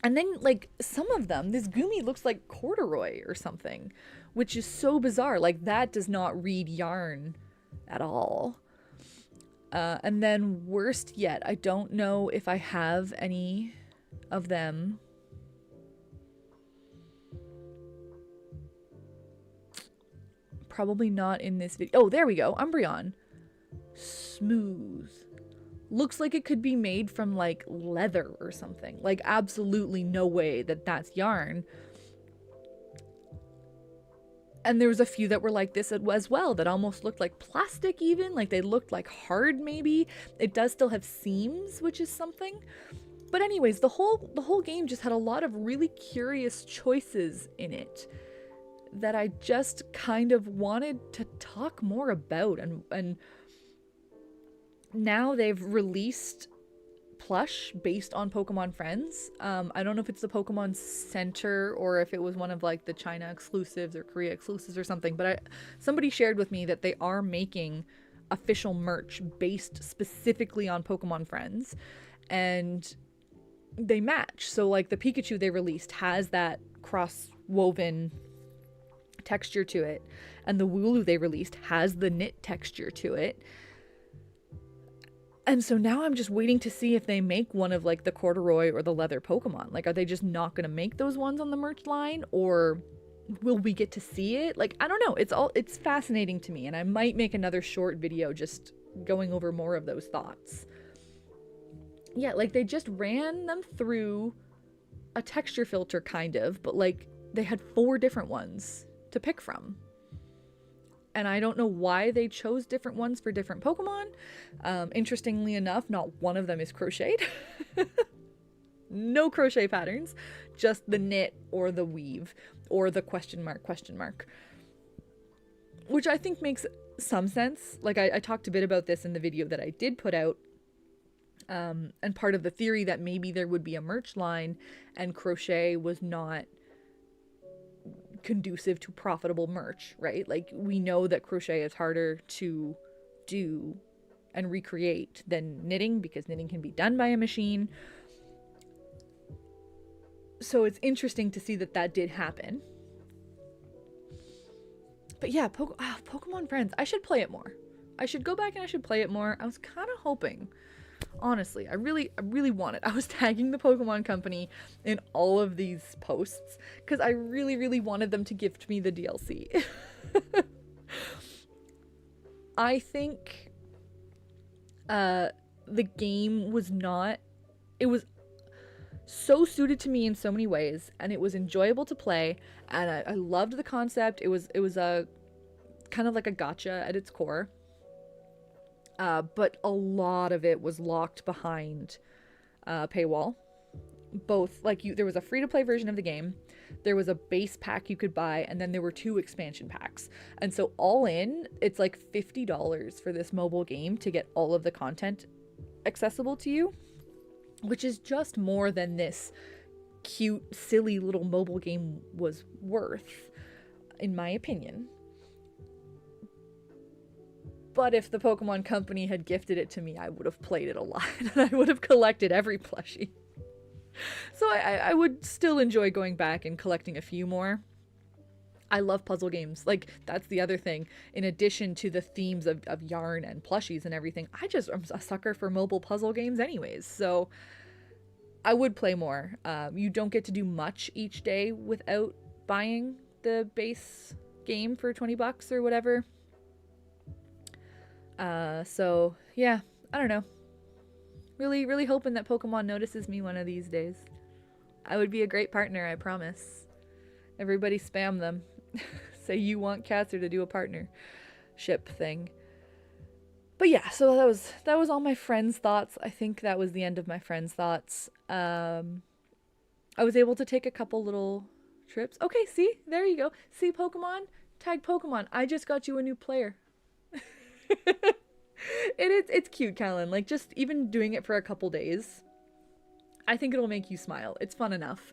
And then, like, some of them, this Gumi looks like corduroy or something, which is so bizarre. Like, that does not read yarn at all. And then, worst yet, I don't know if I have any of them. Probably not in this video. Oh, there we go. Umbreon. Smooth. Looks like it could be made from, like, leather or something. Like, absolutely no way that that's yarn. And there was a few that were like this as well, that almost looked like plastic, even like they looked like hard. Maybe it does still have seams, which is something. But anyways, the whole game just had a lot of really curious choices in it that I just kind of wanted to talk more about. And now they've released plush based on Pokemon Friends. I don't know if it's the Pokemon Center or if it was one of like the China exclusives or Korea exclusives or something, but somebody shared with me that they are making official merch based specifically on Pokemon Friends, and they match. So like the Pikachu they released has that cross woven texture to it, and the Wooloo they released has the knit texture to it. And so now I'm just waiting to see if they make one of like the corduroy or the leather Pokemon. Like, are they just not going to make those ones on the merch line, or will we get to see it? Like, I don't know. It's fascinating to me, and I might make another short video just going over more of those thoughts. Yeah, like they just ran them through a texture filter kind of, but like they had 4 different ones to pick from. And I don't know why they chose different ones for different Pokemon. Interestingly enough, not one of them is crocheted. No crochet patterns, just the knit or the weave or the question mark. Which I think makes some sense. Like I talked a bit about this in the video that I did put out. And part of the theory that maybe there would be a merch line and crochet was not conducive to profitable merch, right? Like we know that crochet is harder to do and recreate than knitting, because knitting can be done by a machine. So it's interesting to see that did happen. But yeah, Pokemon Friends, I should play it more. I should go back and I should play it more. I was kind of hoping, honestly, I really want it. I was tagging the Pokemon Company in all of these posts because I really wanted them to gift me the DLC. I think the game was not, it was so suited to me in so many ways, and it was enjoyable to play, and I loved the concept. It was a kind of like a gacha at its core. But a lot of it was locked behind paywall. Both, like, there was a free-to-play version of the game, there was a base pack you could buy, and then there were 2 expansion packs. And so all in, it's like $50 for this mobile game to get all of the content accessible to you, which is just more than this cute, silly little mobile game was worth, in my opinion. But if the Pokemon Company had gifted it to me, I would have played it a lot, and I would have collected every plushie. So I would still enjoy going back and collecting a few more. I love puzzle games. Like, that's the other thing. In addition to the themes of yarn and plushies and everything, I'm a sucker for mobile puzzle games anyways. So I would play more. You don't get to do much each day without buying the base game for $20 or whatever. So yeah, I don't know. Really hoping that Pokemon notices me one of these days. I would be a great partner, I promise. Everybody spam them. Say you want Katzer to do a partnership thing. But yeah, so that was all my friends' thoughts. I think that was the end of my friends' thoughts. I was able to take a couple little trips. Okay, see? There you go. See, Pokemon? Tag Pokemon. I just got you a new player. It's cute, Callan. Like, just even doing it for a couple days, I think it'll make you smile. It's fun enough.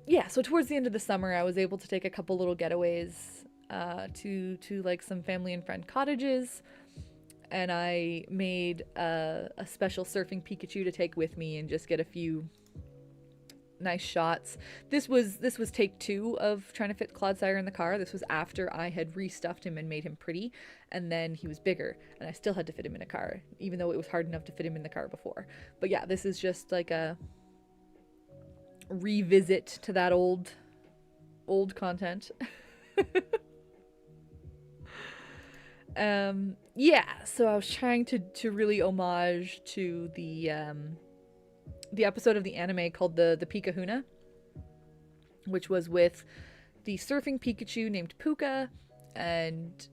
Yeah, so towards the end of the summer, I was able to take a couple little getaways to like some family and friend cottages, and I made a special surfing Pikachu to take with me and just get a few nice shots. This was take 2 of trying to fit Clodsire in the car. This was after I had restuffed him and made him pretty, and then he was bigger, and I still had to fit him in a car, even though it was hard enough to fit him in the car before. But yeah, this is just like a revisit to that old content. Yeah, so I was trying to really homage to the episode of the anime called the Pikahuna. which was with the surfing Pikachu named Puka, and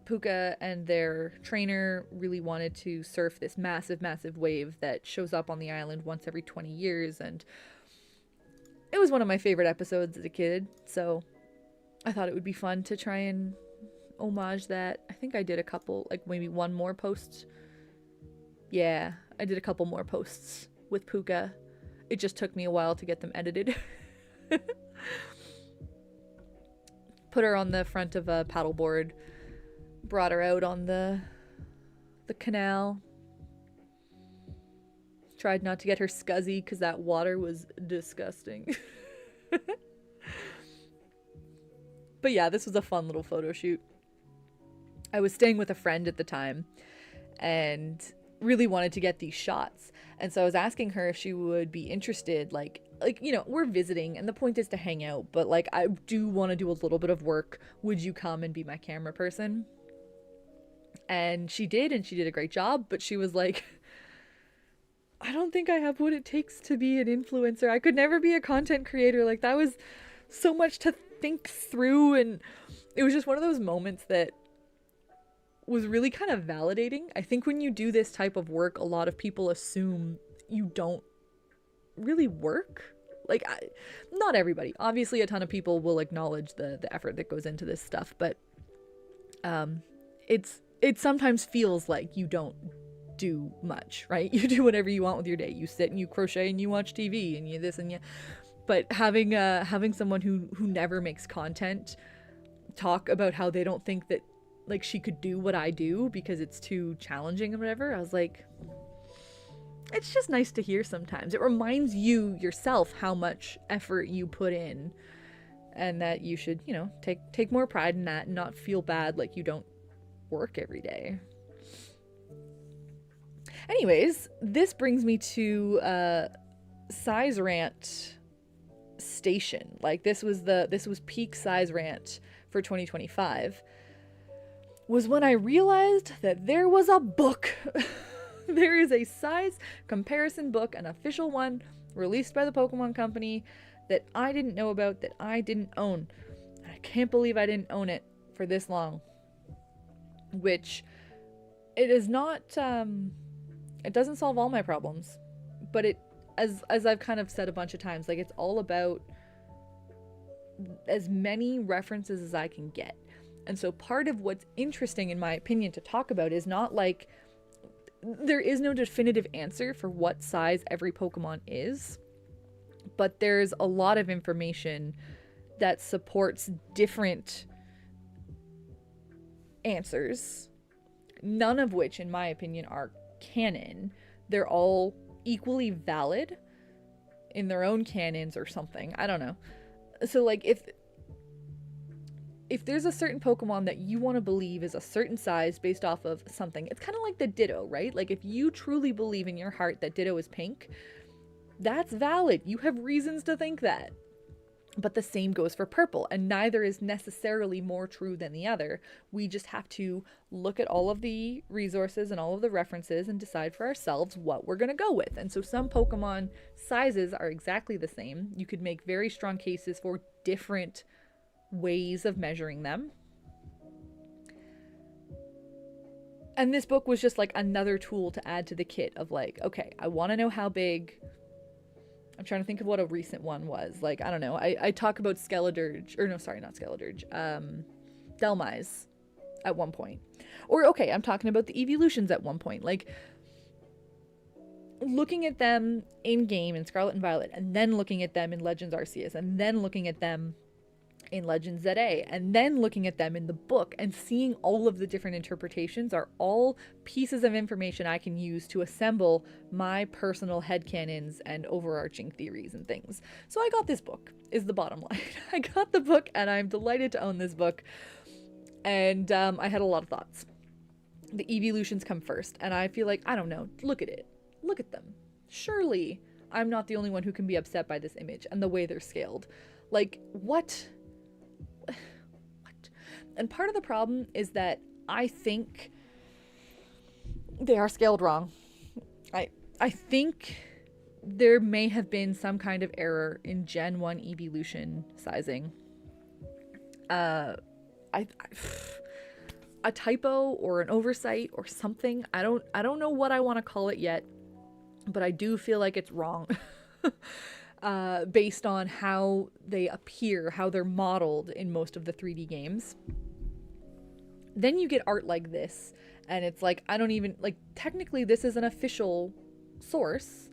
Puka and their trainer really wanted to surf this massive, massive wave that shows up on the island once every 20 years, and it was one of my favorite episodes as a kid, so I thought it would be fun to try and homage that. I think I did a couple, like maybe one more post. Yeah, I did a couple more posts with Puka. It just took me a while to get them edited. Put her on the front of a paddleboard, brought her out on the canal. Tried not to get her scuzzy because that water was disgusting. But yeah, this was a fun little photo shoot. I was staying with a friend at the time and really wanted to get these shots. And so I was asking her if she would be interested, like, you know, we're visiting and the point is to hang out, but like, I do want to do a little bit of work. Would you come and be my camera person? And she did, and she did a great job, but she was like, I don't think I have what it takes to be an influencer. I could never be a content creator. Like, that was so much to think through, and it was just one of those moments that was really kind of validating. I think when you do this type of work, a lot of people assume you don't really work. Like, not everybody. Obviously, a ton of people will acknowledge the effort that goes into this stuff, but it sometimes feels like you don't do much, right? You do whatever you want with your day. You sit and you crochet and you watch TV and you this and you. But having someone who never makes content talk about how they don't think that like she could do what I do because it's too challenging and whatever, I was like, it's just nice to hear sometimes. It reminds you yourself how much effort you put in, and that you should, you know, take more pride in that and not feel bad like you don't work every day. Anyways, this brings me to Size Rant Station. Like, this was peak Size Rant for 2025. Was when I realized that there was a book. There is a size comparison book, an official one released by the Pokemon Company that I didn't know about, that I didn't own. I can't believe I didn't own it for this long. Which, it is not, it doesn't solve all my problems, but it, as I've kind of said a bunch of times, like, it's all about as many references as I can get. And so part of what's interesting, in my opinion, to talk about is not like, there is no definitive answer for what size every Pokemon is, but there's a lot of information that supports different answers, none of which, in my opinion, are canon. They're all equally valid in their own canons or something. I don't know. So, like, if there's a certain Pokemon that you want to believe is a certain size based off of something, it's kind of like the Ditto, right? Like, if you truly believe in your heart that Ditto is pink, that's valid. You have reasons to think that. But the same goes for purple, and neither is necessarily more true than the other. We just have to look at all of the resources and all of the references and decide for ourselves what we're going to go with. And so some Pokemon sizes are exactly the same. You could make very strong cases for different ways of measuring them. And this book was just like another tool to add to the kit of like, okay, I want to know how big. I'm trying to think of what a recent one was. Like, I don't know. I talk about Skeledirge, or no, sorry, not Skeledirge. Delmise at one point. Or, okay, I'm talking about the Evolutions at one point. Like, looking at them in game in Scarlet and Violet, and then looking at them in Legends Arceus, and then looking at them in Legends ZA, and then looking at them in the book, and seeing all of the different interpretations are all pieces of information I can use to assemble my personal headcanons and overarching theories and things. So I got this book, is the bottom line. I got the book, and I'm delighted to own this book. And I had a lot of thoughts. The Evolutions come first, and I feel like, I don't know, look at it. Look at them. Surely I'm not the only one who can be upset by this image and the way they're scaled. Like, what? And part of the problem is that I think they are scaled wrong. I think there may have been some kind of error in Gen 1 evolution sizing. I a typo or an oversight or something. I don't know what I want to call it yet, but I do feel like it's wrong. Based on how they appear, how they're modeled in most of the 3D games. Then you get art like this, and it's like, I don't even, like, technically this is an official source,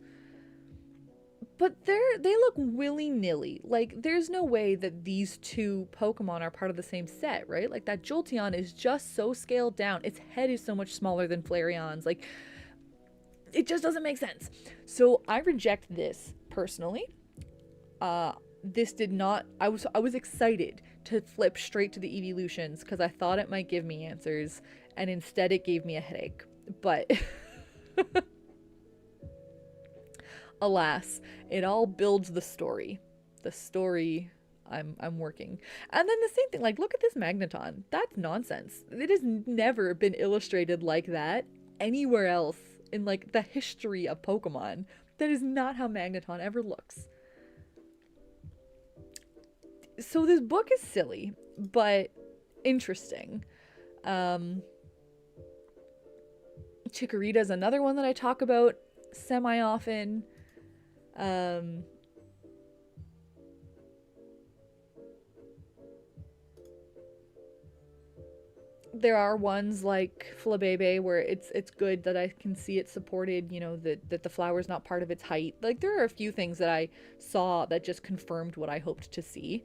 but they look willy-nilly. Like, there's no way that these two Pokemon are part of the same set, right? Like, that Jolteon is just so scaled down. Its head is so much smaller than Flareon's. Like, it just doesn't make sense. So I reject this personally. This did not. I was excited to flip straight to the evolutions because I thought it might give me answers, and instead it gave me a headache. But alas, it all builds the story. The story I'm working. And then the same thing, like, look at this Magneton. That's nonsense. It has never been illustrated like that anywhere else in, like, the history of Pokemon. That is not how Magneton ever looks. So this book is silly, but interesting. Chikorita is another one that I talk about semi-often. There are ones like Flabebe where it's good that I can see it supported, you know, that the flower's not part of its height. Like, there are a few things that I saw that just confirmed what I hoped to see.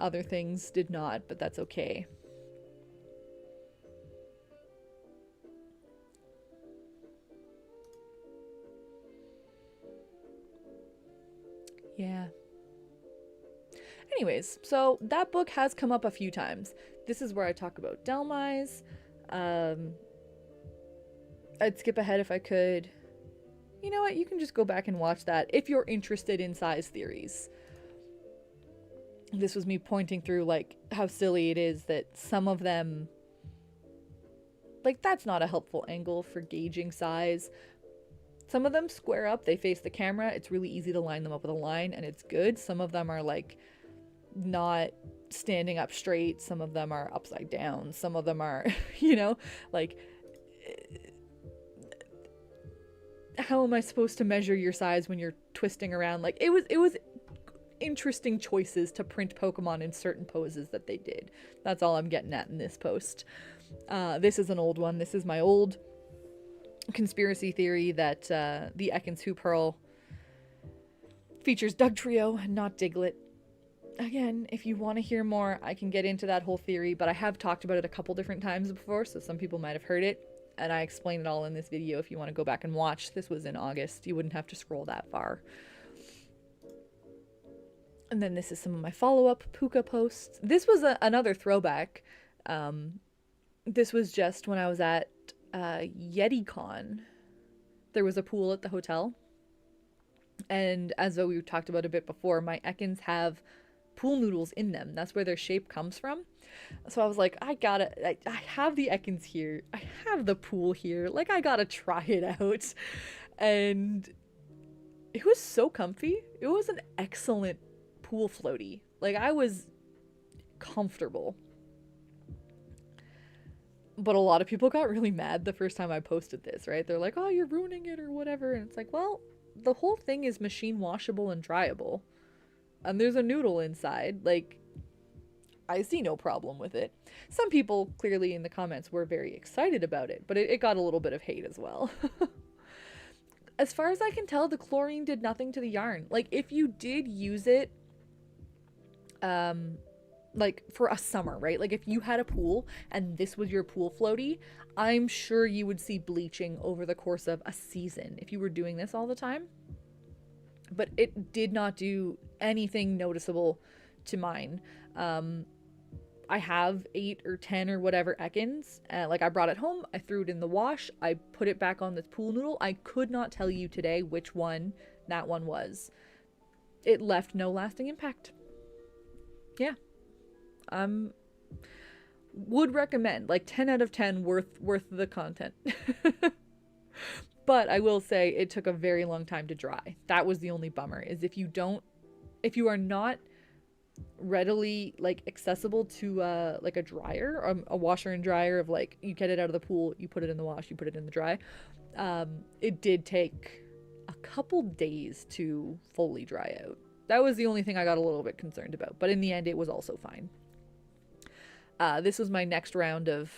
Other things did not, but that's okay. Yeah. Anyways, so that book has come up a few times. This is where I talk about Delmise. I'd skip ahead if I could. You know what? You can just go back and watch that if you're interested in size theories. This was me pointing through, like, how silly it is that some of them, like, that's not a helpful angle for gauging size. Some of them square up, they face the camera, it's really easy to line them up with a line, and it's good. Some of them are, like, not standing up straight. Some of them are upside down. Some of them are, you know, like, how am I supposed to measure your size when you're twisting around? Like, it was interesting choices to print Pokemon in certain poses that they did. That's all I'm getting at in this post. This is an old one. This is my old conspiracy theory that the Ekans Hoopearl features Dugtrio and not Diglett. Again, if you want to hear more, I can get into that whole theory, but I have talked about it a couple different times before, so some people might have heard it, and I explained it all in this video if you want to go back and watch. This was in August. You wouldn't have to scroll that far. And then this is some of my follow-up Puka posts. This was another throwback. This was just when I was at YetiCon. There was a pool at the hotel. And as though we talked about a bit before, my Ekans have pool noodles in them. That's where their shape comes from. So I was like, I have the Ekans here. I have the pool here. Like, I gotta try it out. And it was so comfy. It was an excellent pool floaty. Like, I was comfortable. But a lot of people got really mad the first time I posted this, right? They're like, oh, you're ruining it or whatever. And it's like, well, the whole thing is machine washable and dryable. And there's a noodle inside. Like, I see no problem with it. Some people clearly in the comments were very excited about it, but it got a little bit of hate as well. As far as I can tell, the chlorine did nothing to the yarn. Like, if you did use it, like, for a summer, right? Like, if you had a pool and this was your pool floaty, I'm sure you would see bleaching over the course of a season if you were doing this all the time. But it did not do anything noticeable to mine. I have 8 or 10 or whatever Ekans. Like, I brought it home, I threw it in the wash, I put it back on this pool noodle. I could not tell you today which one that one was. It left no lasting impact. Yeah. Would recommend. Like, 10 out of 10 worth the content. But I will say it took a very long time to dry. That was the only bummer, is if you are not readily like accessible to like a dryer or a washer and dryer of like you get it out of the pool, you put it in the wash, you put it in the dry. It did take a couple days to fully dry out. That was the only thing I got a little bit concerned about, but in the end it was also fine. This was my next round of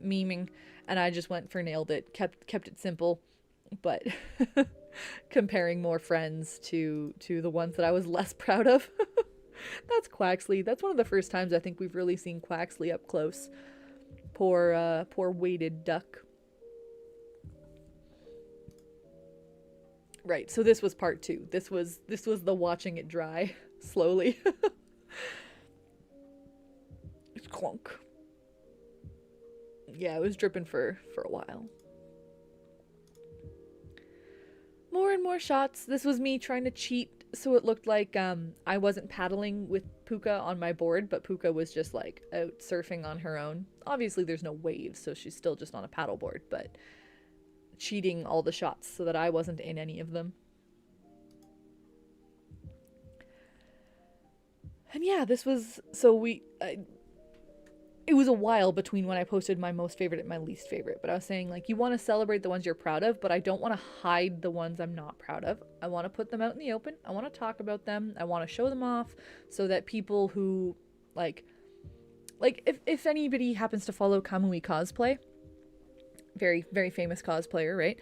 memeing, and I just went for nailed it, kept it simple, but comparing more friends to the ones that I was less proud of. That's Quaxley. That's one of the first times I think we've really seen Quaxley up close. Poor weighted duck. Right, so this was part 2. This was the watching it dry slowly. It's clunk. Yeah, it was dripping for a while. More and more shots. This was me trying to cheat so it looked like I wasn't paddling with Puka on my board, but Puka was just like out surfing on her own. Obviously there's no waves, so she's still just on a paddleboard, but cheating all the shots so that I wasn't in any of them. And yeah, this was, so it was a while between when I posted my most favorite and my least favorite, but I was saying like you want to celebrate the ones you're proud of, but I don't want to hide the ones I'm not proud of. I want to put them out in the open. I want to talk about them. I want to show them off so that people who like if anybody happens to follow Kamui Cosplay, very, very famous cosplayer, right?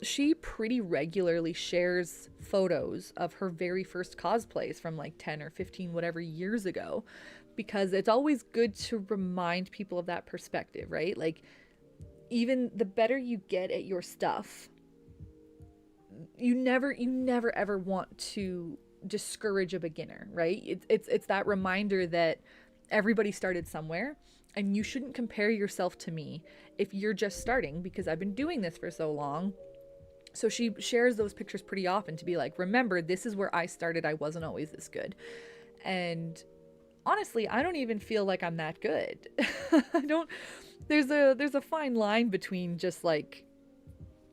She pretty regularly shares photos of her very first cosplays from like 10 or 15 whatever years ago, because it's always good to remind people of that perspective, right? Like, even the better you get at your stuff, you never ever want to discourage a beginner, right? It's that reminder that everybody started somewhere, and you shouldn't compare yourself to me if you're just starting, because I've been doing this for so long. So she shares those pictures pretty often to be like, remember, this is where I started. I wasn't always this good. And honestly, I don't even feel like I'm that good. I don't, there's a fine line between just like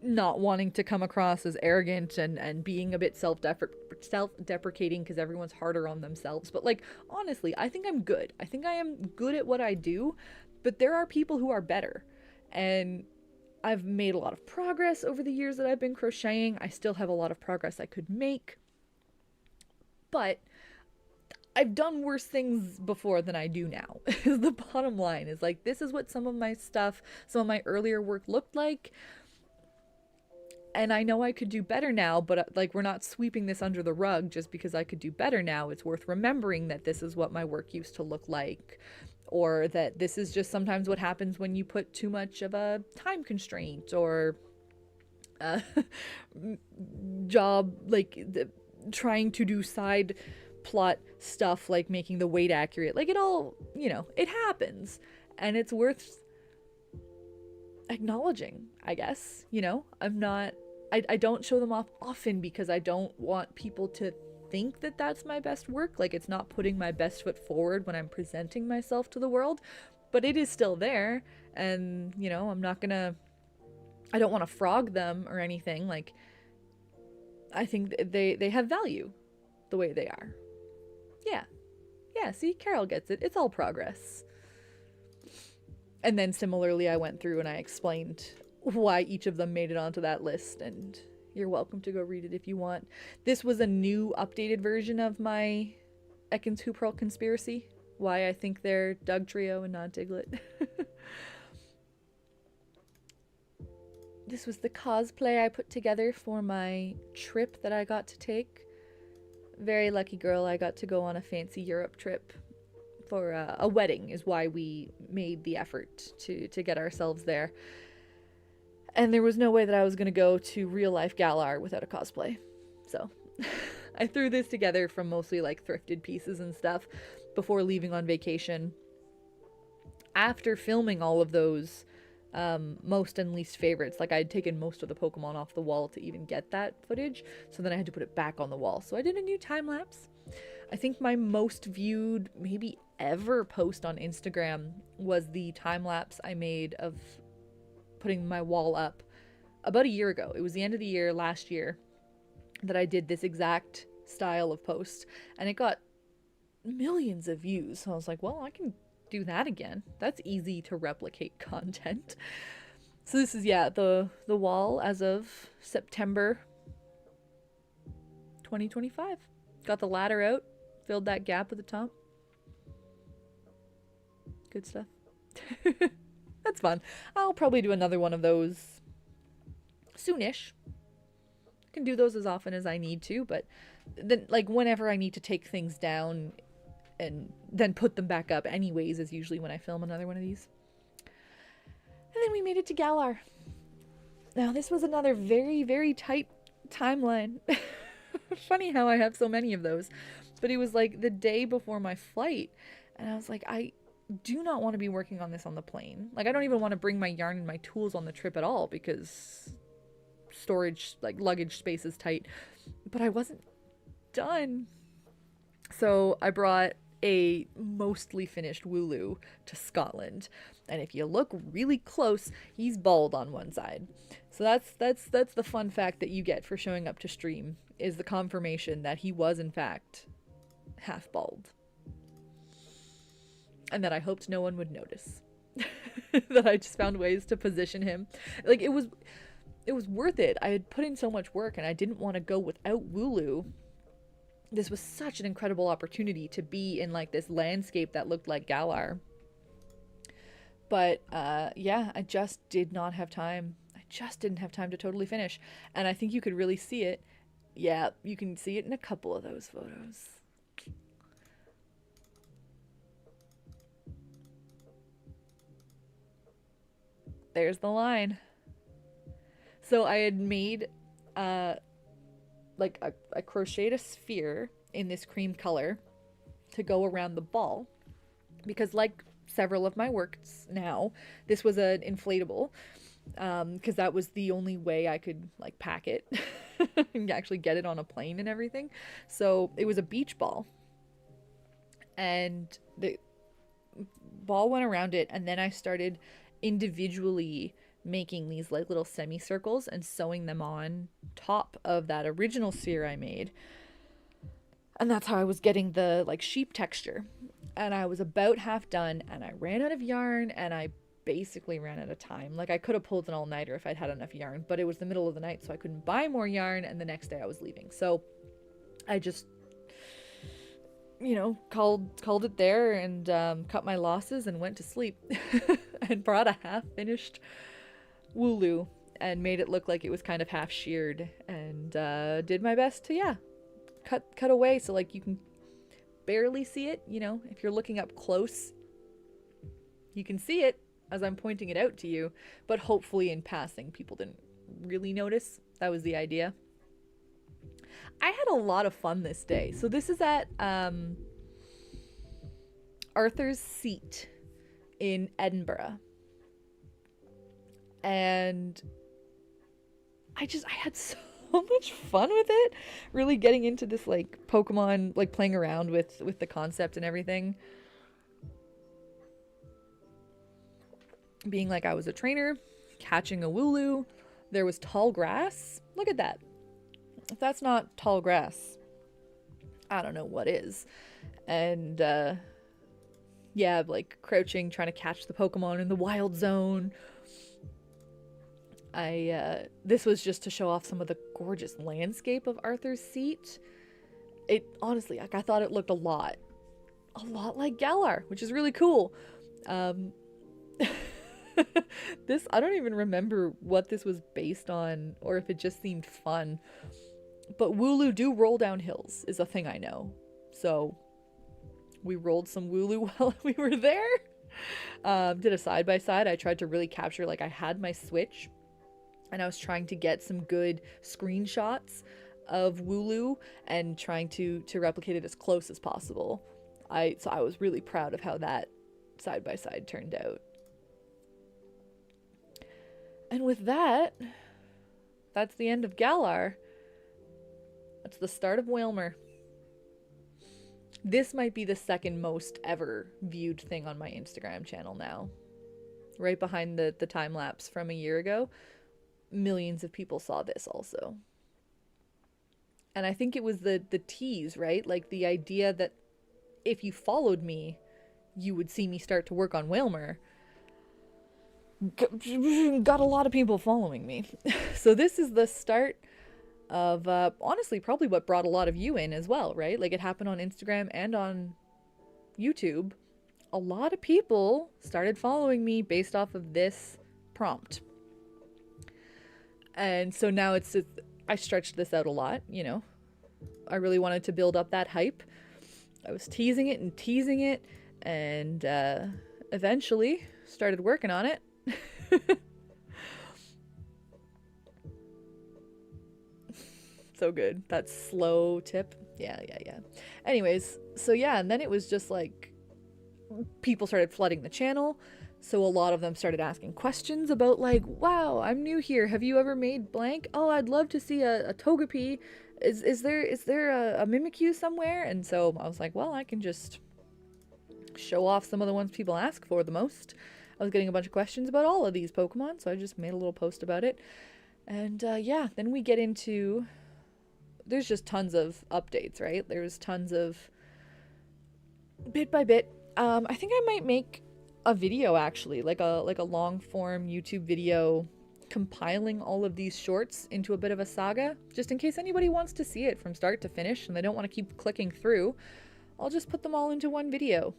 not wanting to come across as arrogant and being a bit self-deprecating because everyone's harder on themselves. But like, honestly, I think I'm good. I think I am good at what I do, but there are people who are better. And I've made a lot of progress over the years that I've been crocheting. I still have a lot of progress I could make. But I've done worse things before than I do now. Is the bottom line. Is like, this is what some of my stuff, some of my earlier work looked like. And I know I could do better now, but like, we're not sweeping this under the rug just because I could do better now. It's worth remembering that this is what my work used to look like, or that this is just sometimes what happens when you put too much of a time constraint or job, like trying to do side plot stuff like making the weight accurate. Like, it all, it happens, and it's worth acknowledging, I guess. I don't show them off often because I don't want people to think that that's my best work. Like, it's not putting my best foot forward when I'm presenting myself to the world, but it is still there. And I don't want to frog them or anything. Like, I think they have value the way they are. Yeah, see, Carol gets it. It's all progress. And then similarly, I went through and I explained why each of them made it onto that list, and you're welcome to go read it if you want. This was a new updated version of my Ekans Who Pearl conspiracy, why I think they're Doug Trio and not Diglett. This was the cosplay I put together for my trip that I got to take. Very lucky girl, I got to go on a fancy Europe trip for a wedding is why we made the effort to get ourselves there. And there was no way that I was going to go to real life Galar without a cosplay. So I threw this together from mostly like thrifted pieces and stuff before leaving on vacation. After filming all of those most and least favorites, like I had taken most of the Pokemon off the wall to even get that footage, so then I had to put it back on the wall. So I did a new time lapse. I think my most viewed maybe ever post on Instagram was the time lapse I made of putting my wall up about a year ago. It was the end of the year last year that I did this exact style of post, and it got millions of views. So I was like, well, I can do that again. That's easy to replicate content. So this is, yeah, the wall as of September 2025. Got the ladder out, filled that gap at the top. Good stuff. That's fun. I'll probably do another one of those soonish. Can do those as often as I need to, but then, like, whenever I need to take things down and then put them back up anyways is usually when I film another one of these. And then we made it to Galar. Now this was another very, very tight timeline. Funny how I have so many of those. But it was like the day before my flight, and I was like, I do not want to be working on this on the plane. Like, I don't even want to bring my yarn and my tools on the trip at all because storage, like luggage space is tight. But I wasn't done. So I brought a mostly finished Wooloo to Scotland, and if you look really close, he's bald on one side. So that's the fun fact that you get for showing up to stream, is the confirmation that he was in fact half bald, and that I hoped no one would notice. That I just found ways to position him. Like, it was worth it. I had put in so much work, and I didn't want to go without Wooloo. This was such an incredible opportunity to be in like this landscape that looked like Galar. But yeah, I just did not have time. I just didn't have time to totally finish. And I think you could really see it. Yeah, you can see it in a couple of those photos. There's the line. So I had made like I crocheted a sphere in this cream color to go around the ball, because like several of my works now, this was an inflatable, because that was the only way I could like pack it and actually get it on a plane and everything. So it was a beach ball, and the ball went around it, and then I started individually making these like little semicircles and sewing them on top of that original sphere I made. And that's how I was getting the like sheep texture. And I was about half done, and I ran out of yarn, and I basically ran out of time. Like, I could have pulled an all-nighter if I'd had enough yarn, but it was the middle of the night, so I couldn't buy more yarn, and the next day I was leaving. So I just, you know, called it there, and cut my losses and went to sleep. And brought a half-finished Wooloo and made it look like it was kind of half sheared, and did my best to, yeah, cut away so like you can barely see it. You know, if you're looking up close, you can see it as I'm pointing it out to you, but hopefully in passing people didn't really notice. That was the idea. I had a lot of fun this day. So this is at Arthur's Seat in Edinburgh, and I had so much fun with it, really getting into this like Pokemon, like playing around with the concept and everything, being like I was a trainer catching a Wooloo. There was tall grass. Look at that. If that's not tall grass, I don't know what is. And yeah, like crouching, trying to catch the Pokemon in the wild zone. This was just to show off some of the gorgeous landscape of Arthur's Seat. It honestly, like, I thought it looked a lot like Galar, which is really cool. This, I don't even remember what this was based on, or if it just seemed fun. But Wooloo do roll down hills, is a thing I know. So we rolled some Wooloo while we were there. Did a side-by-side. I tried to really capture, like, I had my Switch, and I was trying to get some good screenshots of Wooloo and trying to replicate it as close as possible. So I was really proud of how that side-by-side turned out. And with that, that's the end of Galar. That's the start of Wailmer. This might be the second most ever viewed thing on my Instagram channel now. Right behind the time lapse from a year ago. millions of people saw this also. And I think it was the tease, right? Like the idea that if you followed me, you would see me start to work on Whalmer. Got a lot of people following me. So this is the start of honestly probably what brought a lot of you in as well, right? Like it happened on Instagram and on YouTube. A lot of people started following me based off of this prompt. And so now I stretched this out a lot, you know. I really wanted to build up that hype. I was teasing it and eventually started working on it. So good. That slow tip. Yeah. Anyways, so yeah, and then it was just like people started flooding the channel. So a lot of them started asking questions about like, wow, I'm new here. Have you ever made blank? Oh, I'd love to see a Togepi. Is there a Mimikyu somewhere? And so I was like, well, I can just show off some of the ones people ask for the most. I was getting a bunch of questions about all of these Pokemon, so I just made a little post about it. And yeah, then we get into, there's just tons of updates, right? There's tons of bit by bit. I think I might make a video actually, like a long form YouTube video compiling all of these shorts into a bit of a saga, just in case anybody wants to see it from start to finish and they don't want to keep clicking through. I'll just put them all into one video.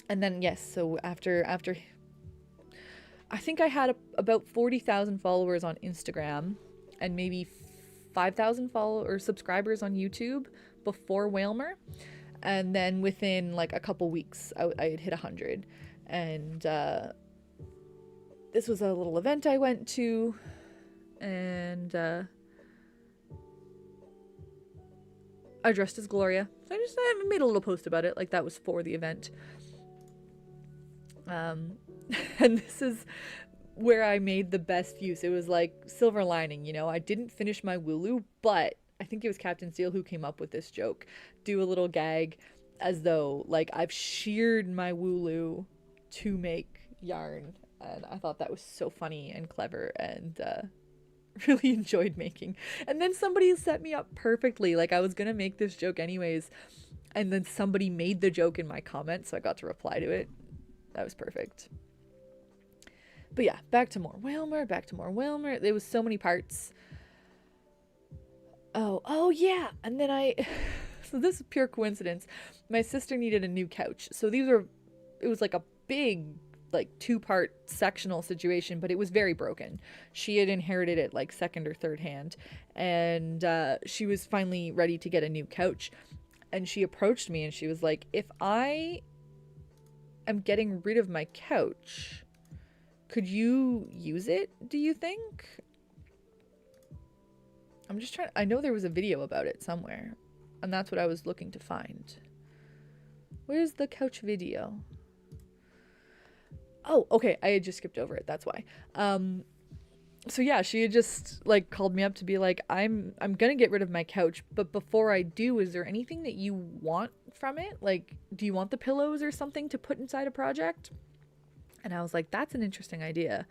And then yes, so after I think I had about 40,000 followers on Instagram and maybe 5,000 subscribers on YouTube before Whalmer. And then within like a couple weeks, I had hit 100. And this was a little event I went to. And I dressed as Gloria. So I made a little post about it. Like that was for the event. And this is where I made the best use. It was like silver lining, you know. I didn't finish my Wooloo, but I think it was Captain Steel who came up with this joke. Do a little gag as though like I've sheared my Wooloo to make yarn. And I thought that was so funny and clever and really enjoyed making. And then somebody set me up perfectly. Like I was gonna make this joke anyways. And then somebody made the joke in my comments, so I got to reply to it. That was perfect. But yeah, back to more Whalmer. There was so many parts. Oh yeah. And then so this is pure coincidence. My sister needed a new couch. So it was like a big, like 2-part sectional situation, but it was very broken. She had inherited it like second or third hand. And she was finally ready to get a new couch. And she approached me and she was like, if I am getting rid of my couch, could you use it, do you think? I'm just trying. I know there was a video about it somewhere, and that's what I was looking to find. Where's the couch video? Oh, okay. I had just skipped over it. That's why. So yeah, she had just like called me up to be like, I'm gonna get rid of my couch, but before I do, is there anything that you want from it? Like, do you want the pillows or something to put inside a project? And I was like, that's an interesting idea.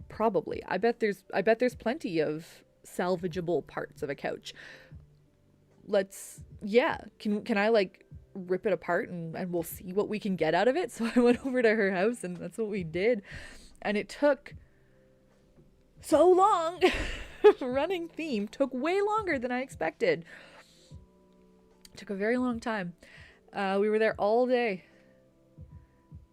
Probably. I bet there's plenty of salvageable parts of a couch. Can I like rip it apart and we'll see what we can get out of it? So I went over to her house and that's what we did. And it took so long. Running theme took way longer than I expected. It took a very long time. We were there all day.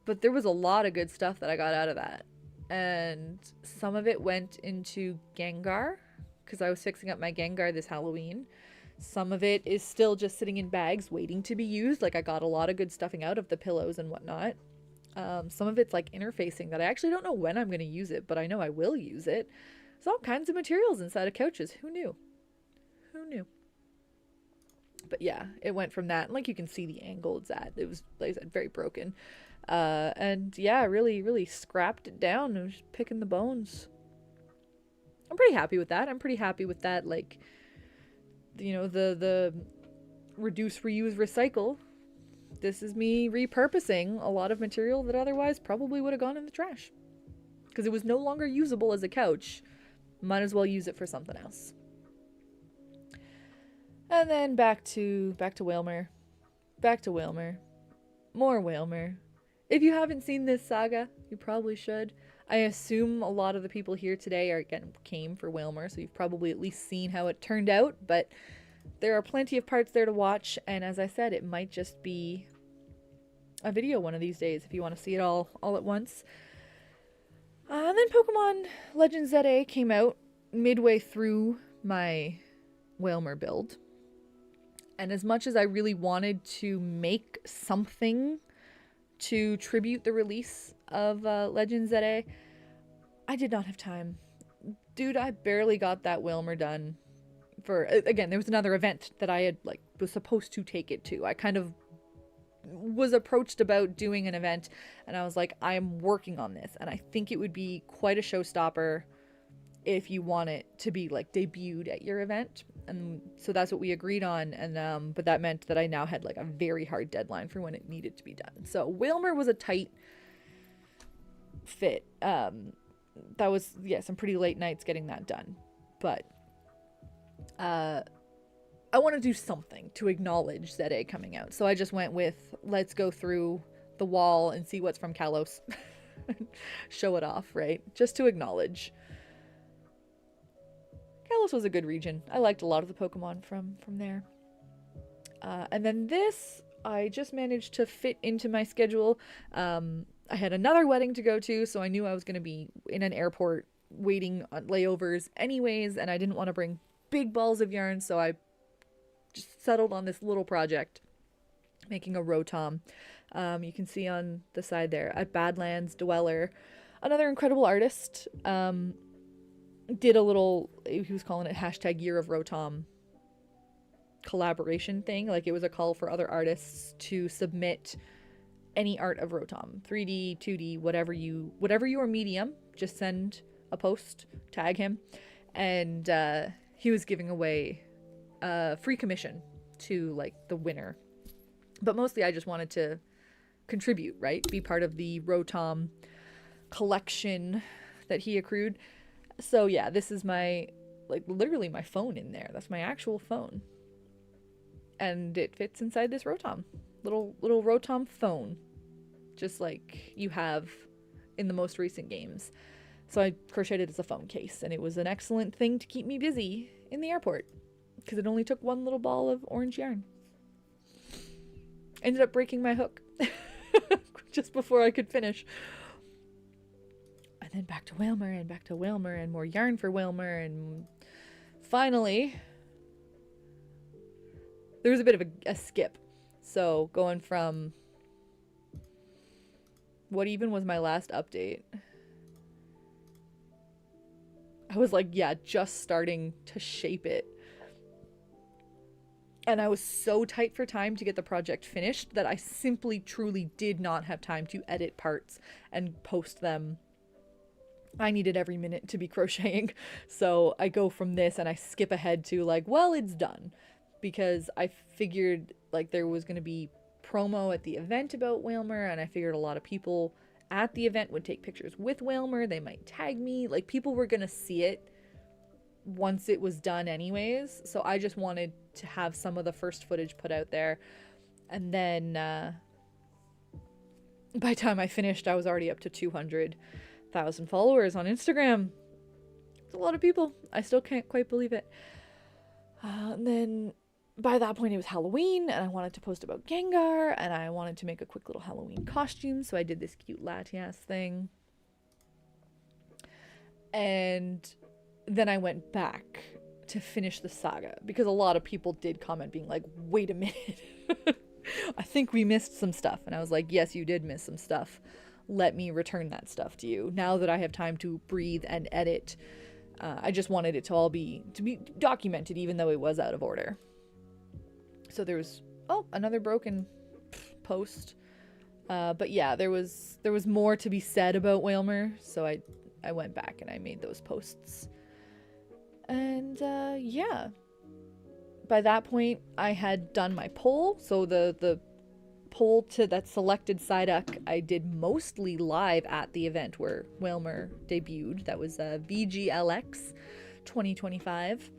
But there was a lot of good stuff that I got out of that. And some of it went into Gengar, because I was fixing up my Gengar this Halloween. Some of it is still just sitting in bags waiting to be used. Like I got a lot of good stuffing out of the pillows and whatnot. Some of it's like interfacing that I actually don't know when I'm going to use it, but I know I will use it. There's all kinds of materials inside of couches. Who knew? But yeah, it went from that. And like you can see the angle it's at. It was, like I said, very broken. And yeah, really scrapped it down. I was just picking the bones. I'm pretty happy with that. Like, you know, the reduce, reuse, recycle. This is me repurposing a lot of material that otherwise probably would have gone in the trash because it was no longer usable as a couch. Might as well use it for something else. And then back to Whalmer. Back to Whalmer. More Whalmer. If you haven't seen this saga, you probably should. I assume a lot of the people here today came for Whalmer, so you've probably at least seen how it turned out, but there are plenty of parts there to watch, and as I said, it might just be a video one of these days if you want to see it all at once. And then Pokemon Legends ZA came out midway through my Whalmer build. And as much as I really wanted to make something to tribute the release of Legends ZA, I did not have time. Dude, I barely got that Whalmer done. Again, there was another event that I had, was supposed to take it to. I kind of was approached about doing an event, and I was like, I'm working on this, and I think it would be quite a showstopper if you want it to be debuted at your event. And so that's what we agreed on, and but that meant that I now had a very hard deadline for when it needed to be done. So Whalmer was a tight fit. That was some pretty late nights getting that done, but I want to do something to acknowledge ZA coming out. So I just went with, let's go through the wall and see what's from Kalos. Show it off, right? Just to acknowledge. Kalos was a good region. I liked a lot of the Pokemon from there. And then this, I just managed to fit into my schedule. I had another wedding to go to, so I knew I was going to be in an airport waiting on layovers anyways, and I didn't want to bring big balls of yarn, so I just settled on this little project, making a Rotom. You can see on the side there, at Badlands Dweller, another incredible artist, did a little, he was calling it hashtag Year of Rotom collaboration thing. It was a call for other artists to submit any art of Rotom, 3D, 2D, whatever your medium, just send a post, tag him, and he was giving away free commission to the winner. But mostly I just wanted to contribute, right? Be part of the Rotom collection that he accrued. So yeah, this is my literally my phone in there. That's my actual phone. And it fits inside this Rotom. Little Rotom phone. Just like you have in the most recent games. So I crocheted as a phone case, and it was an excellent thing to keep me busy in the airport, because it only took one little ball of orange yarn. Ended up breaking my hook just before I could finish. And then back to Whalmer and more yarn for Whalmer, and finally there was a bit of a skip. So going from what even was my last update, I was just starting to shape it. And I was so tight for time to get the project finished that I simply, truly did not have time to edit parts and post them. I needed every minute to be crocheting. So I go from this and I skip ahead to it's done. Because I figured there was going to be promo at the event about Whalmer, and I figured a lot of people at the event would take pictures with Whalmer. They might tag me. People were going to see it once it was done anyways. So I just wanted to have some of the first footage put out there. And then by the time I finished, I was already up to 200,000 followers on Instagram. It's a lot of people. I still can't quite believe it. And then by that point it was Halloween, and I wanted to post about Gengar, and I wanted to make a quick little Halloween costume, so I did this cute Latias thing. And then I went back to finish the saga, because a lot of people did comment being wait a minute, I think we missed some stuff. And I was like, yes, you did miss some stuff. Let me return that stuff to you now that I have time to breathe and edit. I just wanted it to all be documented, even though it was out of order. So there was another broken post, but yeah, there was more to be said about Whalmer, so I went back and I made those posts. And yeah, by that point I had done my poll. So the poll to that selected Psyduck I did mostly live at the event where Whalmer debuted. That was VGLX 2025.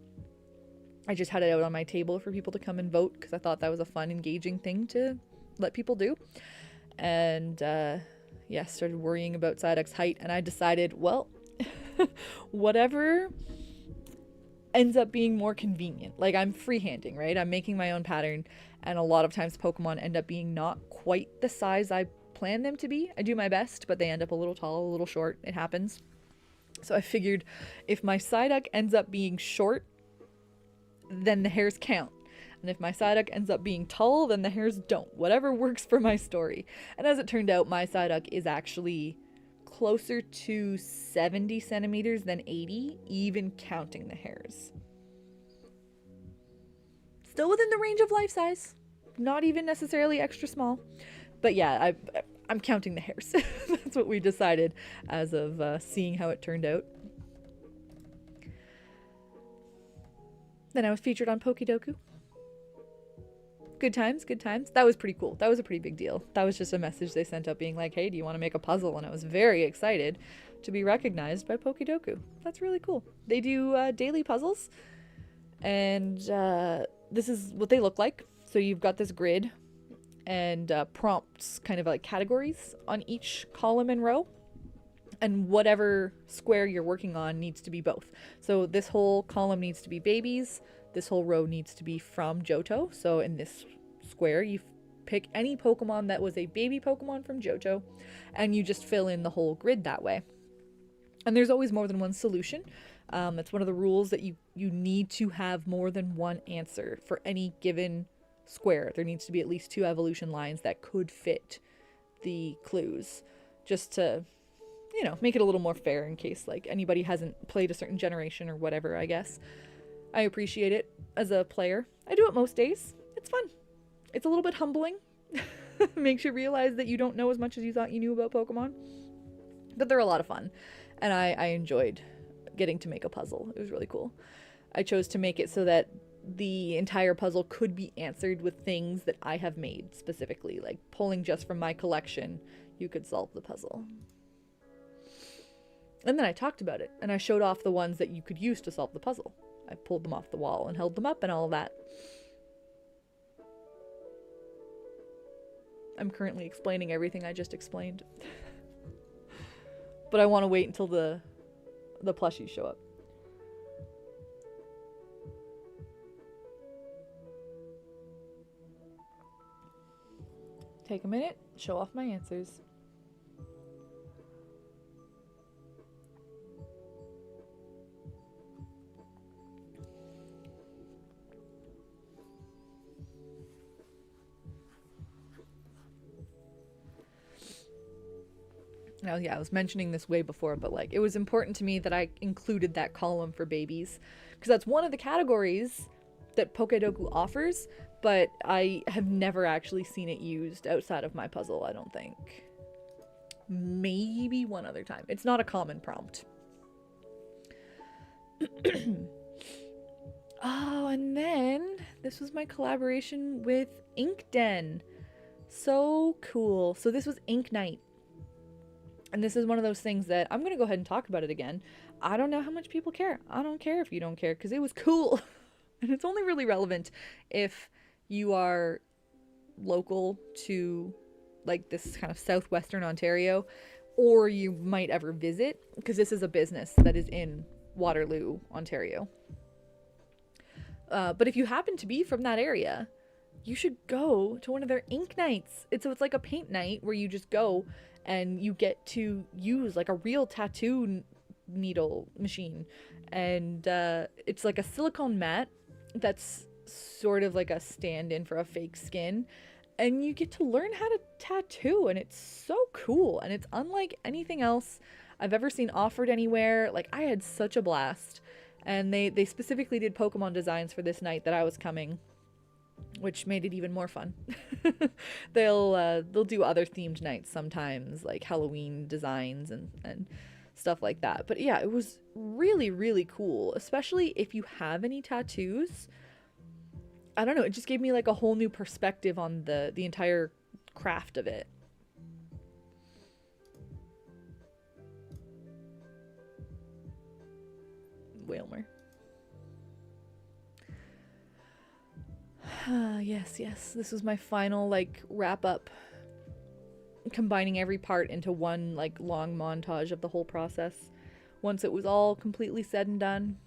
I just had it out on my table for people to come and vote because I thought that was a fun, engaging thing to let people do. And started worrying about Psyduck's height, and I decided, well, whatever ends up being more convenient. Like, I'm freehanding, right? I'm making my own pattern, and a lot of times Pokemon end up being not quite the size I plan them to be. I do my best, but they end up a little tall, a little short. It happens. So I figured if my Psyduck ends up being short, then the hairs count. And if my Psyduck ends up being tall, then the hairs don't. Whatever works for my story. And as it turned out, my Psyduck is actually closer to 70 centimeters than 80, even counting the hairs. Still within the range of life size. Not even necessarily extra small. But yeah, I'm counting the hairs. That's what we decided as of seeing how it turned out. Then I was featured on Pokedoku. Good times, good times. That was pretty cool. That was a pretty big deal. That was just a message they sent up being like, hey, do you want to make a puzzle? And I was very excited to be recognized by Pokedoku. That's really cool. They do daily puzzles. And this is what they look like. So you've got this grid and prompts, kind of like categories on each column and row. And whatever square you're working on needs to be both. So this whole column needs to be babies. This whole row needs to be from Johto. So in this square, you pick any Pokemon that was a baby Pokemon from Johto, and you just fill in the whole grid that way. And there's always more than one solution. That's one of the rules, that you need to have more than one answer for any given square. There needs to be at least 2 evolution lines that could fit the clues, just to, make it a little more fair in case like anybody hasn't played a certain generation or whatever, I guess. I appreciate it as a player. I do it most days. It's fun. It's a little bit humbling. Makes you realize that you don't know as much as you thought you knew about Pokemon. But they're a lot of fun. And I enjoyed getting to make a puzzle. It was really cool. I chose to make it so that the entire puzzle could be answered with things that I have made specifically. Like pulling just from my collection, you could solve the puzzle. And then I talked about it, and I showed off the ones that you could use to solve the puzzle. I pulled them off the wall and held them up and all of that. I'm currently explaining everything I just explained. But I want to wait until the plushies show up. Take a minute, show off my answers. Now, yeah, I was mentioning this way before, but like it was important to me that I included that column for babies, because that's one of the categories that Pokedoku offers, but I have never actually seen it used outside of my puzzle, I don't think. Maybe one other time. It's not a common prompt. Oh, and then this was my collaboration with Inkden. So cool. So this was Ink Night. And this is one of those things that I'm going to go ahead and talk about it again. I don't know how much people care. I don't care if you don't care, because it was cool. And it's only really relevant if you are local to like this kind of southwestern Ontario, or you might ever visit, because this is a business that is in Waterloo, Ontario. But if you happen to be from that area, you should go to one of their ink nights. It's like a paint night where you just go and you get to use like a real tattoo needle machine. And it's like a silicone mat that's sort of like a stand-in for a fake skin. And you get to learn how to tattoo, and it's so cool. And it's unlike anything else I've ever seen offered anywhere. Like, I had such a blast. And they specifically did Pokemon designs for this night that I was coming, which made it even more fun. They'll do other themed nights sometimes, like Halloween designs and stuff like that. But yeah, it was really, really cool, especially if you have any tattoos. I don't know, it just gave me like a whole new perspective on the entire craft of it. Whalmer. Yes, this was my final like wrap up, combining every part into one like long montage of the whole process. Once it was all completely said and done,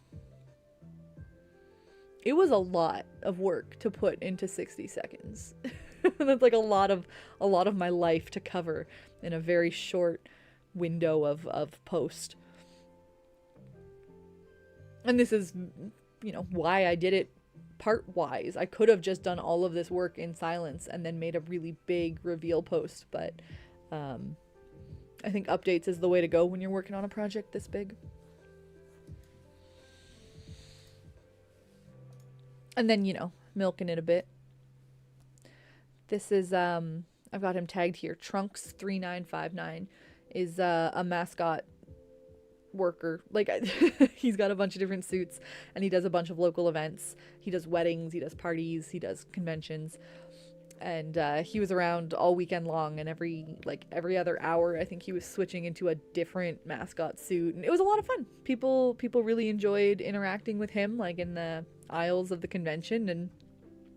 it was a lot of work to put into 60 seconds. That's like a lot of my life to cover in a very short window of post. And this is, you know, why I did it part wise. I could have just done all of this work in silence and then made a really big reveal post, but I think updates is the way to go when you're working on a project this big. And then, you know, milking it a bit. This is I've got him tagged here. Trunks 3959 is a mascot worker. Like he's got a bunch of different suits and he does a bunch of local events. He does weddings, he does parties, he does conventions, and he was around all weekend long, and every other hour I think he was switching into a different mascot suit, and it was a lot of fun. People really enjoyed interacting with him like in the aisles of the convention, and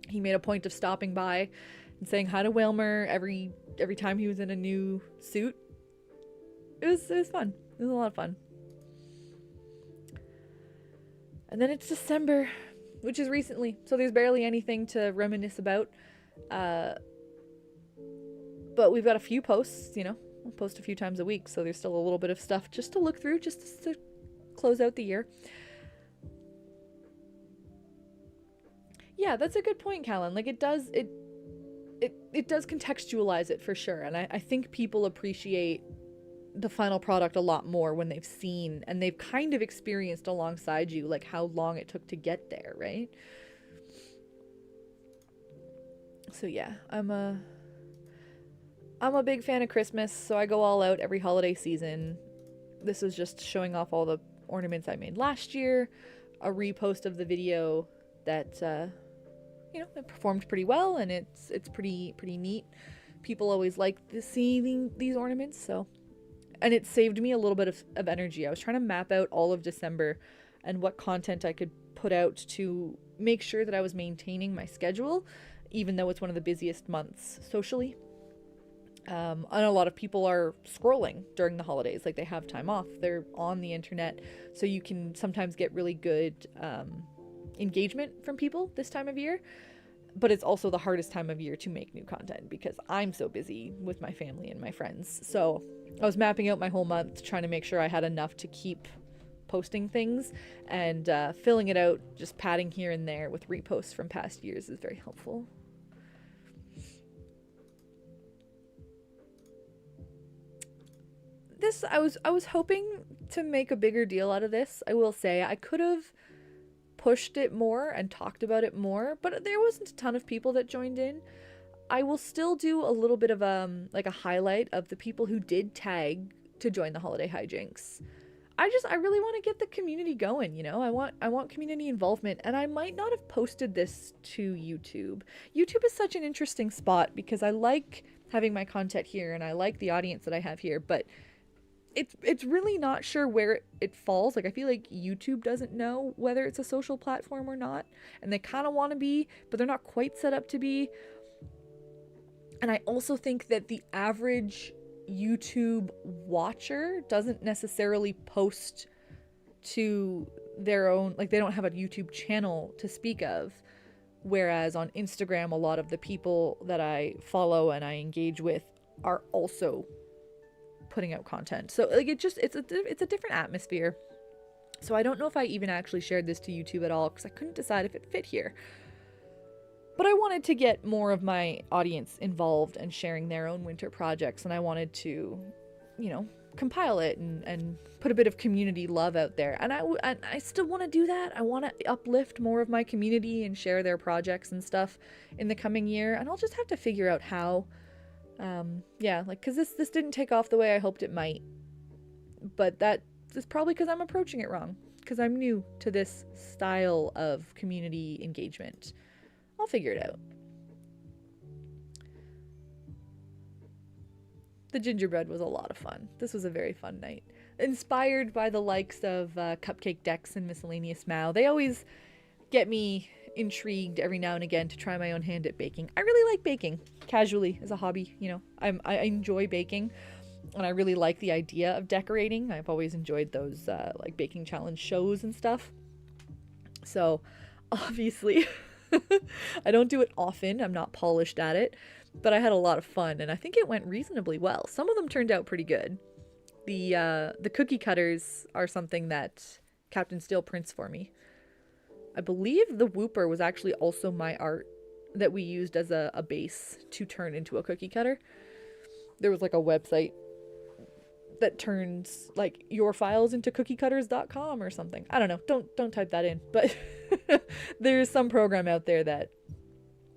he made a point of stopping by and saying hi to Wilmer every time he was in a new suit. It was fun. It was a lot of fun. And then it's December, which is recently, so there's barely anything to reminisce about. But we've got a few posts, you know, we'll post a few times a week, so there's still a little bit of stuff just to look through, just to close out the year. Yeah, that's a good point, Callan. Like it does contextualize it for sure, and I think people appreciate the final product a lot more when they've seen and they've kind of experienced alongside you like how long it took to get there, right? So yeah, I'm a big fan of Christmas, so I go all out every holiday season. This is just showing off all the ornaments I made last year, a repost of the video that you know, it performed pretty well, and it's pretty neat. People always like seeing these ornaments, so. And it saved me a little bit of energy. I was trying to map out all of December and what content I could put out to make sure that I was maintaining my schedule, even though it's one of the busiest months socially. And a lot of people are scrolling during the holidays, like they have time off. They're on the internet, so you can sometimes get really good engagement from people this time of year. But it's also the hardest time of year to make new content because I'm so busy with my family and my friends. So I was mapping out my whole month, trying to make sure I had enough to keep posting things, and filling it out, just padding here and there with reposts from past years is very helpful. This, I was hoping to make a bigger deal out of this. I will say I could have pushed it more and talked about it more, but there wasn't a ton of people that joined in. I will still do a little bit of like a highlight of the people who did tag to join the holiday hijinks. I really want to get the community going, you know. I want community involvement, and I might not have posted this to YouTube. YouTube is such an interesting spot because I like having my content here and I like the audience that I have here, but it's really not sure where it falls. Like I feel like YouTube doesn't know whether it's a social platform or not, and they kind of want to be, but they're not quite set up to be. And I also think that the average YouTube watcher doesn't necessarily post to their own, like they don't have a YouTube channel to speak of, whereas on Instagram a lot of the people that I follow and I engage with are also putting out content. So like it's a different atmosphere. So I don't know if I even actually shared this to YouTube at all because I couldn't decide if it fit here. But I wanted to get more of my audience involved and sharing their own winter projects, and I wanted to, you know, compile it and put a bit of community love out there. And I still want to do that. I want to uplift more of my community and share their projects and stuff in the coming year, and I'll just have to figure out how. Yeah, like, because this didn't take off the way I hoped it might, but that is probably because I'm approaching it wrong, because I'm new to this style of community engagement. I'll figure it out. the gingerbread was a lot of fun. This was a very fun night. Inspired by the likes of Cupcake Dex and Miscellaneous Mao. They always get me intrigued every now and again to try my own hand at baking. I really like baking casually as a hobby. You know, I enjoy baking, and I really like the idea of decorating. I've always enjoyed those like baking challenge shows and stuff. So obviously I don't do it often. I'm not polished at it, but I had a lot of fun, and I think it went reasonably well. Some of them turned out pretty good. The cookie cutters are something that Captain Steel prints for me. I believe the Whooper was actually also my art that we used as a base to turn into a cookie cutter. There was like a website that turns like your files into cookiecutters.com or something. I don't know. Don't type that in. But there's some program out there that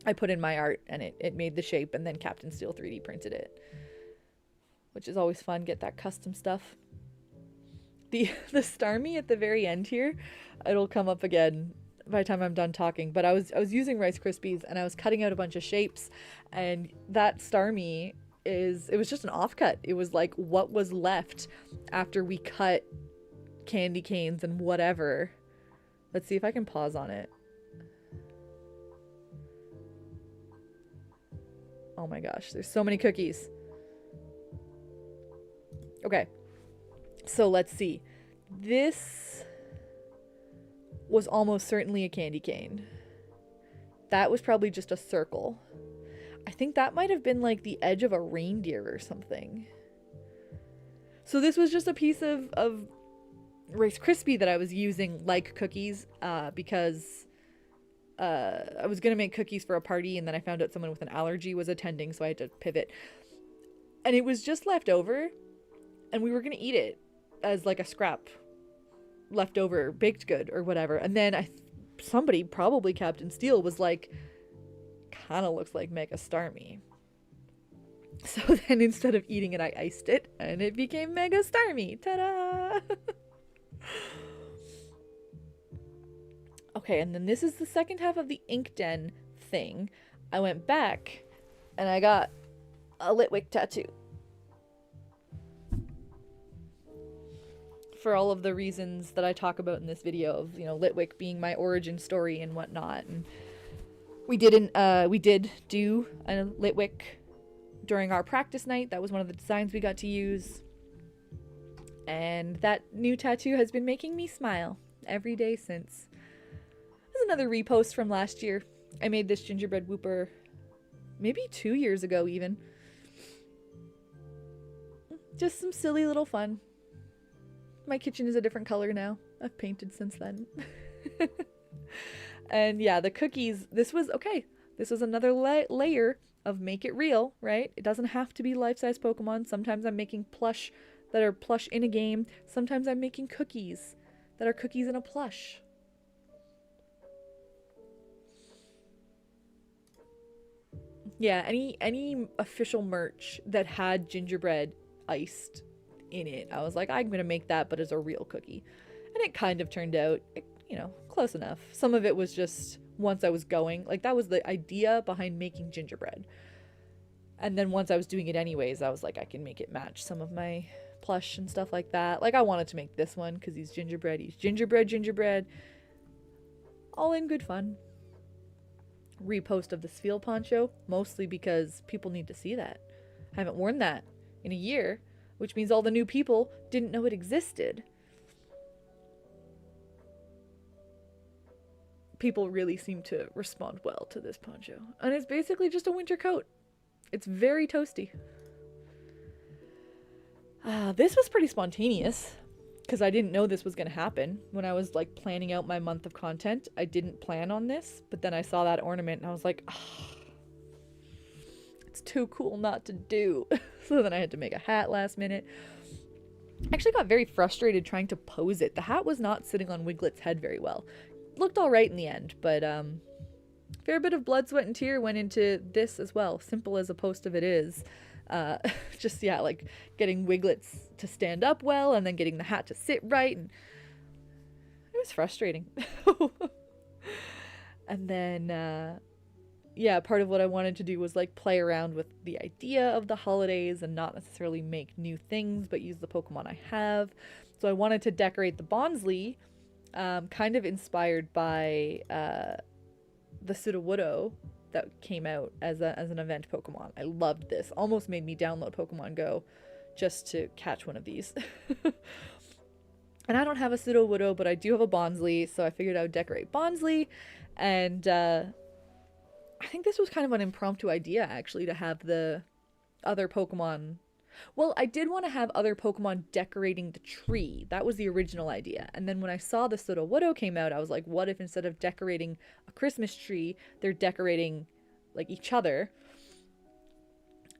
I put in my art and it made the shape, and then Captain Steel 3D printed it. Which is always fun, get that custom stuff. The Starmie at the very end here, it'll come up again by the time I'm done talking, but I was using Rice Krispies and I was cutting out a bunch of shapes, and that Starmie it was just an offcut. It was like what was left after we cut candy canes and whatever. Let's see if I can pause on it. Oh my gosh, there's so many cookies. Okay, so let's see. This was almost certainly a candy cane. That was probably just a circle. I think that might have been like the edge of a reindeer or something. So this was just a piece of Rice Krispie that I was using like cookies because I was going to make cookies for a party, and then I found out someone with an allergy was attending, so I had to pivot. And it was just left over, and we were going to eat it as like a scrap leftover baked good or whatever. And then somebody, probably Captain Steel, was like, kind of looks like Mega Starmie. So then instead of eating it, I iced it, and it became Mega Starmie. Ta-da! Okay, and then this is the second half of the Ink Den thing. I went back and I got a Litwick tattoo. For all of the reasons that I talk about in this video of, you know, Litwick being my origin story and whatnot. And we did do a Litwick during our practice night. That was one of the designs we got to use. And that new tattoo has been making me smile every day since. There's another repost from last year. I made this gingerbread Whooper maybe 2 years ago even. Just some silly little fun. My kitchen is a different color now. I've painted since then. And yeah, the cookies, this was another layer of make it real, right? It doesn't have to be life-size Pokemon. Sometimes I'm making plush that are plush in a game. Sometimes I'm making cookies that are cookies in a plush. Yeah, any official merch that had gingerbread iced in it, I was like, I'm gonna make that, but as a real cookie. And it kind of turned out, close enough. Some of it was just once I was going, like that was the idea behind making gingerbread. And then once I was doing it anyways, I was like, I can make it match some of my plush and stuff like that. Like I wanted to make this one because he's gingerbread. All in good fun. Repost of the Sfeel poncho, mostly because people need to see that. I haven't worn that in a year, which means all the new people didn't know it existed. People really seem to respond well to this poncho. And it's basically just a winter coat. It's very toasty. This was pretty spontaneous because I didn't know this was going to happen. When I was like planning out my month of content, I didn't plan on this, but then I saw that ornament and I was like, it's too cool not to do. So then I had to make a hat last minute. I actually got very frustrated trying to pose it. The hat was not sitting on Wiglet's head very well. Looked all right in the end, but fair bit of blood, sweat, and tear went into this as well. Simple as a post of it is. Just, yeah, like getting Wiglets to stand up well and then getting the hat to sit right. And it was frustrating. And then yeah, part of what I wanted to do was like play around with the idea of the holidays and not necessarily make new things, but use the Pokemon I have. So I wanted to decorate the Bonsly, kind of inspired by the Sudowoodo that came out as an event Pokemon. I loved this. Almost made me download Pokemon Go just to catch one of these. And I don't have a Sudowoodo, but I do have a Bonsly, so I figured I would decorate Bonsly. And I think this was kind of an impromptu idea, actually, to have the other Pokemon. Well, I did want to have other Pokemon decorating the tree. That was the original idea. And then when I saw the Sudowoodo came out, I was like, what if instead of decorating a Christmas tree, they're decorating like each other?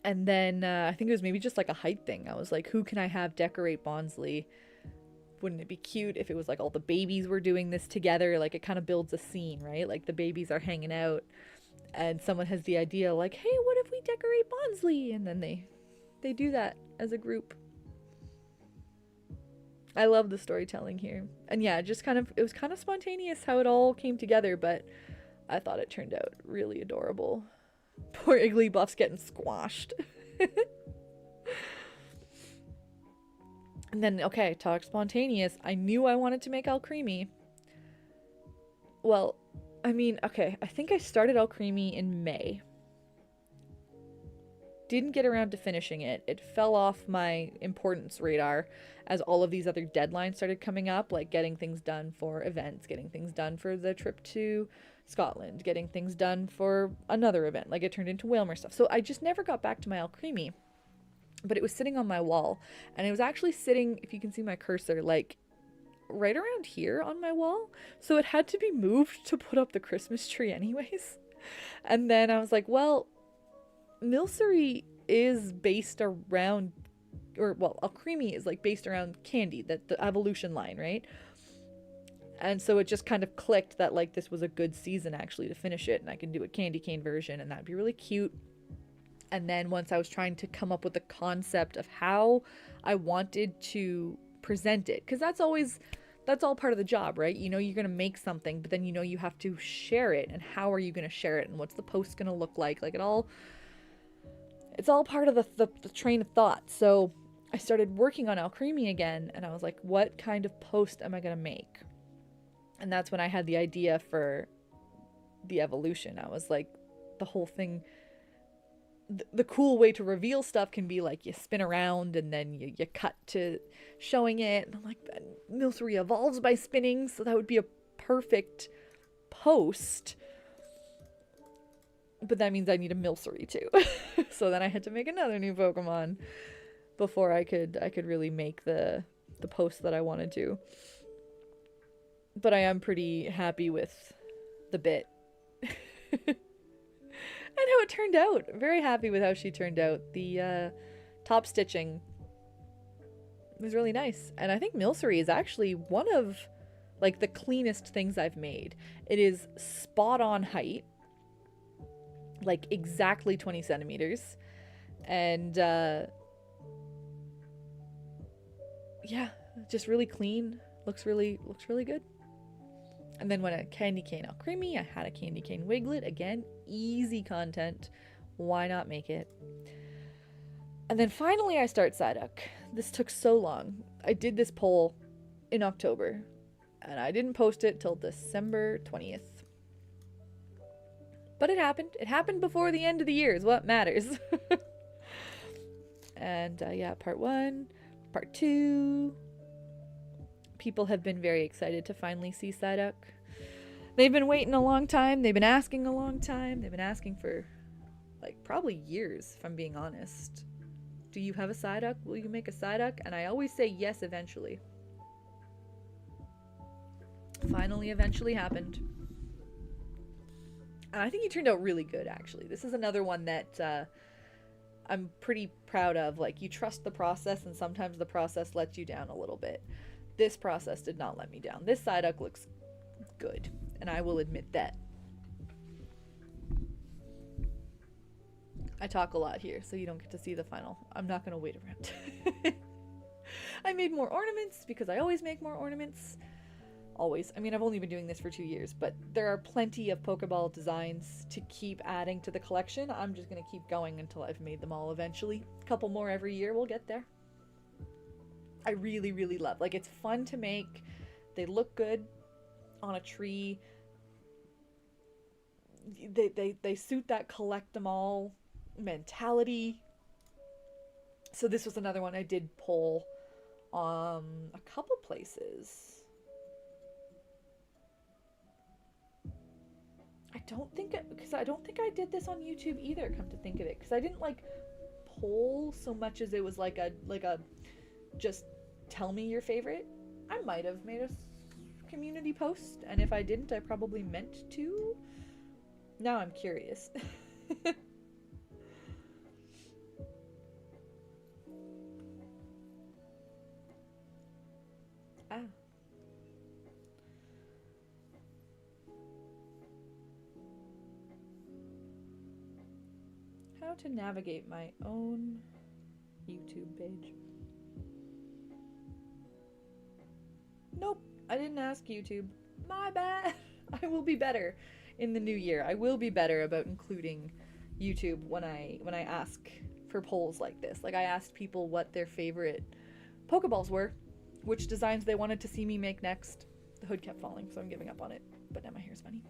And then I think it was maybe just like a height thing. I was like, who can I have decorate Bonsly? Wouldn't it be cute if it was like all the babies were doing this together? Like it kind of builds a scene, right? Like the babies are hanging out and someone has the idea like, hey, what if we decorate Bonsly? And then they do that as a group. I love the storytelling here. And yeah, it was kind of spontaneous how it all came together, but I thought it turned out really adorable. Poor Igglybuff's getting squashed. And then, okay, talk spontaneous. I knew I wanted to make Alcremie. Well, I mean, okay, I think I started Alcremie in May. Didn't get around to finishing it. It fell off my importance radar as all of these other deadlines started coming up, like getting things done for events, getting things done for the trip to Scotland, getting things done for another event. Like it turned into Whalmer stuff. So I just never got back to my Alcremie. But it was sitting on my wall, and it was actually sitting, if you can see my cursor, like right around here on my wall. So it had to be moved to put up the Christmas tree anyways. And then I was like, well, Milcery is based around, or well, Alcremie is like based around Candy, that the evolution line, right? And so it just kind of clicked that like this was a good season actually to finish it, and I can do a candy cane version, and that'd be really cute. And then once I was trying to come up with the concept of how I wanted to present it, because that's all part of the job, right? You know, you're going to make something, but then you know you have to share it, and how are you going to share it, and what's the post going to look like? Like it's all part of the train of thought. So I started working on Alcremie again, and I was like, what kind of post am I going to make? And that's when I had the idea for the evolution. I was like, the whole thing, the cool way to reveal stuff can be like you spin around and then you cut to showing it. And I'm like, Milcery evolves by spinning, so that would be a perfect post. But that means I need a Milcery too. So then I had to make another new Pokemon before I could really make the post that I wanted to. But I am pretty happy with the bit. And how it turned out. Very happy with how she turned out. The top stitching was really nice. And I think Milcery is actually one of like the cleanest things I've made. It is spot on height. Like exactly 20 centimeters. And yeah, just really clean. Looks really good. And then when a candy cane Alcremie, I had a candy cane Wiglet. Again, easy content. Why not make it? And then finally I start Psyduck. This took so long. I did this poll in October, and I didn't post it till December 20th. But it happened. It happened before the end of the year is what matters. And yeah, part 1, part 2. People have been very excited to finally see Psyduck. They've been waiting a long time. They've been asking a long time. They've been asking for, like, probably years, if I'm being honest. Do you have a Psyduck? Will you make a Psyduck? And I always say yes eventually. Finally, eventually happened. And I think he turned out really good, actually. This is another one that I'm pretty proud of. Like, you trust the process, and sometimes the process lets you down a little bit. This process did not let me down. This Psyduck looks good, and I will admit that. I talk a lot here, so you don't get to see the final. I'm not going to wait around. I made more ornaments because I always make more ornaments. always. I mean, I've only been doing this for 2 years, but there are plenty of Pokeball designs to keep adding to the collection. I'm just going to keep going until I've made them all eventually. A couple more every year, we'll get there. I really, really love. Like, it's fun to make. They look good on a tree. They suit that collect them all mentality. So this was another one I did pull a couple places. I don't think I did this on YouTube either, come to think of it, because I didn't like poll so much as it was like a just tell me your favorite. I might have made a community post, and if I didn't, I probably meant to. Now I'm curious. Ah. How to navigate my own YouTube page. Nope, I didn't ask YouTube. My bad. I will be better in the new year. I will be better about including YouTube when I ask for polls like this. Like, I asked people what their favorite Pokeballs were, which designs they wanted to see me make next. The hood kept falling, so I'm giving up on it. But now my hair's funny.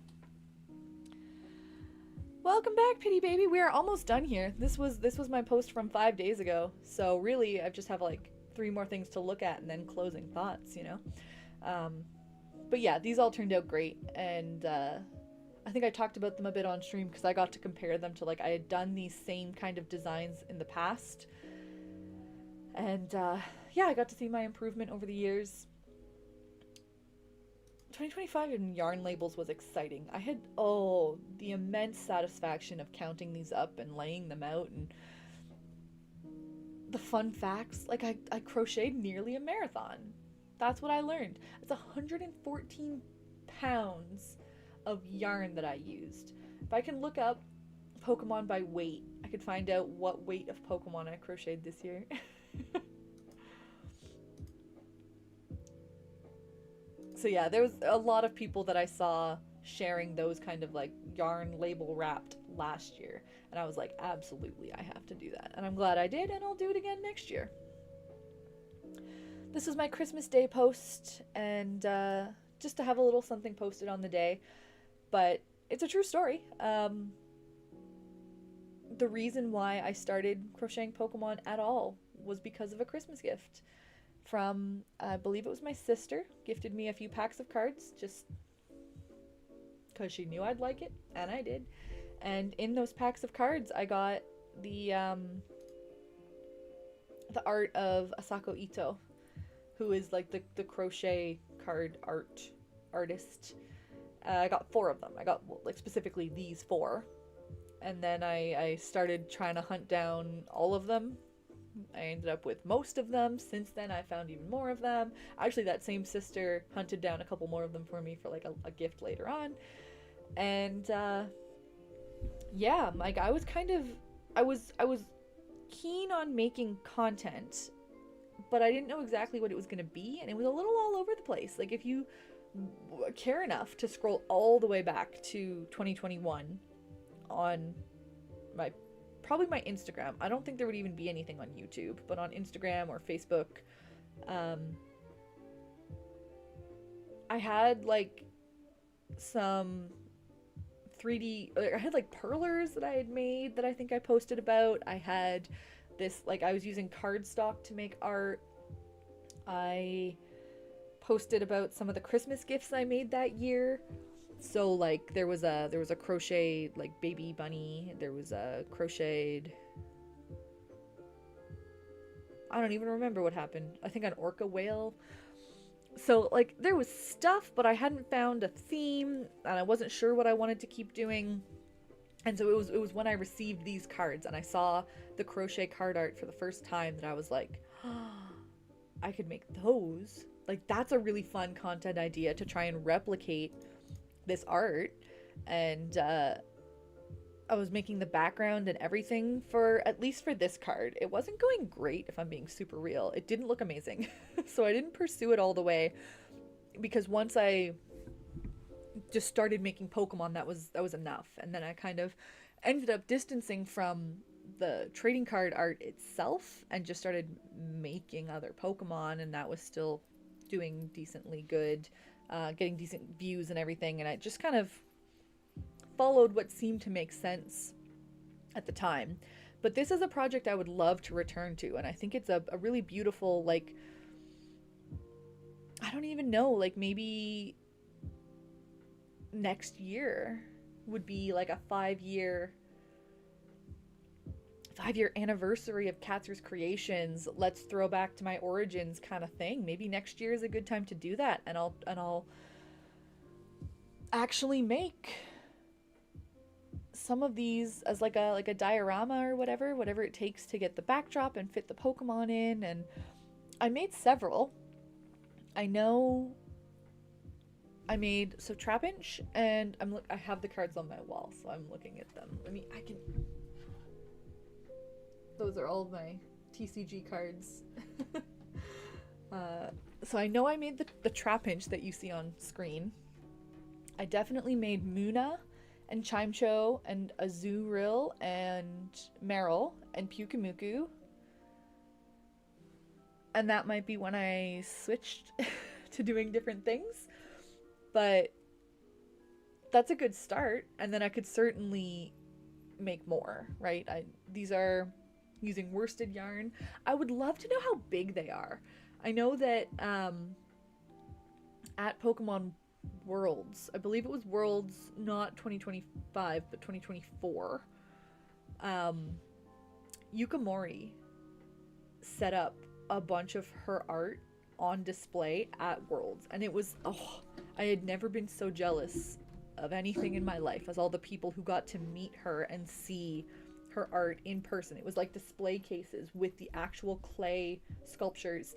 Welcome back, Pity Baby. We are almost done here. This was my post from 5 days ago. So really, I just have like 3 more things to look at and then closing thoughts, you know? But yeah, these all turned out great. And I think I talked about them a bit on stream because I got to compare them to, like, I had done these same kind of designs in the past. And yeah, I got to see my improvement over the years. 2025 in yarn labels was exciting. I had, the immense satisfaction of counting these up and laying them out, and the fun facts. Like, I crocheted nearly a marathon. That's what I learned. It's 114 pounds of yarn that I used. If I can look up Pokemon by weight, I could find out what weight of Pokemon I crocheted this year. So yeah, there was a lot of people that I saw sharing those kind of like yarn label wrapped last year, and I was like, absolutely, I have to do that. And I'm glad I did, and I'll do it again next year. This is my Christmas Day post, and just to have a little something posted on the day, but it's a true story. The reason why I started crocheting Pokemon at all was because of a Christmas gift from, I believe it was my sister, gifted me a few packs of cards just because she knew I'd like it, and I did. And in those packs of cards, I got the art of Asako Ito, who is like the crochet card artist. I got 4 of them. I got, like, specifically these 4. And then I started trying to hunt down all of them. I ended up with most of them. Since then, I found even more of them. Actually, that same sister hunted down a couple more of them for me for like a gift later on. And yeah, like, I was keen on making content, but I didn't know exactly what it was going to be, and it was a little all over the place. Like, if you care enough to scroll all the way back to 2021 on probably my Instagram. I don't think there would even be anything on YouTube, but on Instagram or Facebook, I had like some 3D, I had like perlers that I had made that I think I posted about. I had this, like, I was using cardstock to make art. I posted about some of the Christmas gifts I made that year. So, like, there was a crochet, like, baby bunny. There was a crocheted, I don't even remember what happened. I think an orca whale. So, like, there was stuff, but I hadn't found a theme, and I wasn't sure what I wanted to keep doing. And so it was when I received these cards and I saw the crochet card art for the first time that I was like, oh, I could make those. Like, that's a really fun content idea to try and replicate this art. And I was making the background and everything for, at least for this card. It wasn't going great, if I'm being super real. It didn't look amazing. So I didn't pursue it all the way. because once I just started making Pokemon, that was enough. And then I kind of ended up distancing from the trading card art itself and just started making other Pokemon, and that was still doing decently good, getting decent views and everything. And I just kind of followed what seemed to make sense at the time. But this is a project I would love to return to, and I think it's a really beautiful, like, I don't even know, like maybe next year would be like a 5-year anniversary of Katzer's creations. Let's throw back to my origins kind of thing. Maybe next year is a good time to do that, and I'll actually make some of these as like a diorama or whatever it takes to get the backdrop and fit the Pokemon in. And I made several. I know I made Trapinch, and I have the cards on my wall, so I'm looking at them. Those are all of my TCG cards. So I know I made the Trapinch that you see on screen. I definitely made Muna and Chimecho and Azurill and Meryl and Pyukumuku. And that might be when I switched to doing different things. But that's a good start. And then I could certainly make more, right? These are using worsted yarn. I would love to know how big they are. I know that at Pokemon Worlds, I believe it was Worlds, not 2025, but 2024, Yukamori set up a bunch of her art on display at Worlds, and it was, I had never been so jealous of anything in my life as all the people who got to meet her and see her art in person. It was like display cases with the actual clay sculptures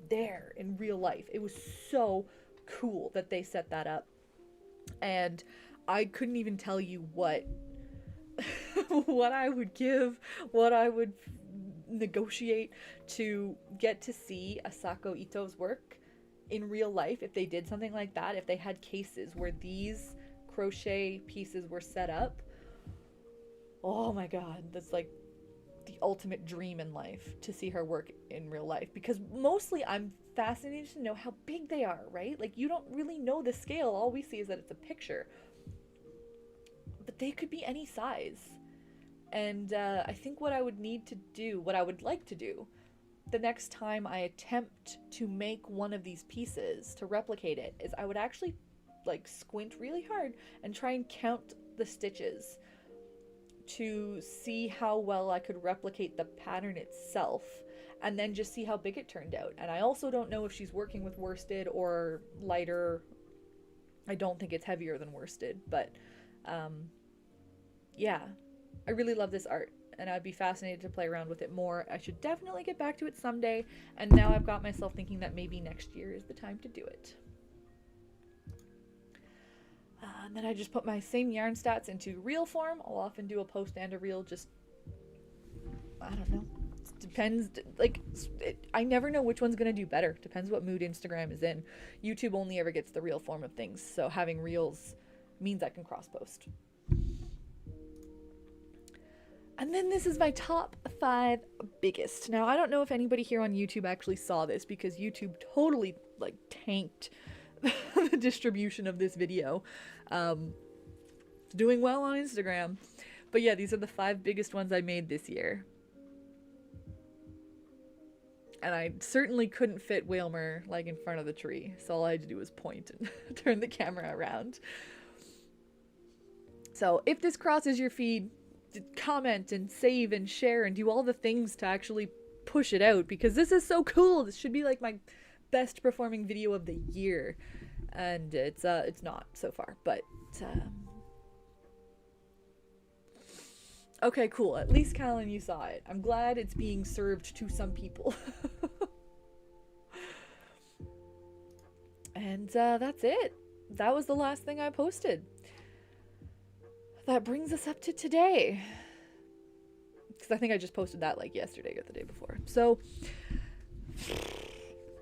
there in real life. It was so cool that they set that up, and I couldn't even tell you what what I would give, what I would negotiate to get to see Asako Ito's work in real life. If they did something like that, if they had cases where these crochet pieces were set up, oh my god, that's like the ultimate dream in life, to see her work in real life. Because mostly I'm fascinated to know how big they are, right? Like, you don't really know the scale. All we see is that it's a picture, but they could be any size. And I think what I would like to do the next time I attempt to make one of these pieces to replicate it, is I would actually like squint really hard and try and count the stitches to see how well I could replicate the pattern itself, and then just see how big it turned out. And I also don't know if she's working with worsted or lighter. I don't think it's heavier than worsted, but yeah, I really love this art, and I'd be fascinated to play around with it more. I should definitely get back to it someday, and now I've got myself thinking that maybe next year is the time to do it. And then I just put my same yarn stats into reel form. I'll often do a post and a reel, just, I don't know. It depends. I never know which one's going to do better. Depends what mood Instagram is in. YouTube only ever gets the reel form of things, so having reels means I can cross post. And then this is my top 5 biggest. Now, I don't know if anybody here on YouTube actually saw this, because YouTube totally tanked the distribution of this video. It's doing well on Instagram. But yeah, these are the 5 biggest ones I made this year. And I certainly couldn't fit Whalmer in front of the tree, so all I had to do was point and turn the camera around. So if this crosses your feed, comment and save and share and do all the things to actually push it out, because this is so cool. This should be my best performing video of the year, and it's not so far, but okay, cool. At least, Callan, you saw it. I'm glad it's being served to some people. And that's it. That was the last thing I posted. That brings us up to today, because I think I just posted that yesterday or the day before. So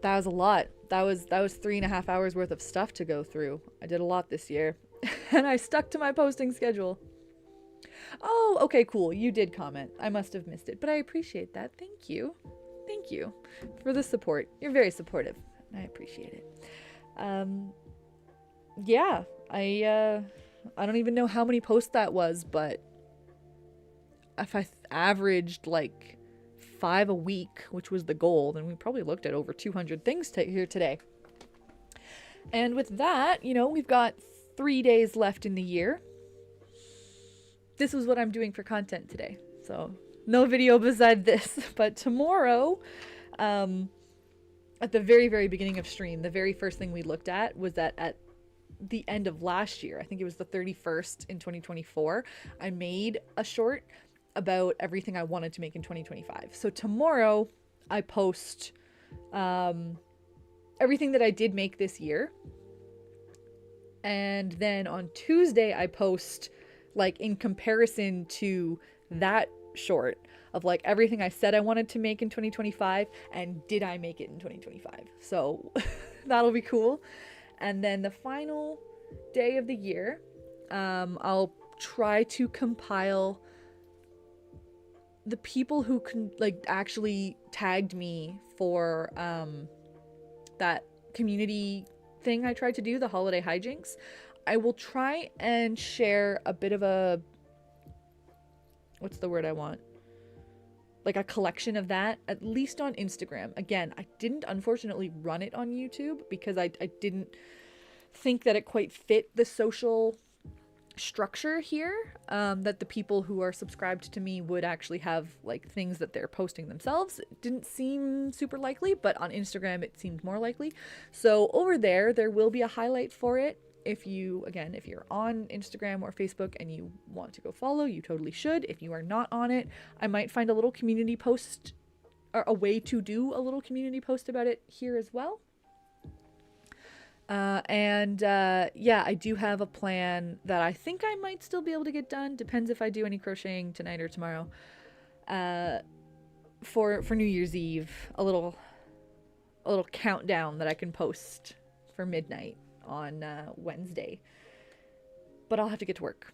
That was a lot. That was 3.5 hours worth of stuff to go through. I did a lot this year. And I stuck to my posting schedule. Oh, okay, cool. You did comment. I must have missed it, but I appreciate that. Thank you. Thank you for the support. You're very supportive. I appreciate it. Yeah, I don't even know how many posts that was, but if I averaged like 5 a week, which was the goal, then we probably looked at over 200 things here today. And with that, you know, we've got 3 days left in the year. This is what I'm doing for content today. So no video beside this, but tomorrow, at the very, very beginning of stream, the very first thing we looked at was that at the end of last year, I think it was the 31st in 2024, I made a short about everything I wanted to make in 2025. So tomorrow I post everything that I did make this year. And then on Tuesday I post like in comparison to that short of like everything I said I wanted to make in 2025 and did I make it in 2025. So that'll be cool. And then the final day of the year, I'll try to compile the people who can like actually tagged me for that community thing I tried to do, the holiday hijinks. I will try and share a bit of a, what's the word I want? Like a collection of that, at least on Instagram. Again, I didn't unfortunately run it on YouTube because I didn't think that it quite fit the social structure here, that the people who are subscribed to me would actually have like things that they're posting themselves. It didn't seem super likely, but on Instagram it seemed more likely. So over there will be a highlight for it. If you're on Instagram or Facebook and you want to go follow, you totally should. If you are not on it, I might find a little community post or a way to do a little community post about it here as well. Yeah, I do have a plan that I think I might still be able to get done. Depends if I do any crocheting tonight or tomorrow. For New Year's Eve, a little countdown that I can post for midnight on Wednesday. But I'll have to get to work.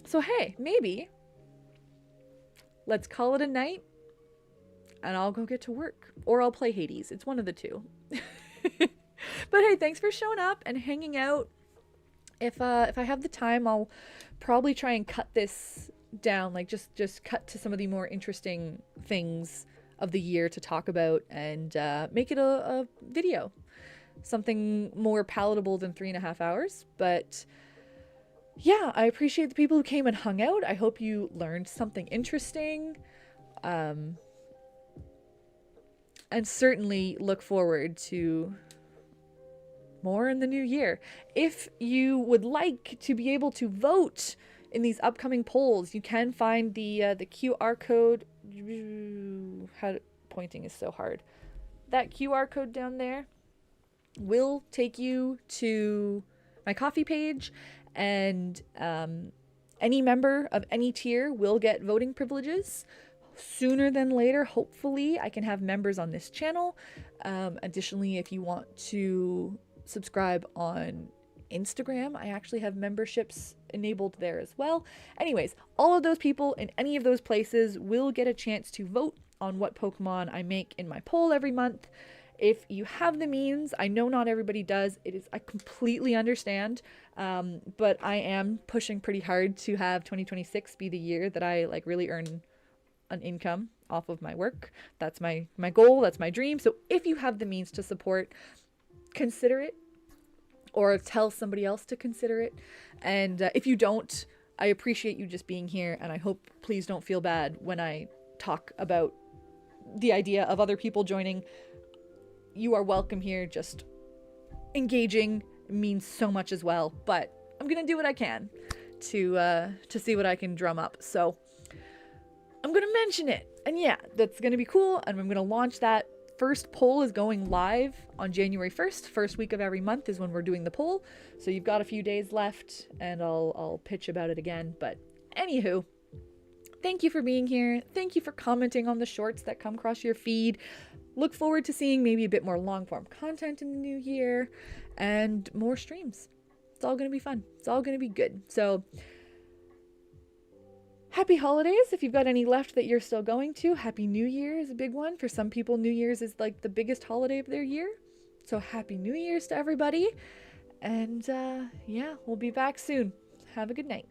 So hey, maybe let's call it a night and I'll go get to work. Or I'll play Hades. It's one of the two. But hey, thanks for showing up and hanging out. If I have the time, I'll probably try and cut this down, like just cut to some of the more interesting things of the year to talk about and make it a video. Something more palatable than 3.5 hours. But yeah, I appreciate the people who came and hung out. I hope you learned something interesting. And certainly look forward to more in the new year. If you would like to be able to vote in these upcoming polls, you can find the QR code. Pointing is so hard. That QR code down there will take you to my Ko-fi page, and any member of any tier will get voting privileges. Sooner than later, hopefully, I can have members on this channel. Additionally, if you want to subscribe on Instagram, I actually have memberships enabled there as well. Anyways, all of those people in any of those places will get a chance to vote on what Pokemon I make in my poll every month. If you have the means, I know not everybody does. I completely understand, but I am pushing pretty hard to have 2026 be the year that I like really earn an income off of my work. That's my goal. That's my dream. So if you have the means to support, consider it, or tell somebody else to consider it. And if you don't, I appreciate you just being here, and I hope please don't feel bad when I talk about the idea of other people joining. You are welcome here. Just engaging means so much as well, but I'm gonna do what I can to see what I can drum up. So I'm gonna mention it, and yeah, that's gonna be cool, and I'm gonna launch that. First poll is going live on January 1st. First week of every month is when we're doing the poll. So you've got a few days left, and I'll pitch about it again. But anywho, thank you for being here. Thank you for commenting on the shorts that come across your feed. look forward to seeing maybe a bit more long form content in the new year and more streams. It's all going to be fun. It's all going to be good. So happy holidays if you've got any left that you're still going to. Happy New Year is a big one. For some people, New Year's is like the biggest holiday of their year. So happy New Year's to everybody. And yeah, we'll be back soon. Have a good night.